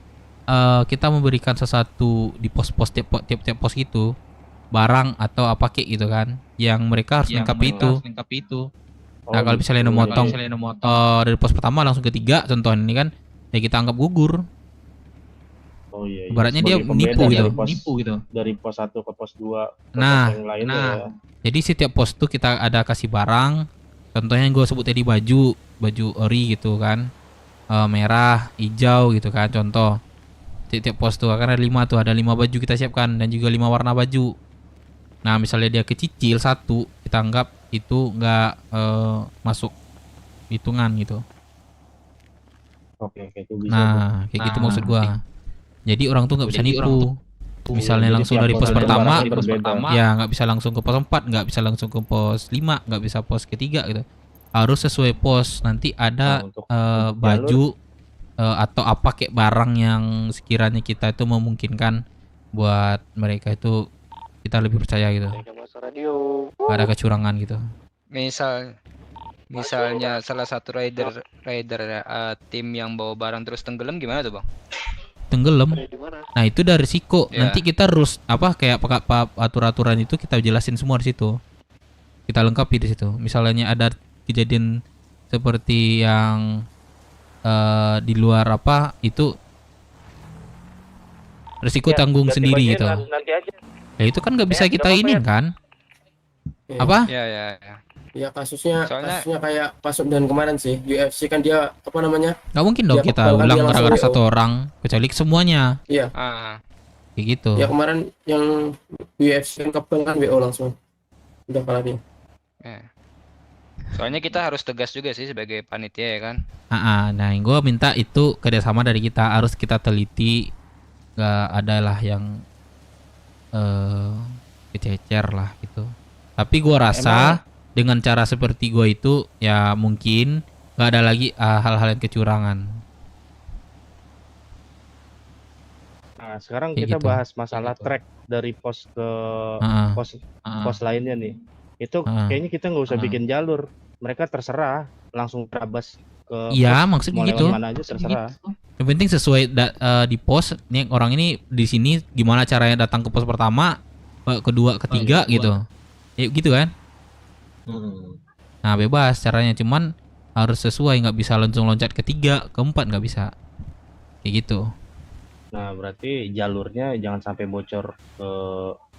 kita memberikan sesuatu di pos-pos tiap pos gitu, barang atau apa kayak gitu kan, yang mereka harus lengkapi itu. Nah kalau misalnya motong dari pos pertama langsung ke 3 contoh ini kan, ya kita anggap gugur. Oh iya. Ibaratnya dia nipu gitu. Dari pos 1 ke pos 2. Nah, yang lain ya. Jadi setiap pos tuh kita ada kasih barang. Contohnya yang gue sebut tadi baju ori gitu kan, merah, hijau gitu kan. Contoh setiap pos tuh kan ada 5 tuh, ada 5 baju kita siapkan dan juga 5 warna baju. Nah misalnya dia kecil 1, kita anggap itu nggak masuk hitungan gitu. Oke, itu bisa. Nah kayak gitu maksud gua. Jadi orang tuh nggak bisa nipu. Misalnya langsung dari pos pertama, ya nggak bisa langsung ke pos 4, nggak bisa langsung ke pos 5, nggak bisa pos ketiga gitu. Harus sesuai pos. Nanti ada baju atau apa kayak barang yang sekiranya kita itu memungkinkan buat mereka itu kita lebih percaya gitu. Gak ada kecurangan gitu. Misalnya salah satu rider tim yang bawa barang terus tenggelam gimana tuh bang? Tenggelam. Nah itu dari risiko. Nanti kita harus kayak aturan itu kita jelasin semua di situ. Kita lengkapi di situ. Misalnya ada kejadian seperti yang di luar itu risiko tanggung sendiri gitu. Nanti aja. Ya itu kan nggak bisa kita ini kan? Apa? Ya kasusnya kayak Pasuk dan kemarin sih UFC kan dia apa namanya? Nggak mungkin dong kita ulang gara-gara satu orang, kecuali semuanya. Iya. Kayak gitu. Ya kemarin yang UFC kan kebal kan WO langsung. Udah kalah dia. Soalnya kita harus tegas juga sih sebagai panitia ya kan. Nah yang gue minta itu kerjasama dari kita, harus kita teliti, gak ada lah yang kececer lah gitu. Tapi gue rasa dengan cara seperti gue itu ya mungkin gak ada lagi hal-hal yang kecurangan. Nah sekarang kayak kita gitu. bahas masalah track dari pos ke pos lainnya nih. Itu kayaknya kita nggak usah bikin jalur, mereka terserah langsung terabas ke Iya, pos, maksud mau gitu. lewat mana aja terserah. Yang penting sesuai di pos. Nih orang ini di sini gimana caranya datang ke pos pertama, kedua, ketiga gitu. Ya gitu kan? Nah bebas caranya, cuman harus sesuai, nggak bisa langsung loncat ke 3, ke 4 nggak bisa. Kayak gitu. Nah berarti jalurnya jangan sampai bocor ke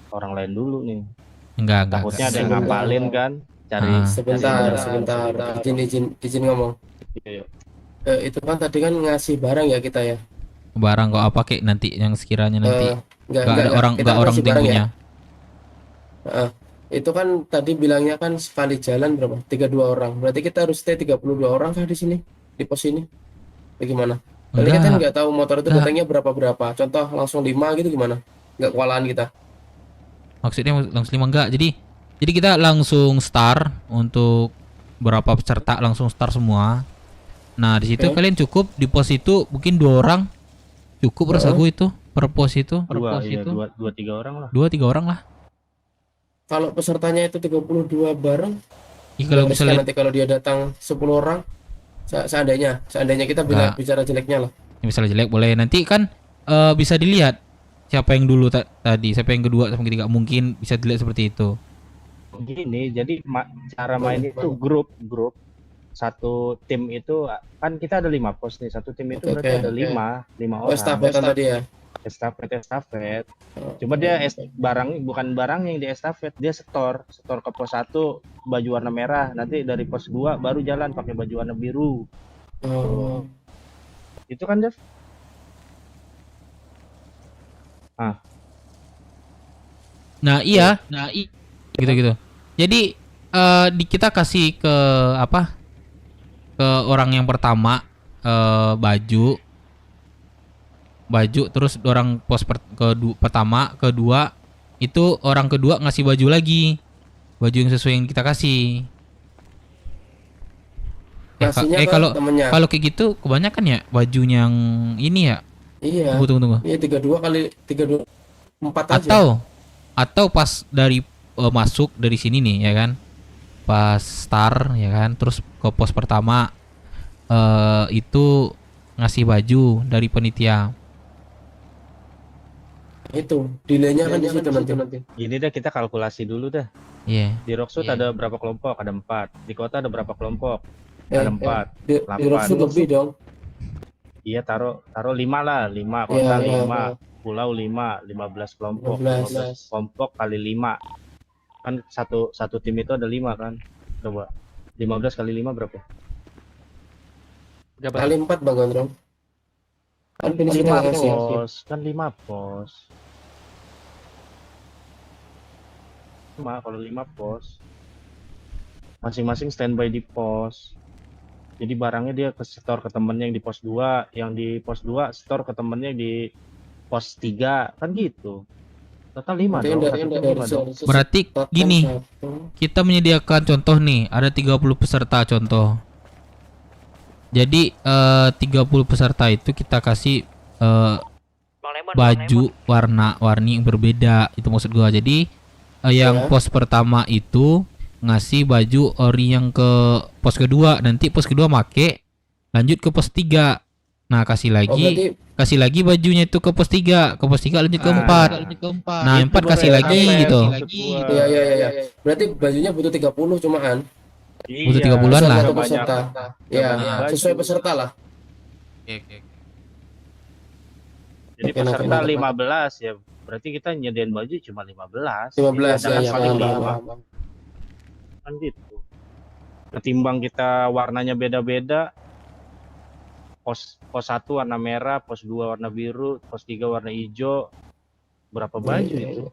orang lain dulu nih. Enggak. Takutnya ada yang ngapalin kan, cari. Sebentar. Izin ngomong. Iya. Itu kan tadi kan ngasih barang ya kita ya. Barang kok apa kayak nanti yang sekiranya nanti nggak ada orang punya. Itu kan tadi bilangnya kan sekali jalan berapa? 32 orang. Berarti kita harus stay 32 orang kah di sini? Di pos ini? Bagaimana? Kali kita nggak tahu motor itu datangnya berapa. Contoh langsung 5 gitu gimana? Nggak kewalahan kita. Maksudnya langsung 5 enggak. Jadi kita langsung start untuk berapa peserta, langsung start semua. Nah, di situ kalian cukup di pos itu mungkin 2 orang. Cukup rasa gue itu per pos itu. 2-3 orang lah. 2-3 orang lah. Kalau pesertanya itu 32 bareng. Kalau misalnya nanti kalau dia datang 10 orang, seandainya kita bicara jeleknya lah. Ya, misalnya jelek boleh, nanti kan bisa dilihat siapa yang dulu tadi, siapa yang kedua sama ketiga, mungkin bisa dilihat seperti itu. Gini, jadi cara main itu grup. Satu tim itu kan kita ada 5 pos nih. Satu tim itu berarti ada 5 orang. Estafet tadi ya. Estafet. Cuma dia bukan barang yang di estafet, dia setor ke pos 1 baju warna merah, nanti dari pos 2 baru jalan pakai baju warna biru. Itu kan, Dev? Nah, iya. Gitu. Jadi kita kasih ke ke orang yang pertama baju, terus orang pos pertama, kedua itu orang kedua ngasih baju lagi, baju yang sesuai yang kita kasih. Ngasihnya ke kalau temennya. kalau kayak gitu kebanyakan ya bajunya yang ini ya. Iya. Tunggu. Iya 32 kali 32 4 aja. Atau pas dari masuk dari sini nih ya kan. Pas start ya kan, terus ke pos pertama itu ngasih baju dari panitia. Itu delaynya kan di situ nanti. Gini deh, kita kalkulasi dulu dah. Iya. Di Rockwood ada berapa kelompok? Ada 4. Di kota ada berapa kelompok? Eh, Ada 4. Di Rockwood lebih dong. Iya, taruh 5 lah. 5 kota 5, pulau 5, 15 kelompok. 15 kelompok kali 5. Kan satu tim itu ada 5 kan? Coba. 15 kali 5 berapa? Kali 4 Bang Gondrong. Kan finish kita 5 ngasih. pos, kan 5 pos. Kalau 5 pos. Masing-masing standby di pos. Jadi barangnya dia ke store ke temennya yang di pos 2, yang di pos 2 store ke temennya yang di pos 3, kan gitu. Total 5 dong. Berarti gini, kita menyediakan contoh nih, ada 30 peserta contoh. Jadi 30 peserta itu kita kasih baju warna-warni yang berbeda, itu maksud gua. Jadi yang pos pertama itu ngasih baju ori yang ke pos kedua, nanti pos kedua make lanjut ke pos 3. Nah, kasih lagi bajunya itu ke pos 3, ke pos 3 lanjut ke 4. Nah, 4 kasih lagi gitu. Iya. Berarti bajunya butuh 30 cumaan. Butuh 30-an lah. Satu peserta. Iya, sesuai peserta lah. Oke. Jadi peserta 15 ya. Berarti kita nyediain baju cuma 15. 15 ya, paling paham. Kan gitu. Ketimbang kita warnanya beda-beda. Pos 1 warna merah, pos 2 warna biru, pos 3 warna hijau. Berapa baju itu?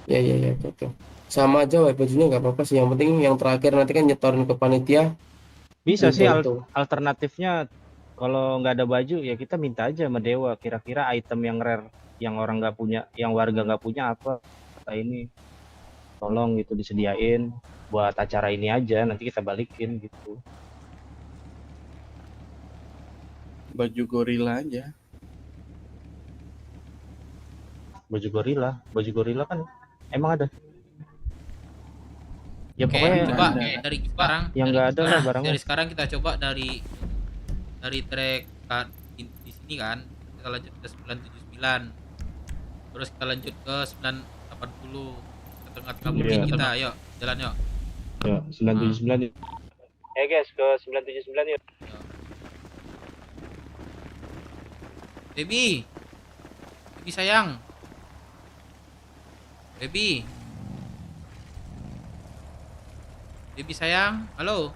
Iya, betul. Sama aja bajunya nggak apa-apa sih. Yang penting yang terakhir nanti kan nyetorin ke panitia. Bisa sih alternatifnya, kalau nggak ada baju ya kita minta aja sama Dewa. Kira-kira item yang rare yang orang nggak punya, yang warga nggak punya apa? Ini tolong gitu disediain buat acara ini aja. Nanti kita balikin gitu. Baju gorila aja. Baju gorila kan emang ada. Ya Oke, pokoknya coba dari sekarang yang nggak ada lah barangnya. Dari sekarang kita coba dari track di sini kan, kita lanjut ke 979. Terus kita lanjut ke 980. Ke tengah-tengah bukit kita, yuk, jalan yuk. Ya, 979 yuk. Guys, ke 979 yuk. Baby sayang. Baby sayang, halo.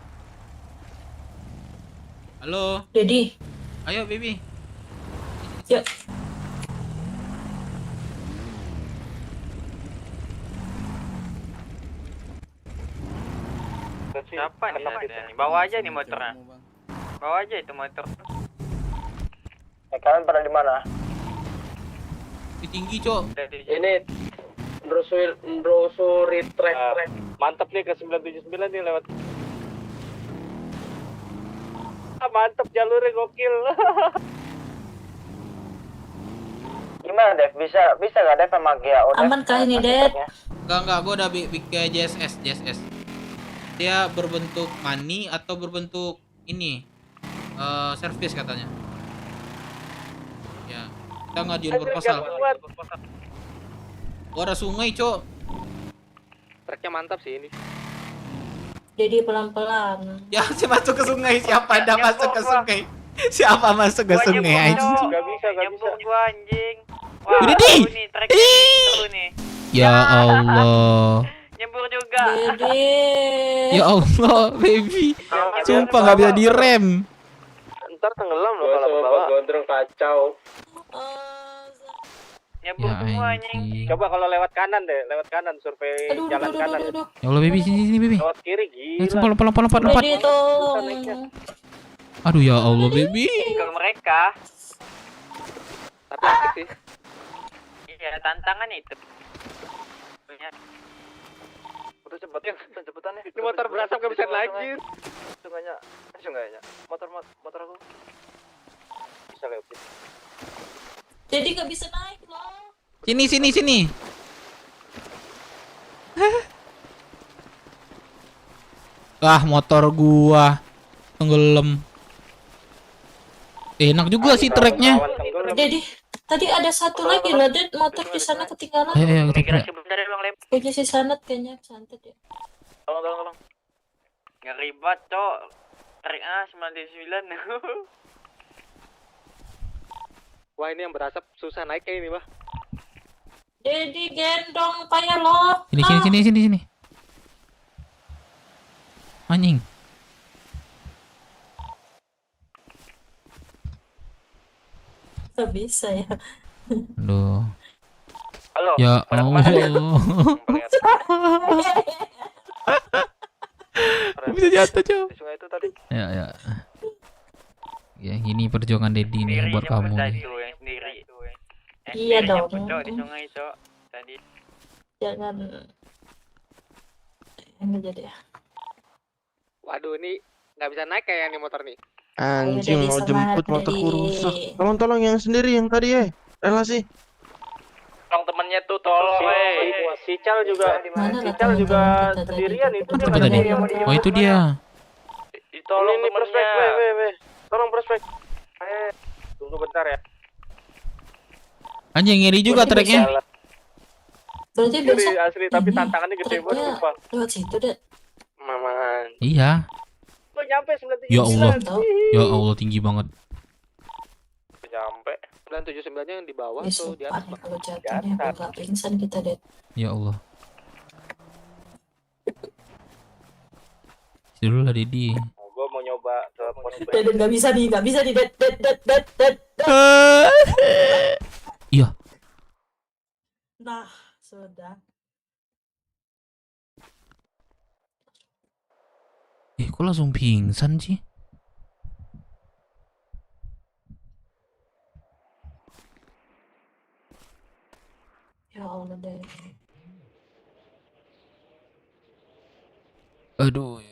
Dedi. Ayo baby. Yuk. Siapa nih ada nih? Bawa aja nih motornya. Bawa aja itu motor. Kalian pada di mana? Di tinggi, Cok. Ini brosuri track. Mantap nih ke 979 nih lewat. Mantap jalurnya gokil. Gimana Dev? Bisa nggak Dev sama Gia? Aman kah ini, Ded? Enggak, gua udah bikin JSS. Dia berbentuk money atau berbentuk ini service katanya. Ya, kita ngajuin proposal. Gua ada sungai, Cok. Treknya mantap sih ini. Jadi pelan-pelan. Ya, masuk ke sungai. Siapa ada masuk ke sungai? Siapa masuk ke sungai anjing? Gak bisa. Gua anjing. Wah, udah di. Ya Allah. Nyebur juga. Dede. Ya Allah, baby. Sumpah nggak bisa direm. Ntar tenggelam loh kalau ke bawah. Gondrong kacau. Nyebur semua anjing. Coba kalau lewat kanan deh, survei jalan kanan. Ya Allah, baby, sini baby. Lewat kiri gila. Lompat. Dede tolong. Aduh ya Allah, baby. Ke mereka. Tapi asik sih. Iya, tantangannya itu. Udah cepetan ya. Ini motor berasap gak bisa lagi. Sungainya. Motor aku. Bisa kayak gitu. Jadi gak bisa naik loh. Sini. Ah, motor gua tenggelam. Enak juga sih treknya. Jadi tadi ada satu lagi loh, Ded, motor di sana ketinggalan. Ayo kita. Punya si Sanat kayaknya, santet ya. Tolong. Ngeri banget, Cok. Trek A 99. Wah, ini yang berasap susah naiknya ini, Bah. Jadi gendong payah loh. Sini. Anjing. Gak bisa ya. Aduh. Halo. Ya Allah. Bisa jatuh, Cok. Sungai itu tadi. Ya. Ya, ini perjuangan Dedi nih buat kamu nih. Yang sendiri. Iya dong. Di sungai, Cok. Tadi. Jangan. Enggak jadi ya. Waduh, ini nggak bisa naik kayak nih motor nih. Anjing mau jemput motorku rusak. Tolong yang sendiri yang tadi relasi. Tolong temennya tuh tolong. Si Cal juga sendirian itu dia Apa tadi? Oh, itu dia. Ditolong ini prospek. Tolong prospek. Tunggu bentar ya. Anjing ngiri juga treknya. Berarti besok Asli tapi tantangannya gede banget sumpah. lewat situ deh. Maman. Iya. Lo nyampe 979. Ya Allah tinggi banget. Nyampe. 979-nya yang di bawah tuh di atas. Kalau jatuhnya bakal pingsan kita deh. Ya Allah. Dulu lah Dedi. Gue mau nyoba ke pos Ded nggak bisa nih, Ded. Iya. Nah, sudah. Kok langsung pingsan sih? Ya Allah deh.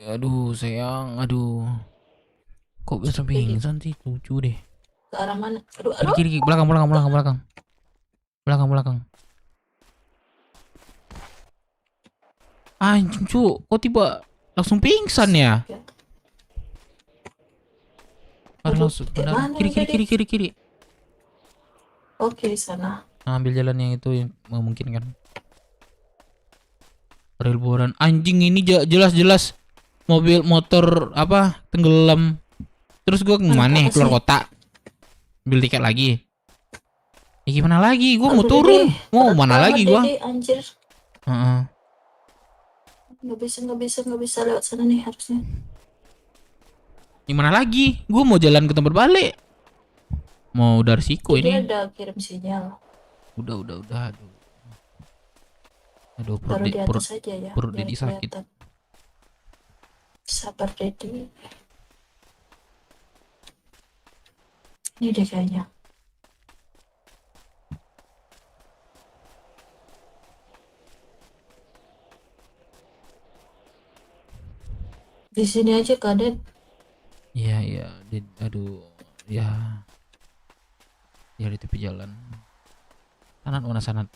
Aduh sayang, aduh. Kok bisa pingsan sih? Lucu deh. Ke arah mana? Aduh. Kiri, belakang. Belakang. Anjing, Cuk. Kok tiba langsung pingsan ya? Langsung kiri. Oke, sana. Ambil jalan yang itu yang memungkinkan. Rel boran. Anjing ini jelas-jelas mobil motor apa tenggelam. Terus gua kemana? Keluar kota. Ambil tiket lagi. Ya gimana lagi? Gua mau turun. Mau mana lagi gua? Anjir. Nggak bisa lewat sana nih harusnya. Gimana lagi? Gua mau jalan ke tempat balik. Mau dari Siko ini. Dia ada kirim sinyal. Udah. Aduh, Taruh di atas aja ya. Perut Dedi sakit. Sabar Dedi. Ini deh kayaknya. Di sini aja Kadet. Iya. Aduh, ya. Ya di tepi jalan. Mana sanat?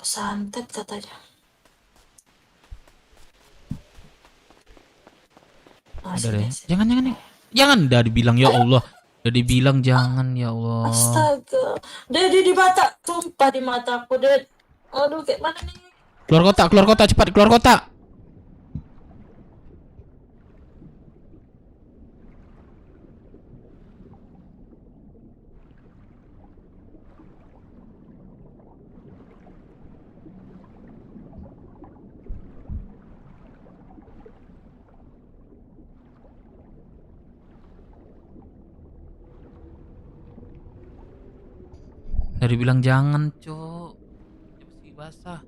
Kesantet katanya. Ada deh. Jangan udah dibilang ya Allah. Udah dibilang jangan ya Allah. Astaga. Dedi di mata, tumpah di mataku, Ded. Aduh, kayak mana nih? Keluar kota, cepat keluar kota. Dari bilang jangan, Cok. Masih basah.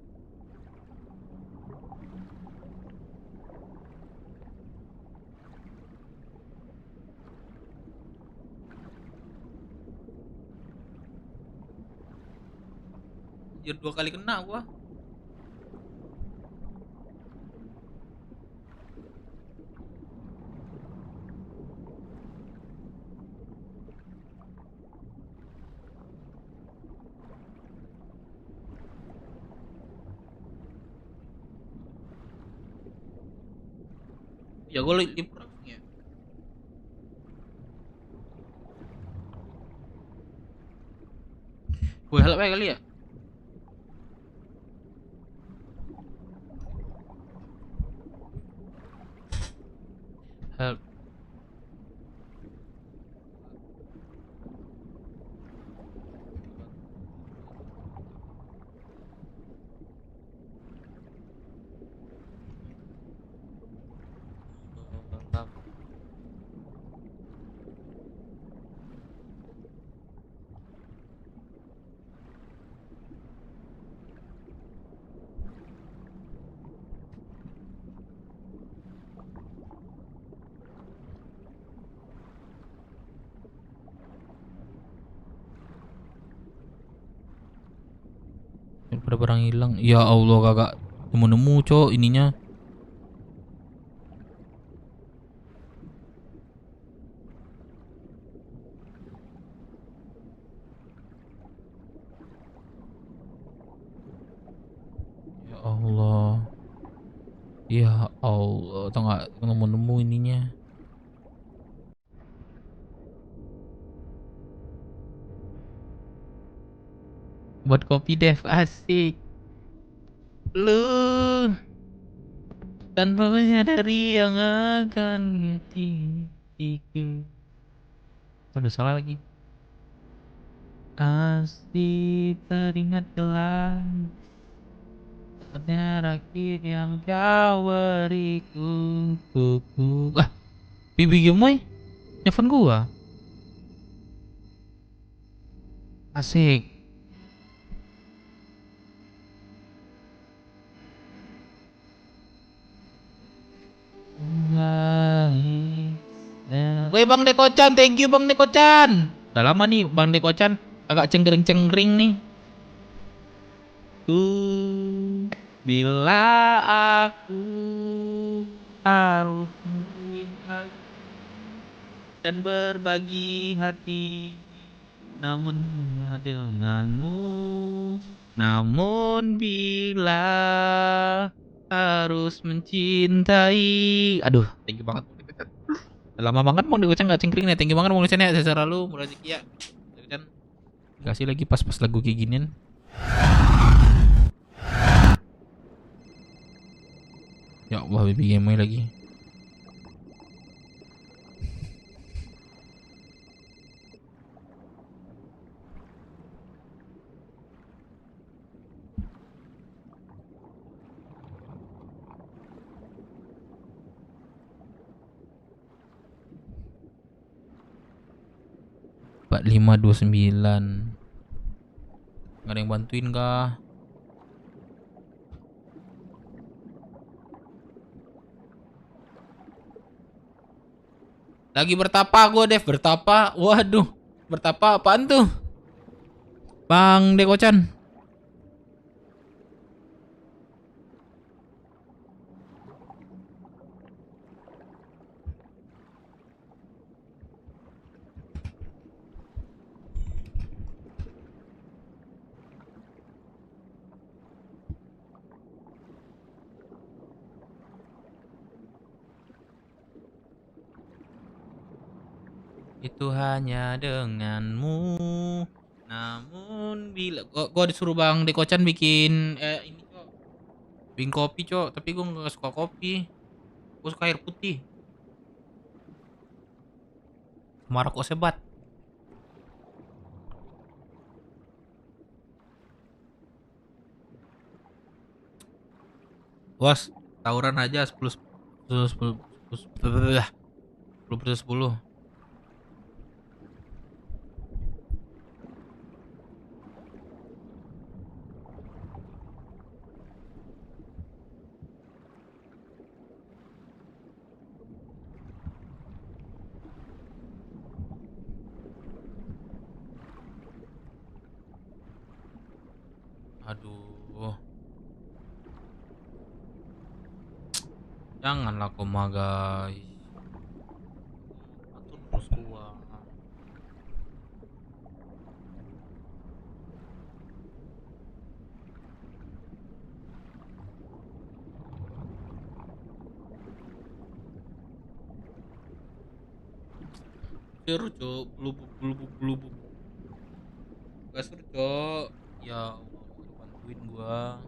Anjir, 2 kali kena gua. Ya gue libur ya. Gue help aja kali ya. Help. Pada barang hilang. Ya Allah kagak nemu-nemu cok ininya. Ya Allah. Ya Allah, tau nggak nemu-nemu ininya. Buat kopi Dev asik. Lu tanpa menyadari yang akan hatiku. Udah salah lagi. Pasti teringat jelas saatnya rakit yang kau beriku. Ah, Bibi Gemoy nelfon gua. Asik. Woi Bang Dekochan, thank you Bang Dekochan. Udah lama nih Bang Dekochan agak cengkering-cengkering nih. Bila aku harus melihat dan berbagi hati, namun denganmu, namun bila harus mencintai. Aduh, thank you banget. Lama banget Bang Dekochan nggak cengkering nih. Thank you banget Bang Dekochan ya. Secara lu murah rezeki ya. Dekochan kasih lagi pas-pas lagu kayak ginian. Ya Allah, baby game lagi. Pak 529. Nggak ada yang bantuin kah? Lagi bertapa gue Dev, bertapa. Waduh, bertapa apaan tuh? Bang Dekochan. Itu hanya denganmu. Namun bila gua disuruh Bang Dekochan bikin ini cok, bikin kopi cok, tapi gua nggak suka kopi, gua suka air putih. Maroko sebat. Was, tawuran aja 10 per 10. Aduh. Janganlah kau guys. Atur terus gua. Seru cok, belubuk. Gak seru cok. Ya Allah, bantuin gua.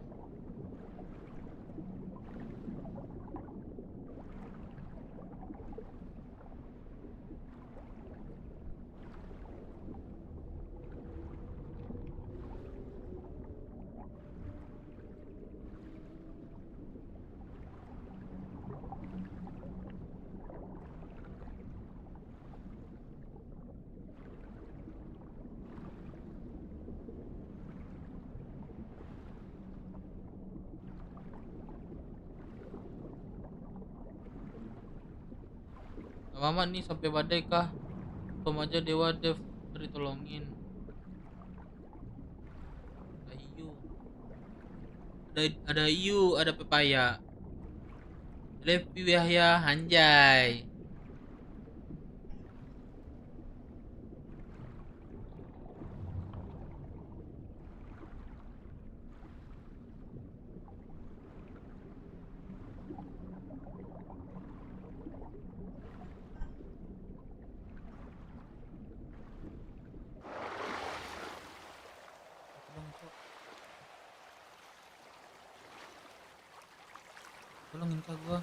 Mama nih sampai badai kah? Tom aja Dewa Dev ditolongin. Ada Iu, ada Pepaya. Levi Yahya Hanjay. Tolongin kak gua.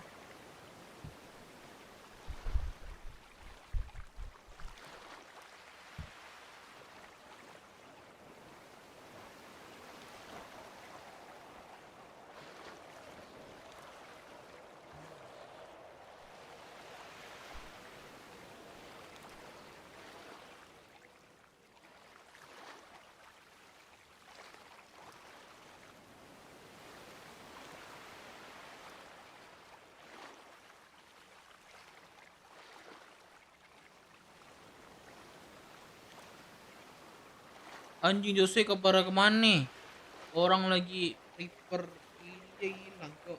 Anjing Jose kabar kemana nih? Orang lagi Reaper ini hilang kok.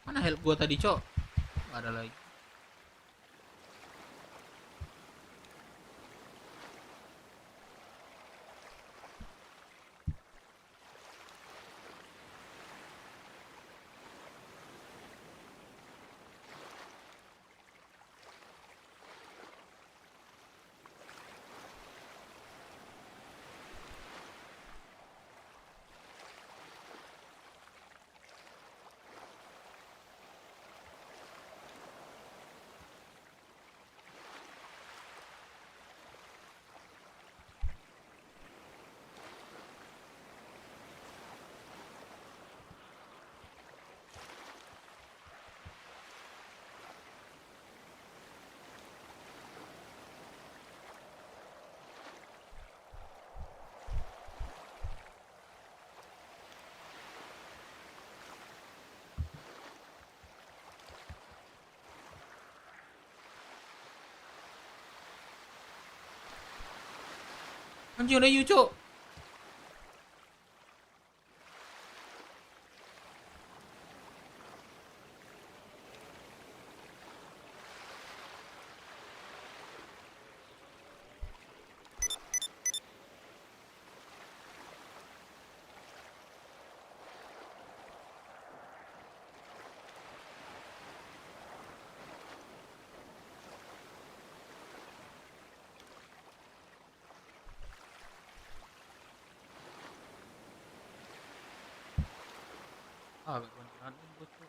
Mana help gua tadi, Cok? Gak ada lagi. Anjing ada Yu, Cok. Ah, gak kebanyakan bos tuh.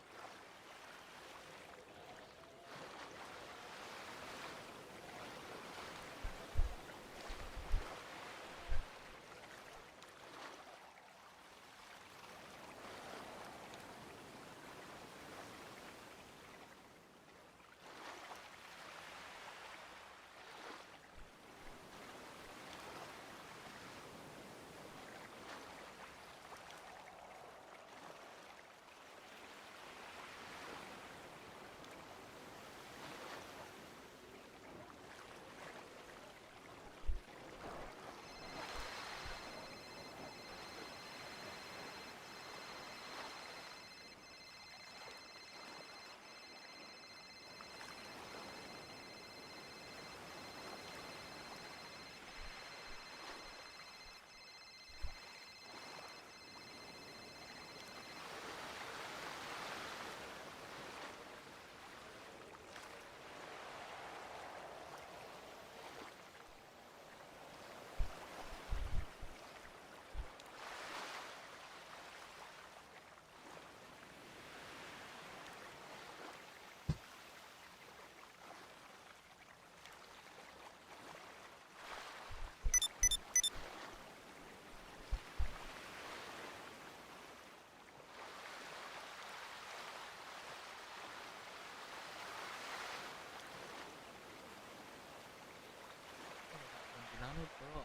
Bilang lu tuh.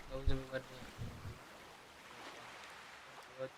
Gak usah bebannya. Buat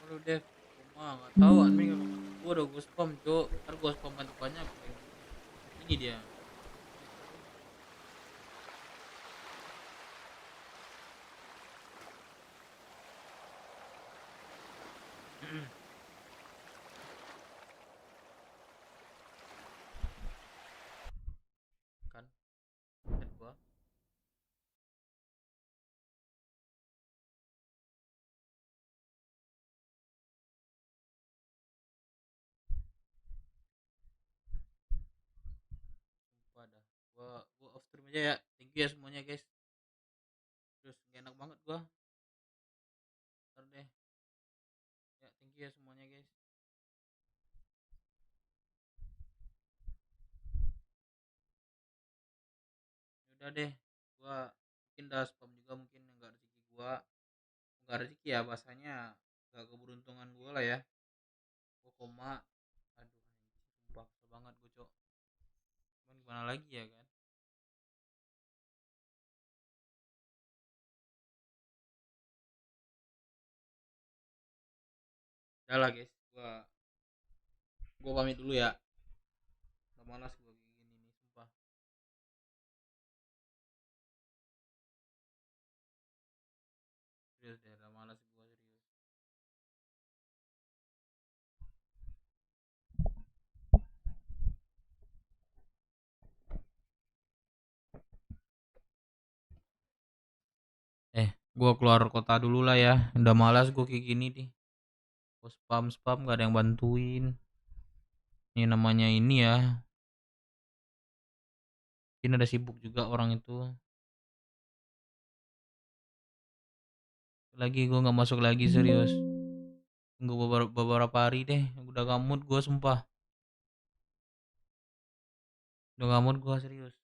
lu deh, gua nggak tahu admin gua udah gue spam cok, ntar gua spam banyak banyak ini dia Gua off stream aja ya. Thank you ya semuanya guys. Terus gak enak banget gua. Ntar deh. Ya thank you ya semuanya guys. Udah deh. Gua mungkin udah spam juga mungkin enggak rezeki gua. Enggak rezeki ya bahasanya. Enggak keberuntungan gua lah ya. Gua koma. Aduh sumpah kesel banget gua, Cok. Cuman gimana lagi ya kan? Udah lah guys, gua pamit dulu ya. Udah malas gua kayak gini nih, sumpah. Serius deh, udah malas gua serius. Gua keluar kota dulu lah ya. Udah malas gua kayak gini nih. Gua spam gak ada yang bantuin. Ini namanya ini ya. Mungkin ada sibuk juga orang itu. Lagi gua nggak masuk lagi serius. Tunggu beberapa hari deh. Udah gamut gua sumpah. Udah gamut gua serius.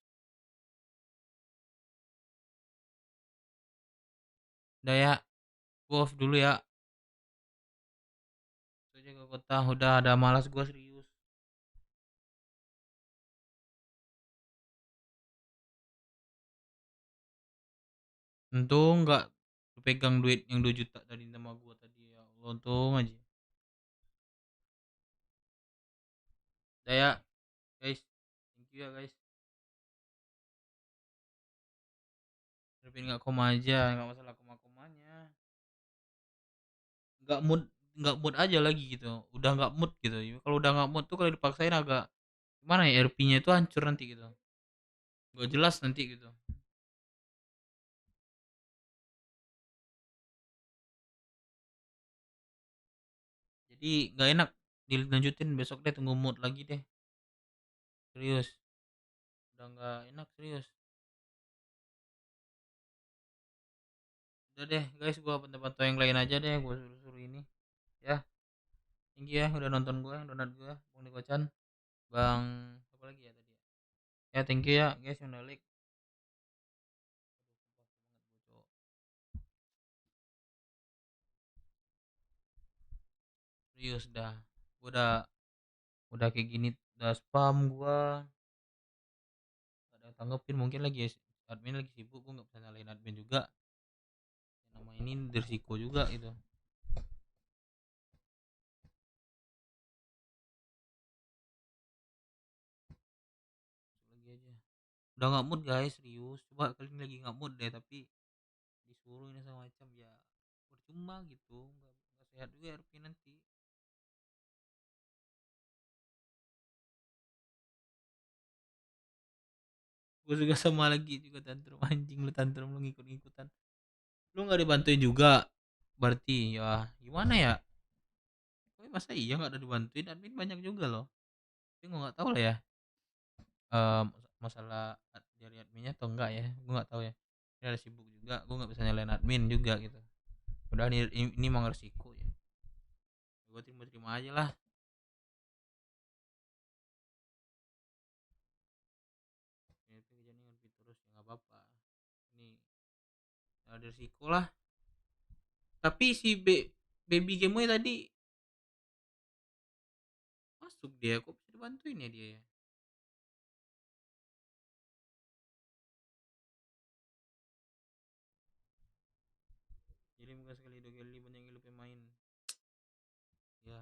Udah ya. Gua off dulu ya. Aja ke kota udah ada malas gua serius. Untung nggak pegang duit yang 2 juta tadi sama gua tadi ya Allah, untung aja. Udah ya guys, thank you ya guys. Tapi nggak koma aja, nggak masalah koma-komanya. Nggak mood aja lagi gitu. Udah nggak mood gitu. Kalau udah nggak mood tuh kalau dipaksain agak gimana ya, RP-nya itu hancur nanti gitu. Gak jelas nanti gitu. Jadi nggak enak dilanjutin, besok deh tunggu mood lagi deh. Serius. Udah nggak enak serius. Udah deh guys, gua pantau yang lain aja deh, gua suruh ini ya. Thank you ya udah nonton gua, donat gua, Bang Nikocan, Bang apa lagi ya tadi ya. Thank you ya guys yang udah like. Serius dah, gua udah kayak gini, udah spam gua gak ada yang tanggepin. Mungkin lagi admin lagi sibuk, gua nggak bisa nyalain admin juga. Nama ini berisiko juga gitu. Lagi aja udah nggak mood guys, serius. Coba kalian lagi nggak mood deh, tapi disuruh ini sama macam ya percuma gitu, nggak sehat juga RP nanti. Gue juga sama lagi juga tantrum, anjing lu tantrum lu ngikut-ngikutan, lu nggak dibantuin juga berarti ya gimana ya. Tapi masa iya nggak ada dibantuin, admin banyak juga loh. Tapi gue nggak tahu lah ya, masalah dari adminnya atau enggak ya, gue nggak tahu ya. Ini ada sibuk juga, gue nggak bisa nyalain admin juga gitu. Udah ini emang resiko ya, gue terima aja lah. Itu jangan terus ya nggak apa-apa, ini ada resiko lah. Tapi si baby game tadi masuk dia, kok bisa dibantuin ya dia ya. Jadi bukan sekali 2 kali banyak yang lupa main ya.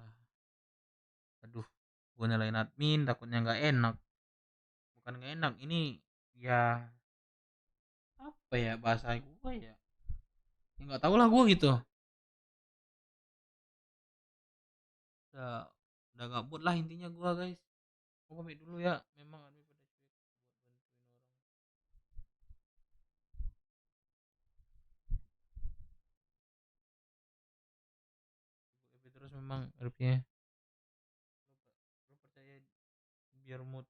Aduh, gue nyalain admin takutnya nggak enak. Bukan nggak enak, ini ya apa ya bahasa gue ya, nggak tahu lah gue gitu. Udah nggak mood lah intinya gue guys. Gue pamit dulu ya, memang admin pada cuek buat bantuin orang. Tapi terus memang RP-nya lo percaya biar mood,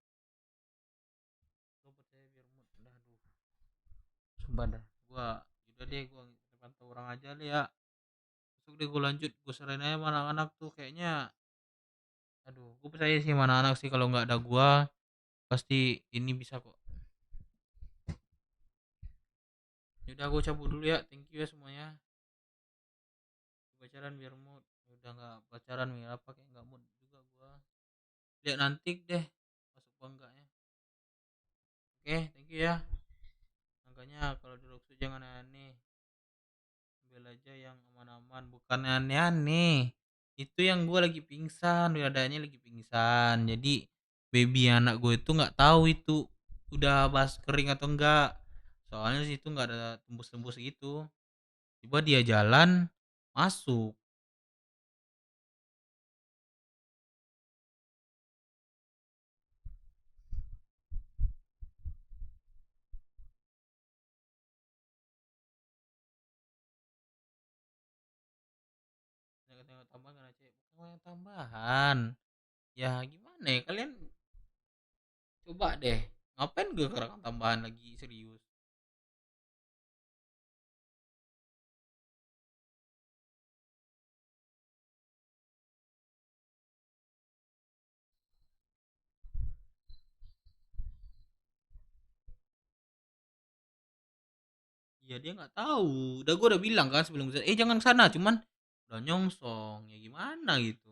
lo percaya biar sumpah dah. Udah deh gua pantau orang aja deh ya. Besok deh gua lanjut, gua serahin aja sama anak-anak tuh kayaknya. Aduh, gua percaya sih sama anak-anak sih kalau nggak ada gua pasti ini bisa kok. Yaudah gua cabut dulu ya. Thank you ya semuanya. Pacaran biar mood. Udah nggak pacaran biar apa kayak nggak mood juga gua. Lihat nanti deh masuk apa enggaknya. Oke, thank you ya. Makanya kalau di Roxy jangan aneh. Ambil aja yang aman-aman, bukan aneh-aneh. Itu yang gue lagi pingsan, dadanya lagi pingsan. Jadi baby anak gue itu nggak tahu itu udah bas kering atau enggak. Soalnya situ nggak ada tembus-tembus gitu. Tiba dia jalan masuk. Tengok tambahan kan aja. Bukan tambahan. Ya gimana ya kalian coba deh. Ngapain gue kerekam tambahan lagi serius? Iya dia nggak tahu. Udah gue udah bilang kan sebelum jangan ke sana, cuman udah nyongsong. Ya gimana gitu.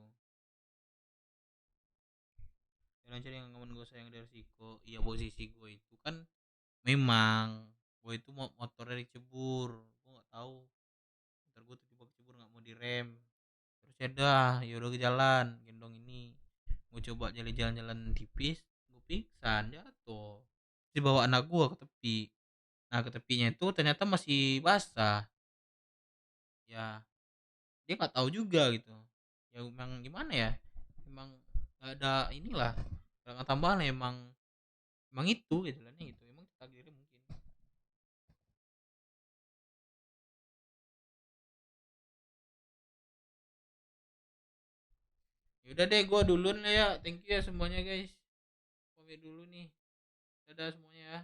Jangan cari yang temen gue sayang dari resiko. Iya posisi gue itu kan memang gue itu mau motornya dicebur. Gue nggak tahu. Ntar gue tiba-tiba kecebur nggak mau direm. Terus ya dah, ya udah ke jalan, gendong ini. Gue coba jalan-jalan tipis, gue pingsan jatuh. Terus bawa anak gue ke tepi. Nah ke tepinya itu ternyata masih basah. Ya dia nggak tahu juga gitu. Ya emang gimana ya? Emang nggak ada inilah. Kalau tambahan emang itu gitu lah gitu. Emang takdirnya mungkin. Yaudah deh gue duluan lah ya. Thank you ya semuanya guys. Pamit dulu nih. Dadah semuanya ya.